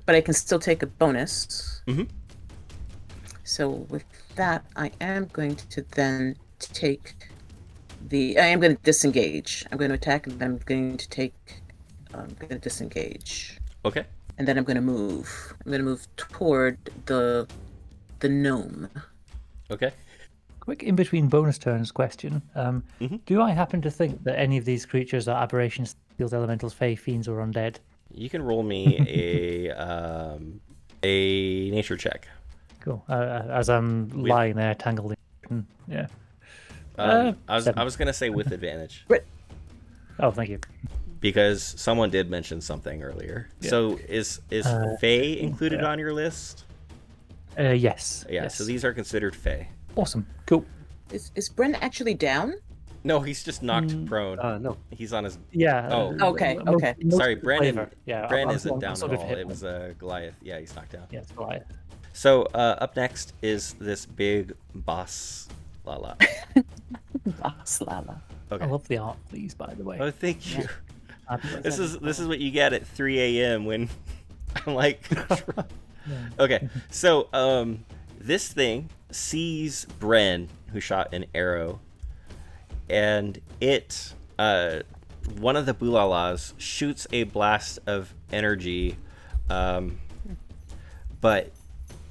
But I can still take a bonus. Mm-hmm. So with that, I am going to then take I am going to disengage. I'm going to attack, and I'm going to disengage. Okay. And then I'm going to move. I'm going to move toward the gnome. Okay. Quick in between bonus turns question. Do I happen to think that any of these creatures are aberrations, field elementals, fey, fiends, or undead? You can roll me a nature check. Cool. As I'm lying there tangled in. Yeah. I Seven. was gonna say with advantage Oh, thank you. because someone did mention something earlier. Yeah. So is Fey included on your list? Yes. Yeah. Yes. So these are considered Fey. Awesome. Cool. Is Bren actually down? No, he's just knocked prone. No. He's on his. Yeah. Oh. Okay, okay. Sorry, Bren. Yeah. Bren I'm isn't down sort at of all. hit It one. was Goliath. Yeah, he's knocked down. Yeah, it's Goliath. So up next is this big boss Lala. Boss Lala. Okay. I love the art, please. By the way. Oh, thank you. Fabulous. This is what you get at 3 a.m. when I'm like. Okay, so this thing sees Bren, who shot an arrow, and it one of the Boolalas shoots a blast of energy, but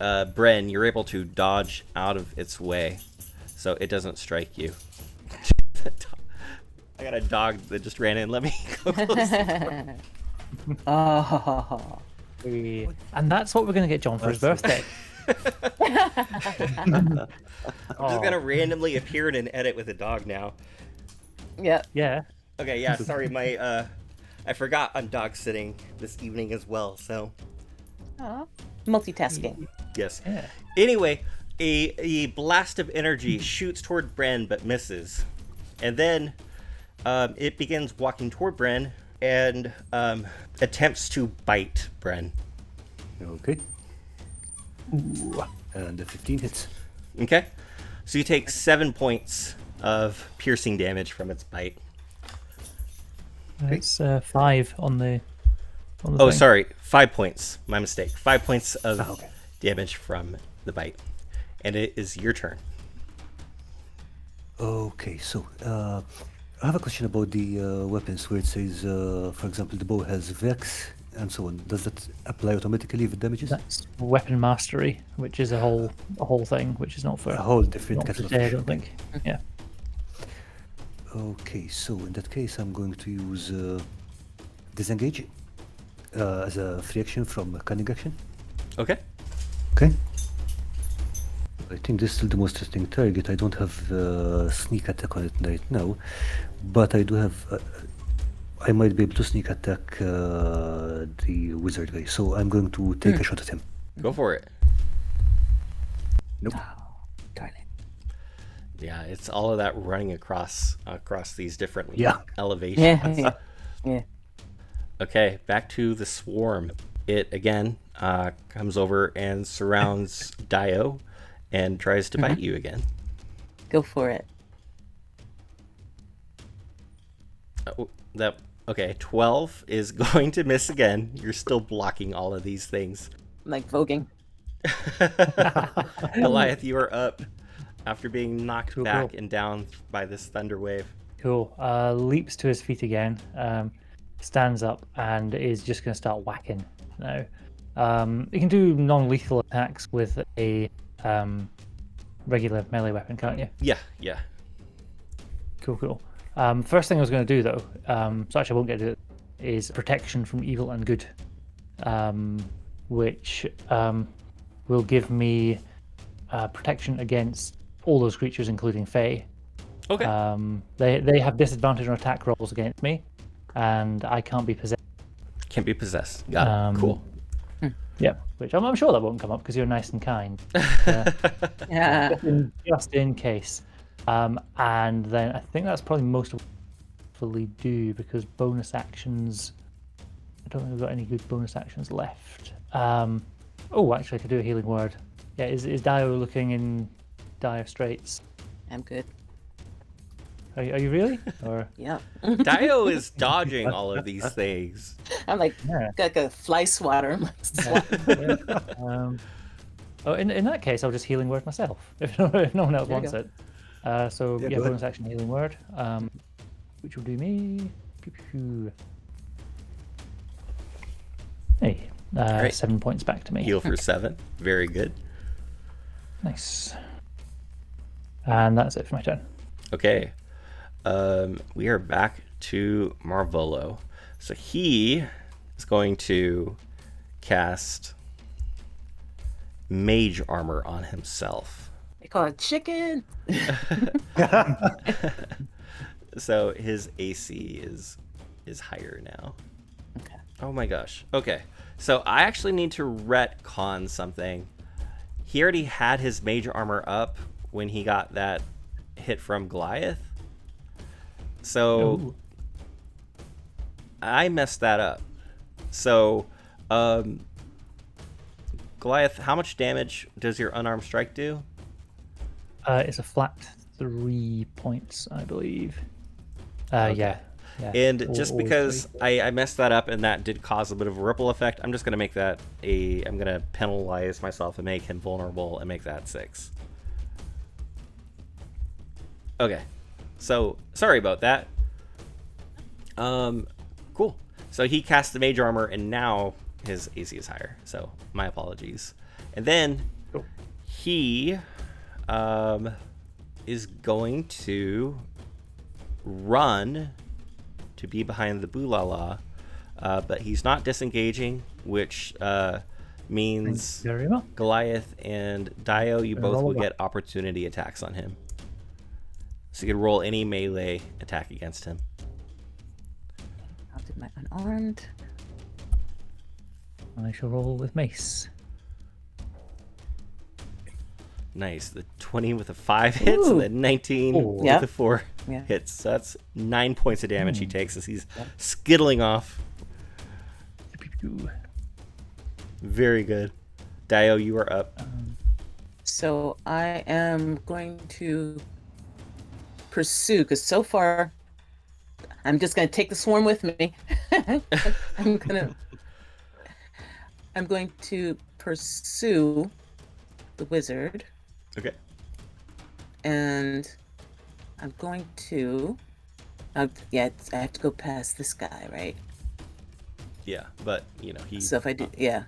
Bren, you're able to dodge out of its way, so it doesn't strike you. I got a dog that just ran in. Let me go close the door. Oh. And that's what we're going to get John for his birthday. I'm just gonna randomly appear in an edit with a dog now. Yep. Yeah. Okay, yeah, sorry, my I forgot I'm dog sitting this evening as well, so Aw. Multitasking. yes. Yeah. Anyway, a blast of energy shoots toward Bren but misses. And then it begins walking toward Bren and attempts to bite Bren. Okay. Ooh. And the 15 hits. Okay? So you take 7 points of piercing damage from its bite. It's 5 on the. Oh, thing. sorry. 5 points. My mistake. 5 points of okay. damage from the bite. And it is your turn. Okay, so I have a question about the weapons where it says, for example, the bow has Vex and so on. Does that apply automatically if it damages? That's weapon mastery, which is a whole thing, which is not for A whole different not for kettle of today, I fish. don't think. Yeah. Okay, so in that case, I'm going to use disengage as a free action from a cunning action. Okay. Okay. I think this is still the most interesting target. I don't have sneak attack on it right now, but I do have I might be able to sneak attack the wizard guy. So I'm going to take a shot at him. Go for it. Nope. Darn it. Yeah, it's all of that running across these different Yeah. elevations. Yeah. Okay, back to the swarm. It again comes over and surrounds Dio and tries to bite you again. Go for it. Okay, 12 is going to miss again. You're still blocking all of these things. I'm like voguing. Goliath, you are up after being knocked Cool, back cool. and down by this thunder wave. Cool. Leaps to his feet again, stands up, and is just going to start whacking now. You can do non-lethal attacks with a regular melee weapon, can't you? Yeah. Cool. First thing I was going to do, though, so actually I won't get to it, is protection from evil and good, which will give me protection against all those creatures, including Fae. Okay. They have disadvantage on attack rolls against me, and I can't be possessed. Can't be possessed. Got it. Cool. Yep. Which I'm sure that won't come up because you're nice and kind. Yeah. Just in case. And then I think that's probably most of what I fully do, because bonus actions. I don't think we've got any good bonus actions left. Oh, actually, I could do a healing word. Yeah, is Dio looking in dire straits? I'm good. Are you really? Or Yeah. Dio is dodging all of these things. I'm like, Yeah. like a fly swatter. I'm like, swat. Oh, in that case, I'll just healing word myself if no one else There you wants go. it. So Yeah, yeah, go ahead. bonus action healing word, which will do me. Pew, pew, pew. Hey, Great. 7 points back to me. Heal for 7. Very good. Nice. And that's it for my turn. Okay. We are back to Marvolo. So he is going to cast Mage Armor on himself. They call it chicken. So his AC is higher now. Okay. Oh my gosh. Okay. So I actually need to retcon something. He already had his Mage Armor up when he got that hit from Goliath. So Ooh. I messed that up. So Goliath, how much damage does your unarmed strike do? It's a flat 3 points, I believe. Yeah. And all- just all because three. I messed that up and that did cause a bit of a ripple effect, I'm just going to make that I'm going to penalize myself and make him vulnerable and make that 6. Okay. So, sorry about that. Cool. So he cast the Mage Armor and now his AC is higher. So, my apologies. And then Cool. he is going to run to be behind the Boolala, but he's not disengaging, which means Very well. Goliath and Dio, you both will Boolala. get opportunity attacks on him. So you can roll any melee attack against him. I'll do my unarmed. I shall roll with mace. Nice. The 20 with a 5 hits and the 19 Ooh. with Yeah. a 4 Yeah. hits. So that's 9 points of damage he takes as he's skittling off. Very good. Dio, you are up. So I am going to pursue, because so far I'm just going to take the swarm with me. I'm going to pursue the wizard, Okay. and I'm going to. Yeah, I have to go past this guy, right? Yeah, but you know he. So if I do, yeah.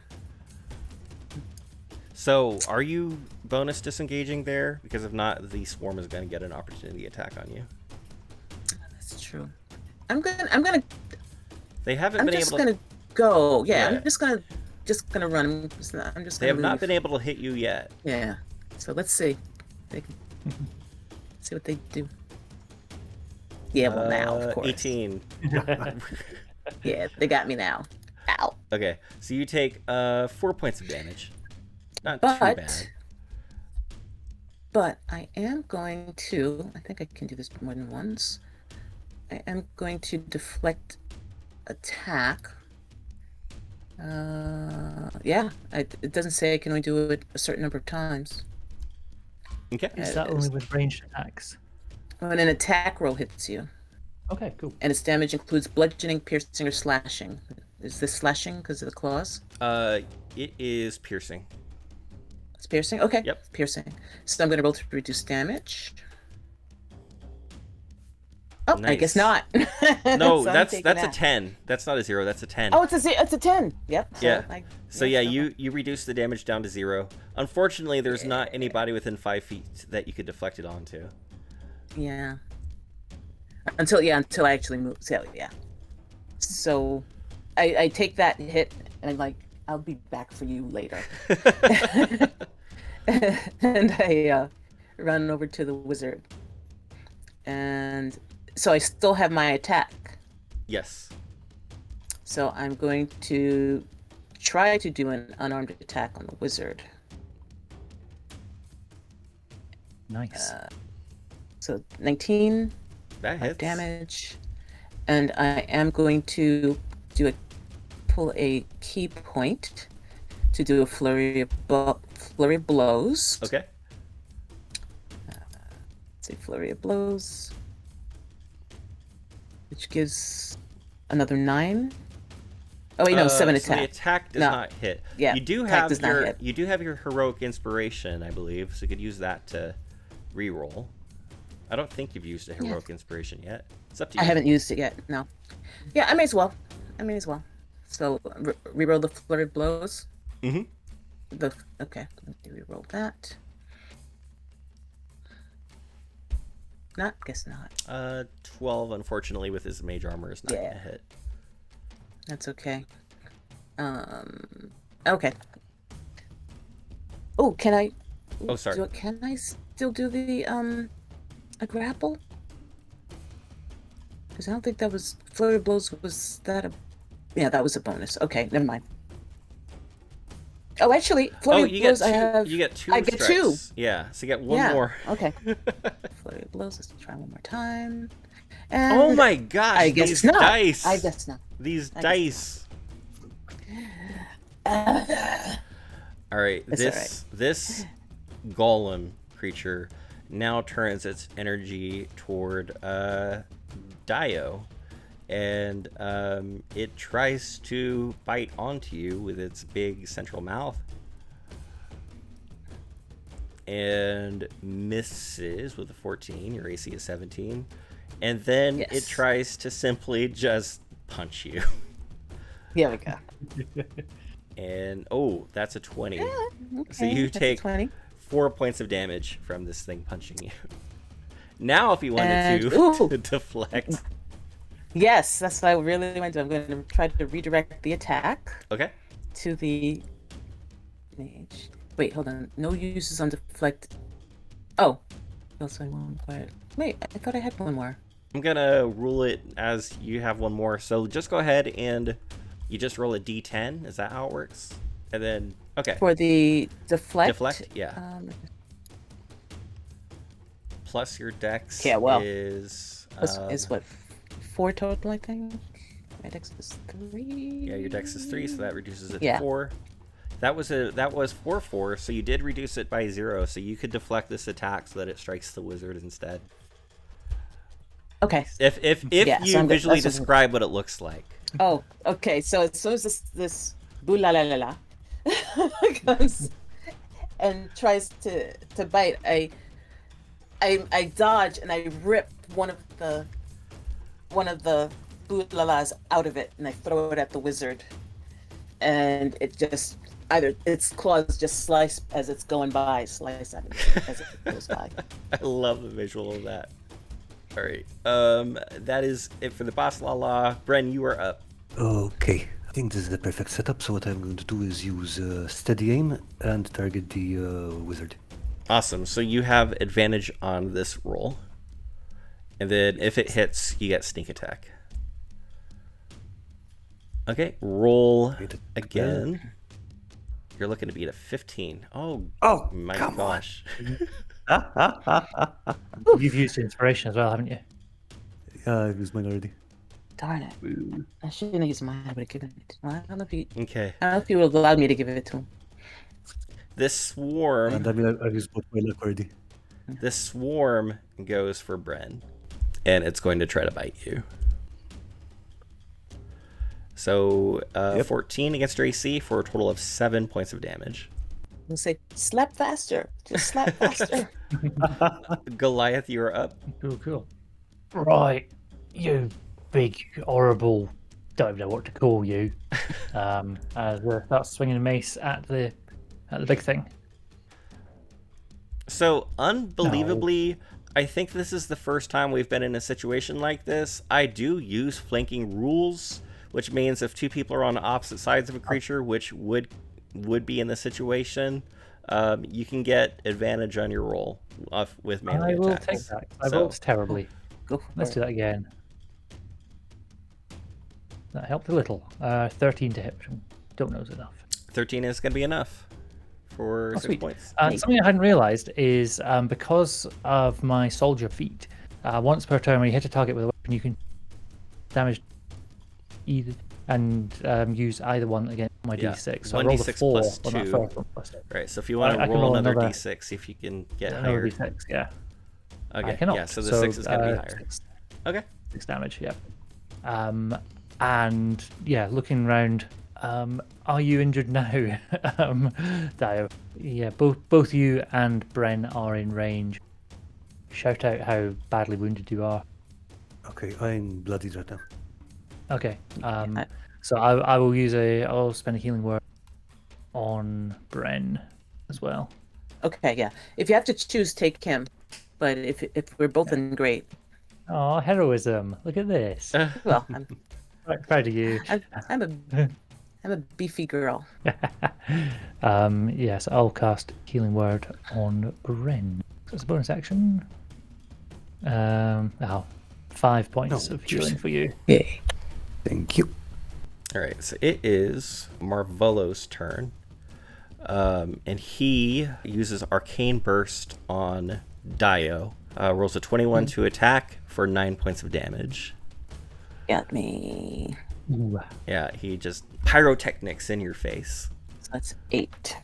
So are you bonus disengaging there? Because if not, the swarm is going to get an opportunity attack on you. That's true. I'm gonna They haven't I'm been just able to. gonna go. Yeah, Yeah. I'm just gonna run. I'm just They gonna have not move. been able to hit you yet. Yeah. So let's see. They can see what they do. Yeah, well, now, of course. 18. Yeah, they got me now. Ow. Okay, so you take 4 points of damage. Not too bad. But I am going to, I think I can do this more than once. I am going to deflect attack. Yeah, it doesn't say I can only do it a certain number of times. Okay. Is that only with ranged attacks? When an attack roll hits you, Okay, cool. and its damage includes bludgeoning, piercing, or slashing. Is this slashing because of the claws? It is piercing. It's piercing? Okay. Yep. Piercing. So I'm going to roll to reduce damage. Oh, I guess not. No, So I'm that's taking a that. 10. That's not a 0. That's a 10. Oh, it's a 10. Yep. So yeah. okay. You reduce the damage down to 0. Unfortunately, there's not anybody within 5 feet that you could deflect it onto. Yeah. Until I actually move. So yeah. So I take that hit and I'm like, I'll be back for you later. And I run over to the wizard. And so I still have my attack. Yes. So I'm going to try to do an unarmed attack on the wizard. Nice. So 19 That hits. damage. And I am going to pull a key point to do a flurry of blows. Okay. Let's say flurry of blows, which gives another 9. Oh wait, no, 7 So the attack. attack does No. not hit. Yeah, You do attack have does not your hit. heroic inspiration, I believe, so you could use that to re-roll. I don't think you've used a heroic inspiration yet. It's up to you. I haven't used it yet. No. Yeah, I may as well. So re-roll the flurry of blows. Mhm. Okay, let me re-roll that. Guess not. 12, unfortunately, with his mage armor is not Yeah. gonna hit. That's okay. Okay. Oh, can I? Oh, sorry. Can I still do the a grapple? Because I don't think that was flurry of blows. Was that a? Yeah, that was a bonus. Okay, never mind. Oh, actually, flurry of you blows. get two. I have. You get 2. I get 2. strikes. Yeah, so you get one Yeah. more. Okay. Flurry of blows. Let's try one more time. And Oh my gosh! I guess these not. dice. I guess not. These I dice. All right, this golem creature now turns its energy toward Dio, and it tries to bite onto you with its big central mouth, and misses with a 14. Your AC is 17, and then Yes. it tries to simply just punch you. Here we go. And that's a 20. Okay, So you that's a take 20. 4 points of damage from this thing punching you. Now, if you wanted And- to, ooh. to deflect. Yes, that's what I really want to do. I'm going to try to redirect the attack Okay. to the mage. Wait, hold on. No uses on deflect. Oh. Also, I want quiet. Wait, I thought I had one more. I'm going to rule it as you have one more. So just go ahead and you just roll a d10. Is that how it works? And then, okay. For the deflect? Deflect, yeah. Plus your dex Yeah, well, is... is what? 4 total, I think? My dex is 3. Yeah, your dex is 3, so that reduces it Yeah. to 4. That was 4/4, so you did reduce it by 0, so you could deflect this attack so that it strikes the wizard instead. Okay. If Yeah, you so I'm good. visually That's what- describe what it looks like. Oh, okay. So as soon as this Boolalas comes and tries to bite, I dodge and I rip one of the Boolalas out of it and I throw it at the wizard, and it just either its claws just slice as it's going by, slice at it as it goes by. I love the visual of that. All right, that is it for the boss. La. Bren, you are up. Okay, I think this is the perfect setup. So what I'm going to do is use steady aim and target the wizard. Awesome. So you have advantage on this roll, And then if it hits, you get sneak attack. Okay, roll again. You're looking to beat a 15. Oh my gosh. You've used inspiration as well, haven't you? Yeah, I used mine already. Darn it. I shouldn't have used mine. I would have given it. Well, I don't know if he. Okay. I don't know if he would have allowed me to give it to him. This swarm. And I mean, I've used both my luck already. This swarm goes for Bren, and it's going to try to bite you. So 14 against your AC for a total of 7 points of damage. We'll say, slap faster. Just slap faster. Goliath, you're up. Cool. Right, you big, horrible, don't even know what to call you. That's swinging a mace at the big thing. So, unbelievably, I think this is the first time we've been in a situation like this. I do use flanking rules, which means if two people are on opposite sides of a creature, which would be in the situation, you can get advantage on your roll with melee I will attacks. take that. I rolled terribly. Go for Let's it. do that again. That helped a little. 13 to hit. Don't know is enough. 13 is going to be enough for 6 Sweet. points. Something I hadn't realised is because of my soldier feat, once per turn when you hit a target with a weapon, you can damage either and use either one against my d6. So I rolled a 1d6 4 plus on that 2. first one plus 2. Right, so if you want I to can roll roll another another- d6, see if you can get Another higher. d6, yeah. Okay, I cannot. yeah, so the 6 is going to be higher. 6 Okay. damage, yeah. And yeah, looking around, are you injured now, Dio? Yeah, both you and Bren are in range. Shout out how badly wounded you are. Okay, I'm bloodied right now. Okay. So I'll spend a healing word on Bren as well. Okay, yeah. If you have to choose, take him. But if we're both in great, Oh, heroism! Look at this. well, I'm Right, proud of you. I'm a beefy girl. Yes, I'll cast healing word on Bren. So it's a bonus action. 5 points of healing for you. Yay. Thank you. All right, so it is Marvolo's turn. And he uses Arcane Burst on Dio. Rolls a 21 to attack for 9 points of damage. Got me. Ooh. Yeah, he just pyrotechnics in your face. So that's 8.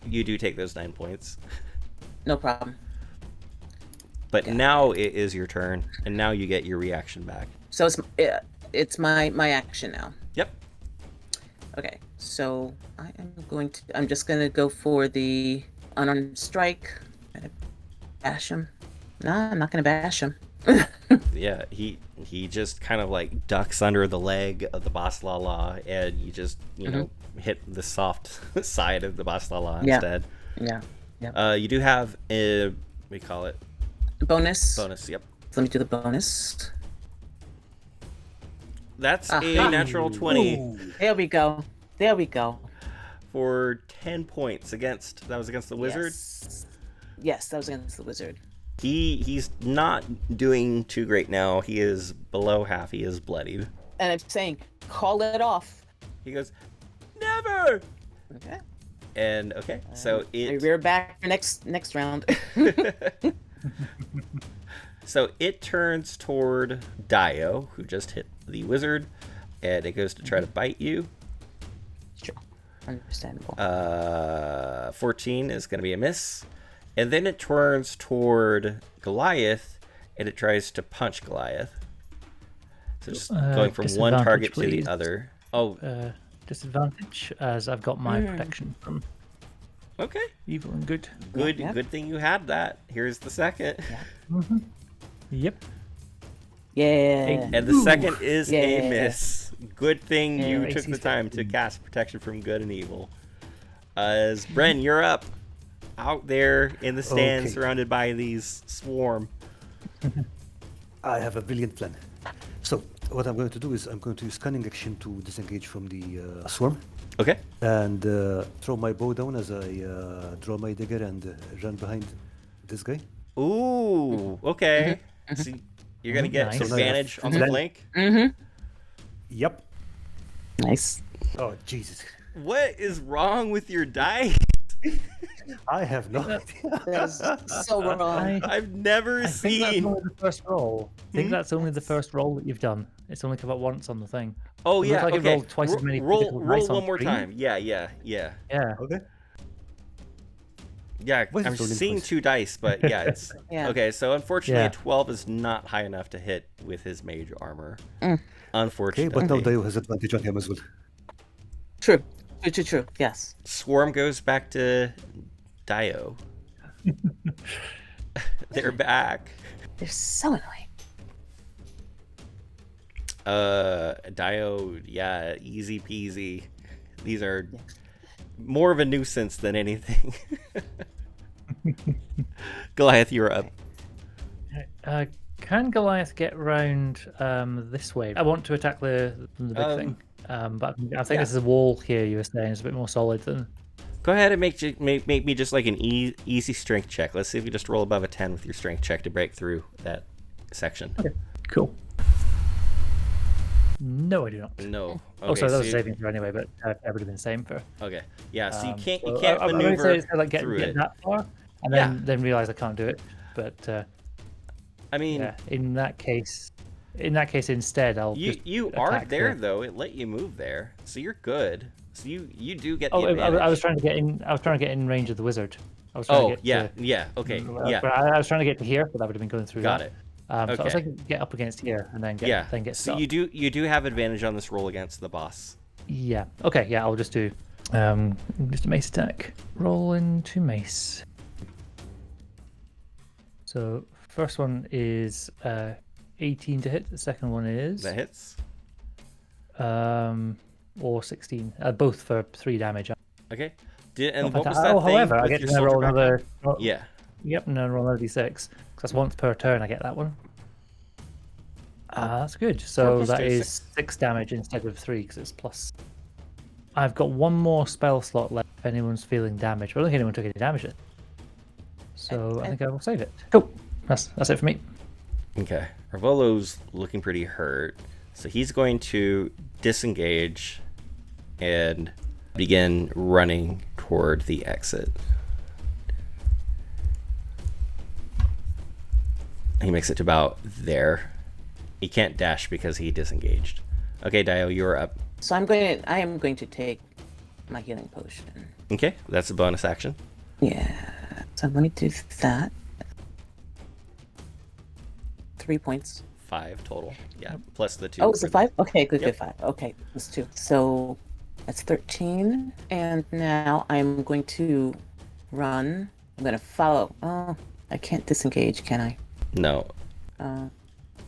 You do take those 9 points. No problem. But now it is your turn, and now you get your reaction back. So it's my action now. Yep. Okay, so I'm just gonna go for the unarmed strike. I'm gonna bash him. Nah, I'm not gonna bash him. Yeah, he just kind of like ducks under the leg of the Boolalas, and you just know hit the soft side of the Boolalas instead. Yeah. You do have a we call it Bonus. bonus. Yep. Let me do the bonus. That's Aha. a natural 20 There we go. There we go. for 10 points against the wizard. Yes, that was against the wizard. He's not doing too great now. He is below half. He is bloodied. And I'm saying, call it off. He goes, never. Okay. And okay, so I rear back for next round. So it turns toward Dio, who just hit the wizard, and it goes to try to bite you. Sure. Understandable. 14 is going to be a miss. And then it turns toward Goliath, and it tries to punch Goliath. So just going from one disadvantage, target to please. the other. Oh, Disadvantage, as I've got my protection from okay. evil and good. Good. Yeah. Good thing you had that. Here's the second. Yep. Yeah. And the second is a Yeah. miss. Good thing Yeah, you AC took the time to cast protection from good and evil. As Bren, you're up. Out there in the stand, Okay. surrounded by these swarm. I have a brilliant plan. So what I'm going to do is I'm going to use cunning action to disengage from the swarm Okay. and throw my bow down as I draw my dagger and run behind this guy. Ooh. Okay. So you're gonna get Nice. advantage on the Then- flank. Yep. Nice. Oh, Jesus. What is wrong with your die? I have no idea. That's so wrong. I've never I think that's seen. only the first roll. I think that's only the first roll that you've done. It's only come up once on the thing. Oh It yeah, looks like it okay. rolled twice as many roll physical dice on one more screen. time. Yeah. Yeah. Okay. Yeah, What is I'm it rolling seeing twice? 2 dice, but yeah, it's Yeah. okay. So unfortunately, Yeah. a 12 is not high enough to hit with his mage armor. Mm. Okay, Unfortunately, but now Dio has advantage on him as well. True. True. Yes. Swarm goes back to Dio. They're back. They're so annoying. Dio, yeah, easy peasy. These are more of a nuisance than anything. Goliath, you're up. Can Goliath get round this way? I want to attack the big thing. But I think this is a wall here. You were saying it's a bit more solid than. Go ahead and make me just like an easy strength check. Let's see if you just roll above a 10 with your strength check to break through that section. Okay, cool. No, I do not. No. Okay, Oh, sorry, that was so a saving throw anyway, but that would have been the same for. okay. Yeah, so you can't so you can't I would maneuver say it's like get through it. that far, and Yeah. then realize I can't do it. But I mean, yeah, in that case, instead, I'll you are attack there the- though. It let you move there, so you're good. So you do get the Oh, advantage. I was trying to get in. I was trying to get in range of the wizard. I was trying Oh to get yeah, to, yeah. Okay, yeah. but I was trying to get to here, but that would have been going through. Got that. it. So I was Okay. like, get up against here and then get Yeah. get So stuck. you do have advantage on this roll against the boss. Yeah. Okay. Yeah. I'll just do just a mace attack. Roll into mace. So first one is 18 to hit. The second one is That hits. or 16. Both for 3 damage. Okay. And what was that thing however, I with get your to soldier roll background? another. Yeah. Yep, and then roll another d6. 'Cause that's once per turn. I get that one. That's good. So plus that 2 is is 6 damage instead of 3 because it's plus. I've got one more spell slot left if anyone's feeling damage. But I don't think anyone took any damage yet. So I think I will save it. Cool. That's it for me. Okay. Marvolo's looking pretty hurt, so he's going to disengage and begin running toward the exit. He makes it to about there. He can't dash because he disengaged. Okay, Dio, you're up. So I am going to take my healing potion. Okay, that's a bonus action. Yeah. So let me do that. 3 points. 5 total. Yeah, plus the 2. Oh, is it 5? Okay, good, Yep. good, 5. Okay, that's 2. So that's 13. And now I'm going to run. I'm going to follow. Oh, I can't disengage, can I? No. Uh,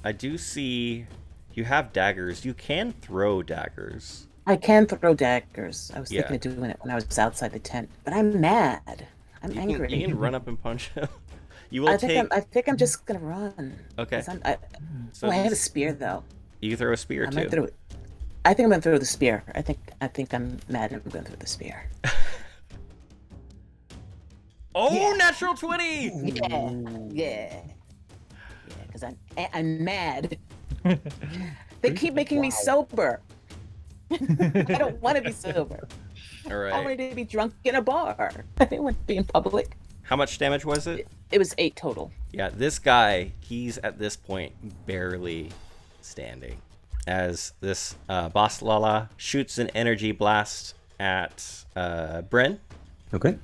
I do see you have daggers. You can throw daggers. I can throw daggers. I was Yeah. thinking of doing it when I was outside the tent. But I'm mad. I'm angry. You can run up and punch him. You will I take. think I'm just going to run. Okay. 'Cause So I have a these- spear, though. You can throw a spear I might too. throw it. I think I'm going to throw the spear. I think I'm mad and I'm going to throw the spear. Oh, Yeah. natural 20! Yeah. Because I'm mad. They keep making me sober. I don't want to be sober. All I right. wanted to be drunk in a bar. I didn't want to be in public. How much damage was it? It was 8 total. Yeah, this guy, he's at this point barely standing. As this Boolalas shoots an energy blast at Bren. Okay.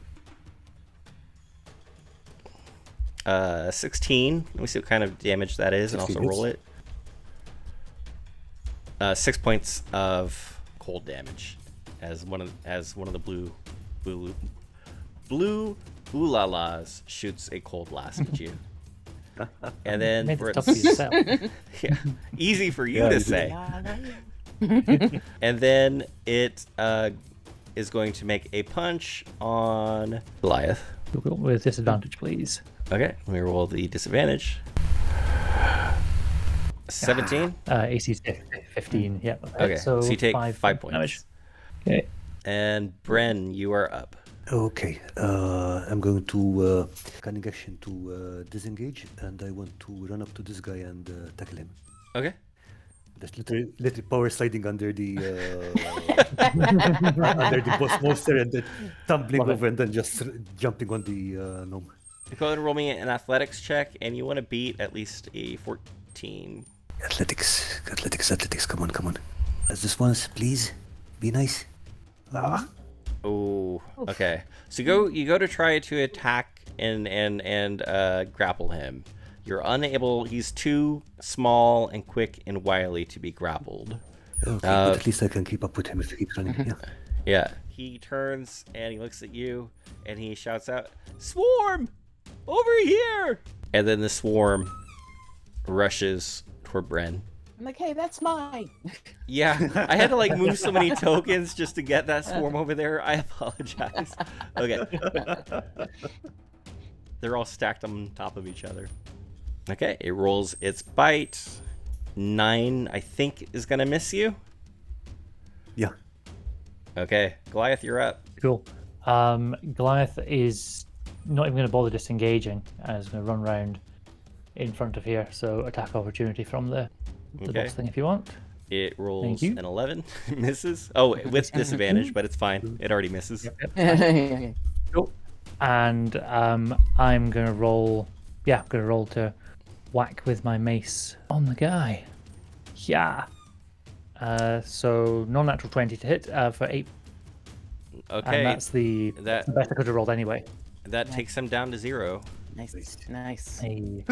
16. Let me see what kind of damage that is, and also 16 roll it. 6 points of cold damage, as one of the blue Boolalas shoots a cold blast at you. And then Made for it tough for yourself. yeah, easy for you Yeah, to you did. say. And then it is going to make a punch on Goliath. With disadvantage, please. Okay, let me roll the disadvantage. 17. AC 15. Yep. Okay, so you take 5 5 points. damage. Okay. And Bren, you are up. Okay, I'm going to cunning action to disengage, and I want to run up to this guy and tackle him. Okay. Just literally power sliding under the under the boss monster and then tumbling Love it. over and then just jumping on the gnome. Go ahead and roll me an athletics check, and you want to beat at least a 14. Athletics. Come on. Let's just once, please. Be nice. Ah. Oh, okay. So you go to try to attack and grapple him. You're unable. He's too small and quick and wily to be grappled. Okay, but at least I can keep up with him if he keeps running. Yeah. Yeah. He turns and he looks at you and he shouts out, "Swarm! Over here!" And then the swarm rushes toward Bren. I'm like, hey, that's mine. Yeah, I had to like move so many tokens just to get that swarm over there. I apologize. Okay. They're all stacked on top of each other. Okay, it rolls its bite. 9, I think, is going to miss you. Yeah. Okay, Goliath, you're up. Cool. Goliath is not even going to bother disengaging and is going to run round in front of here. So attack opportunity from the Okay. boss thing if you want. It rolls Thank you. an 11. Misses. Oh, with disadvantage, but it's fine. It already misses. Cool. And I'm going to roll. Yeah, I'm going to roll to whack with my mace on the guy. Yeah. So non-natural 20 to hit for 8. Okay, And that's the that best I could have rolled anyway. that takes him down to 0. Nice. Hey.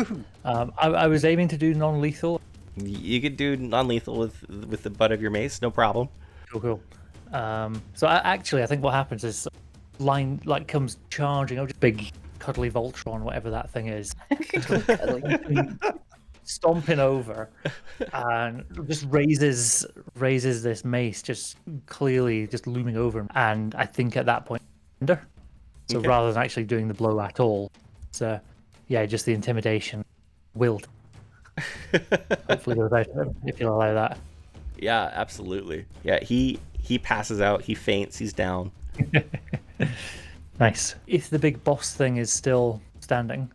I was aiming to do non-lethal. You could do non-lethal with the butt of your mace, no problem. Cool. So I think what happens is line like comes charging up, just big cuddly Voltron, whatever that thing is, stomping over, and just raises this mace, just clearly just looming over him. And I think at that point, so Okay. rather than actually doing the blow at all, it's just the intimidation will hopefully goes out if you'll allow that. Yeah, absolutely. Yeah, he passes out, he faints, he's down. Nice. If the big boss thing is still standing,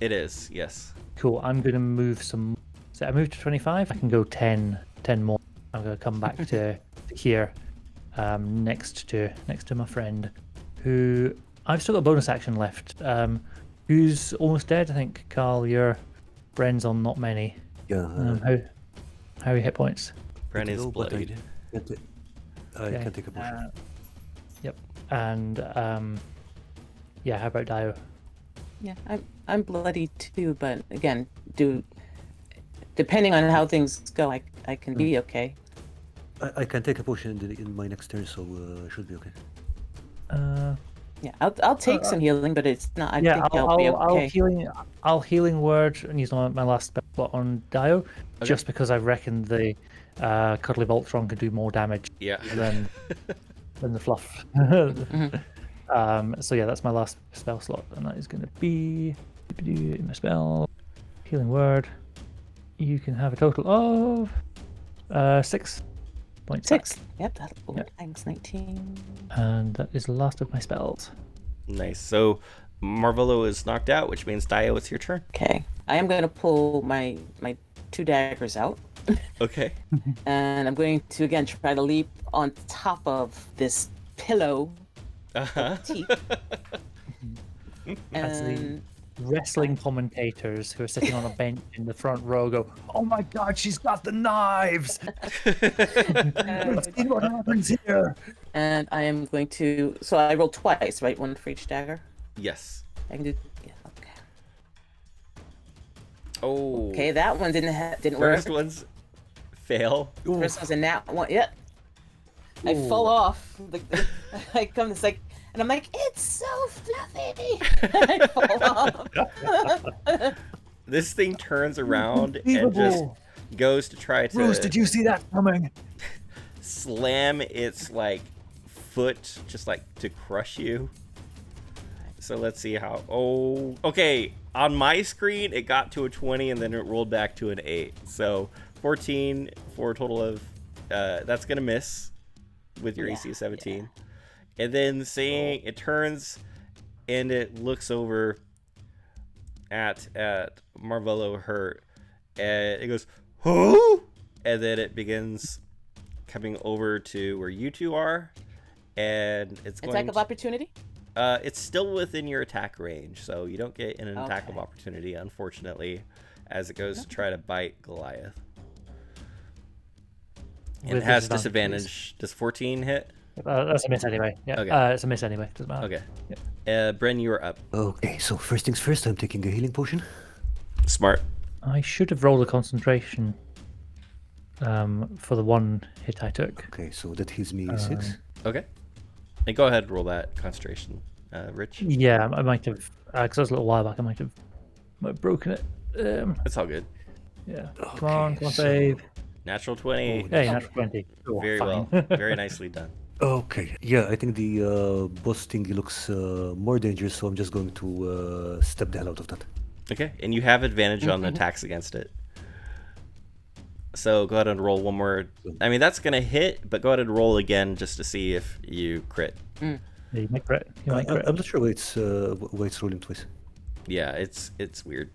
It is, yes. cool. I'm going to move some. So I moved to 25. I can go 10 more. I'm going to come back to here, next to my friend, who I've still got a bonus action left. Who's almost dead? I think Carl, your Bren's on not many. Yeah. How are your hit points? Bren is no, but bloodied. I can take a potion. Yep. And how about Dio? Yeah, I'm bloody too, but again, depending on how things go, I can be okay. I can take a potion in my next turn, so I should be okay. Yeah, I'll take some healing, but it's not. I think I'll be okay. I'll healing word and use my last spell slot on Dio, just because I reckon the cuddly Voltron could do more damage Yeah. than the fluff. So yeah, that's my last spell slot, and that is going to be in my spell healing word. You can have a total of 6 points. 6. Yep, that'll Yep. thanks 19. And that is the last of my spells. Nice. So Marvolo is knocked out, which means Dio, it's your turn. Okay, I am going to pull my 2 daggers out, Okay. and I'm going to again try to leap on top of this pillow Uh-huh. teeth. As the And wrestling commentators who are sitting on a bench in the front row go, "Oh my God, she's got the knives! Let's see what happens here." and I am going to. So I roll twice, right? One for each dagger. Yes. I can do. Yeah. Okay. Oh. Okay, that one didn't First work. one's fail. First one's a nat one. Yep. I fall off. I come this like, and I'm like, it's so fluffy. I fall off. This thing turns around and just goes to try to Bruce, did you see that coming? slam its like foot just like to crush you. So let's see how. Oh, okay. On my screen, it got to a 20 and then it rolled back to an 8. So 14 for a total of. That's gonna miss with your AC of 17. And then seeing it turns and it looks over at Marvolo hurt, and it goes, "Who?" And then it begins coming over to where you two are, and it's going. Attack of opportunity. It's still within your attack range, so you don't get an attack of opportunity, unfortunately, as it goes to try to bite Goliath. And it has disadvantage. Does 14 hit? That's a miss anyway. Yeah. Okay. It's a miss anyway. Doesn't matter. Okay. Yeah. Bren, you are up. Okay, so first things first, I'm taking a healing potion. Smart. I should have rolled a concentration for the one hit I took. Okay, so that heals me 6. Okay. And go ahead and roll that concentration, Rich. Yeah, I might have, because that was a little while back, I might have broken it. It's all good. Yeah. Okay, Come on, save. Natural 20. Hey, natural 20. Oh, Very fine. well. Very nicely done. Okay, yeah, I think the boss thingy looks more dangerous, so I'm just going to step the hell out of that. Okay. And you have advantage on attacks against it. So go ahead and roll one more. I mean, that's going to hit, but go ahead and roll again just to see if you crit. Yeah, you might crit. I'm not sure why it's rolling twice. Yeah, it's weird.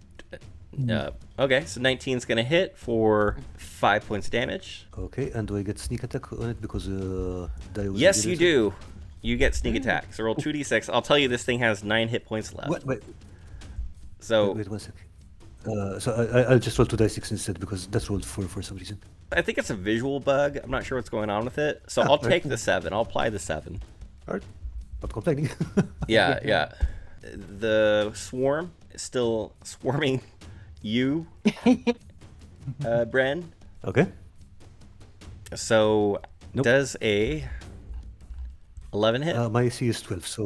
Okay, so 19 is going to hit for 5 points damage. Okay, and do I get sneak attack on it because Yes, you do. You get sneak attack. So roll 2d6. I'll tell you this thing has 9 hit points left. What? Wait, So wait 1 sec. So I'll just roll 2d6 instead because that's rolled 4 for some reason. I think it's a visual bug. I'm not sure what's going on with it. So I'll take the 7. I'll apply the 7. Alright, not complaining. Yeah. The swarm is still swarming you, Bren. Okay. So Nope. does a 11 hit? My AC is 12, so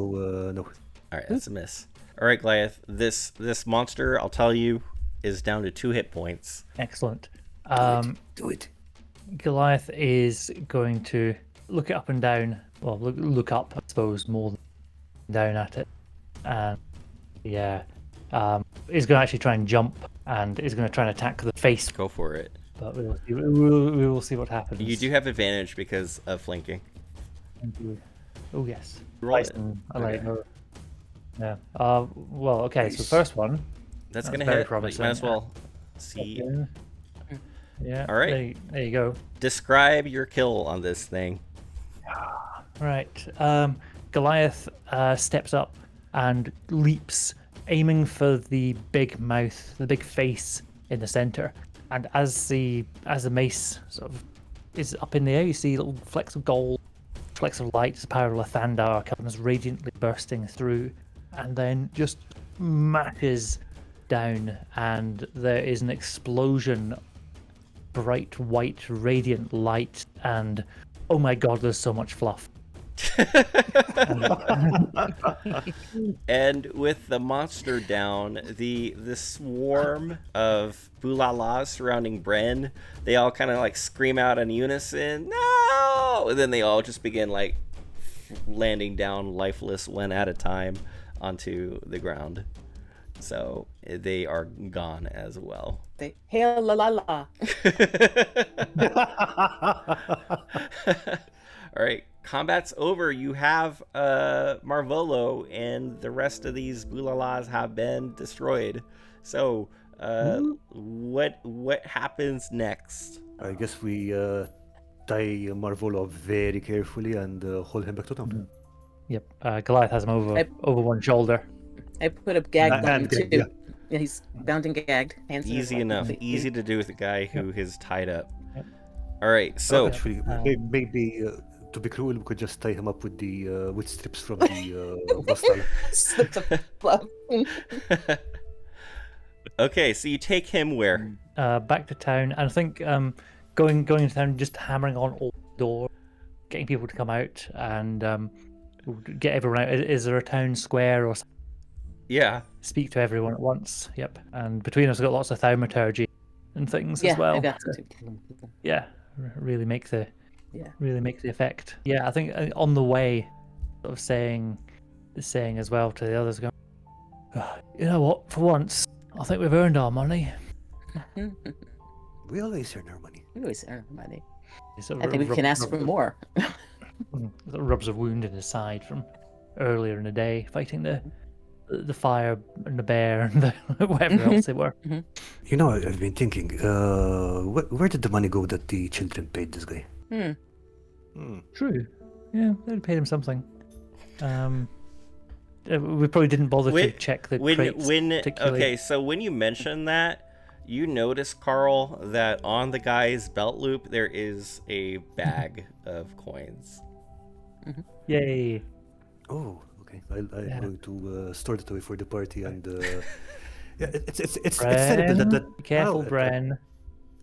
no. All right, that's a miss. All right, Goliath. This monster, I'll tell you, is down to 2 hit points. Excellent. Do it. Goliath is going to look it up and down. Well, look up, I suppose, more than down at it. And yeah, he's going to actually try and jump, and he's going to try and attack the face. Go for it. But we will see what happens. You do have advantage because of flanking. Oh yes. Roll it. I like Okay. it. Yeah. Well, okay. So first one. That's gonna very hit. But you promising. might as well see. Yeah. All right. There you go. Describe your kill on this thing. Right. Goliath steps up and leaps, aiming for the big mouth, the big face in the center. And as the mace sort of is up in the air, you see little flecks of gold, flecks of light, as the power of Lathandar comes radiantly bursting through, and then just smashes down, and there is an explosion, bright white radiant light, and oh my god, there's so much fluff. And with the monster down, the swarm of Boolalas surrounding Bren, they all kind of like scream out in unison, "No!" And then they all just begin like landing down lifeless one at a time onto the ground. So they are gone as well. They hail la la la. All right, combat's over. You have Marvolo, and the rest of these Boolalas have been destroyed. So, what happens next? I guess we tie Marvolo up very carefully and haul him back to town. Yep. Goliath has him over one shoulder. I put a gag on him And too. yeah. Yeah, he's bound and gagged. Hands in his Easy lap. enough. Easy to do with a guy who is tied up. All right, so Actually, maybe to be cruel, we could just tie him up with the with strips from the bus tire. Slipped a fluff. okay, so you take him where? Back to town, and I think going into town, just hammering on all the doors, getting people to come out, and get everyone out. Is there a town square or something? Yeah. Speak to everyone at once? Yep. And between us, we've got lots of thaumaturgy and things Yeah, as well. I got to. Yeah, really make the Yeah. effect. Yeah, I think on the way, sort of saying as well to the others, going, you know what? For once, I think we've earned our money. We always earn our money. We always earn money. Sort I of think we can ask for more. Rubs a wound in his side from earlier in the day, fighting the fire and the bear and whatever else they were. You know, I've been thinking, where did the money go that the children paid this guy? True. Yeah, they'd paid him something. We probably didn't bother to check the crates particularly. Okay, so when you mention that, you notice, Carl, that on the guy's belt loop there is a bag of coins. Yay! Oh, okay. I'm going to store it away for the party, and yeah, it's terrible that. Be careful, Bren.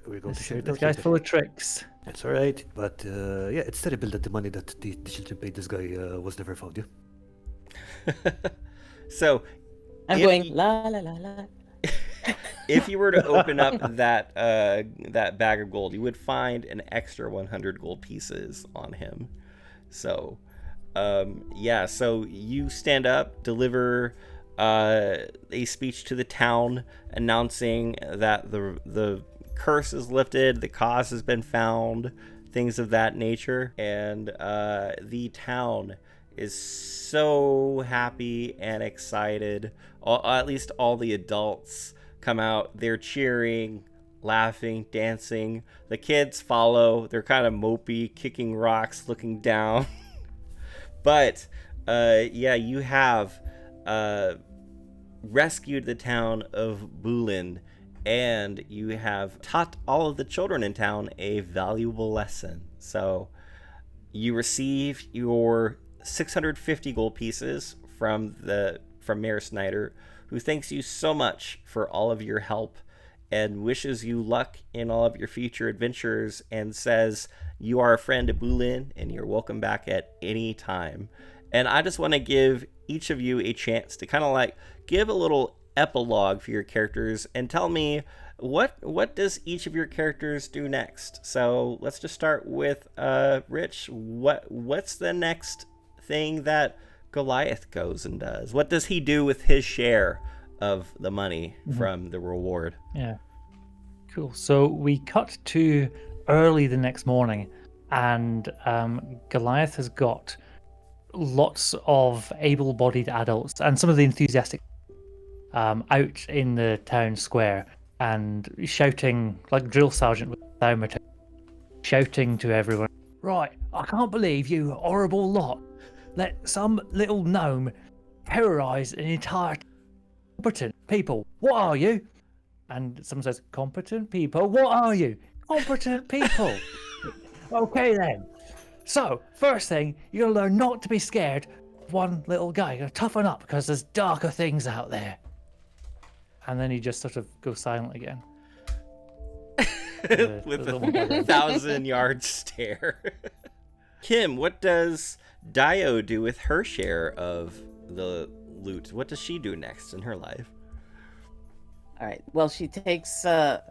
We're going to share it This out guy's later. full of tricks. It's all right, but yeah, it's terrible that the money that the children paid this guy was never found. Yeah. So, I'm if going y- la la la la. if you were to open up that bag of gold, you would find an extra 100 gold pieces on him. So, yeah. So you stand up, deliver a speech to the town, announcing that the curse is lifted, the cause has been found, things of that nature, and the town is so happy and excited. At least all the adults come out. They're cheering, laughing, dancing. The kids follow. They're kind of mopey, kicking rocks, looking down. But yeah, you have rescued the town of Boolin, and you have taught all of the children in town a valuable lesson. So you receive your 650 gold pieces from Mayor Snyder, who thanks you so much for all of your help and wishes you luck in all of your future adventures, and says you are a friend of Boolin and you're welcome back at any time. And I just want to give each of you a chance to kind of like give a little epilogue for your characters and tell me what does each of your characters do next. So let's just start with Rich. What's the next thing that Goliath goes and does? What does he do with his share of the money from the reward? Yeah. Cool. So we cut to early the next morning, and Goliath has got lots of able-bodied adults and some of the enthusiastic out in the town square and shouting like drill sergeant with a thermometer, shouting to everyone, "Right, I can't believe you horrible lot let some little gnome terrorize an entire competent people. What are you?" And someone says, "Competent people? What are you? Competent people." Okay then. So, first thing, you're gonna learn not to be scared of one little guy. You're gonna toughen up because there's darker things out there. And then he just sort of goes silent again. With a 1,000-yard stare. Kim, what does Dio do with her share of the loot? What does she do next in her life? All right. Well, she takes a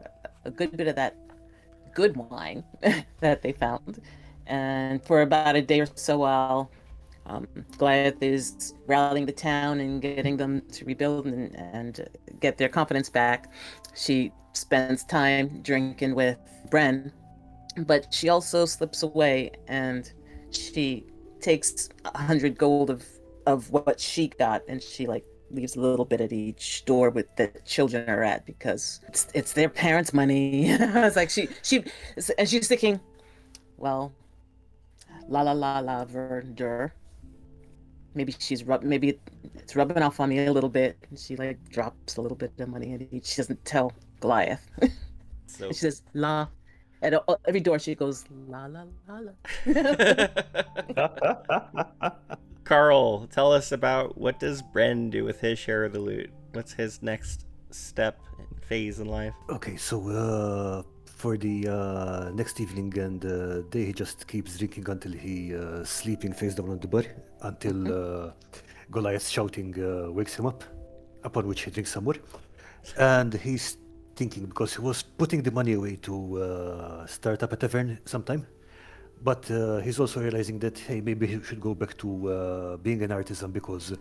good bit of that good wine that they found, and for about a day or so, while Goliath is rallying the town and getting them to rebuild and get their confidence back, she spends time drinking with Bren, but she also slips away and she takes 100 gold of what she got, and she like leaves a little bit at each door with the children are at, because it's their parents' money. It's like and she's thinking, well, la la la la verdure. Maybe maybe it's rubbing off on me a little bit. And she like drops a little bit of money at each. She doesn't tell Goliath. So She says la. At every door she goes la la la la. Carl, tell us about what does Bren do with his share of the loot? What's his next step and phase in life? Okay, so for the next evening and day, he just keeps drinking until he sleeping face down on the bar until Goliath shouting wakes him up. Upon which he drinks some more, and he's thinking, because he was putting the money away to start up a tavern sometime. But he's also realizing that, hey, maybe he should go back to being an artisan, because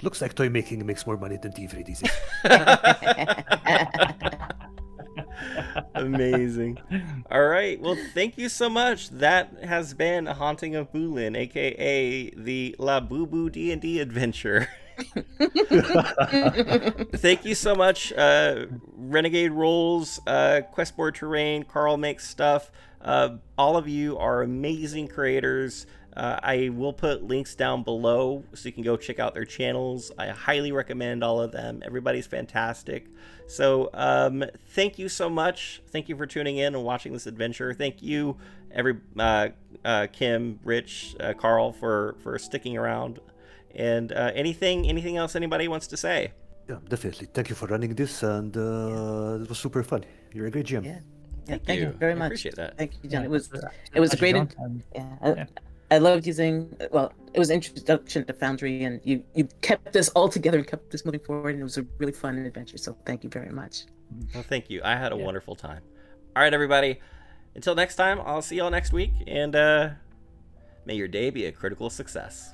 looks like toy making makes more money than thievery these days. Amazing. All right. Well, thank you so much. That has been A Haunting of Boolin, aka the Labubu D&D adventure. Thank you so much, Renegade Rolls, Questboard Terrain, Carl Makes Stuff. All of you are amazing creators. I will put links down below so you can go check out their channels. I highly recommend all of them. Everybody's fantastic. So thank you so much. Thank you for tuning in and watching this adventure. Thank you, Kim, Rich, Carl, for sticking around. And anything else anybody wants to say? Yeah, definitely. Thank you for running this, and it was super fun. You're a great GM. Yeah. Thank you you very I much. appreciate that. Thank you, John. Yeah, It was pleasure, a great. John, and- Yeah. I loved using. Well, it was an introduction to Foundry, and you kept us all together and kept us moving forward, and it was a really fun adventure. So thank you very much. Well, thank you. I had a wonderful time. All right, everybody. Until next time, I'll see y'all next week, and may your day be a critical success.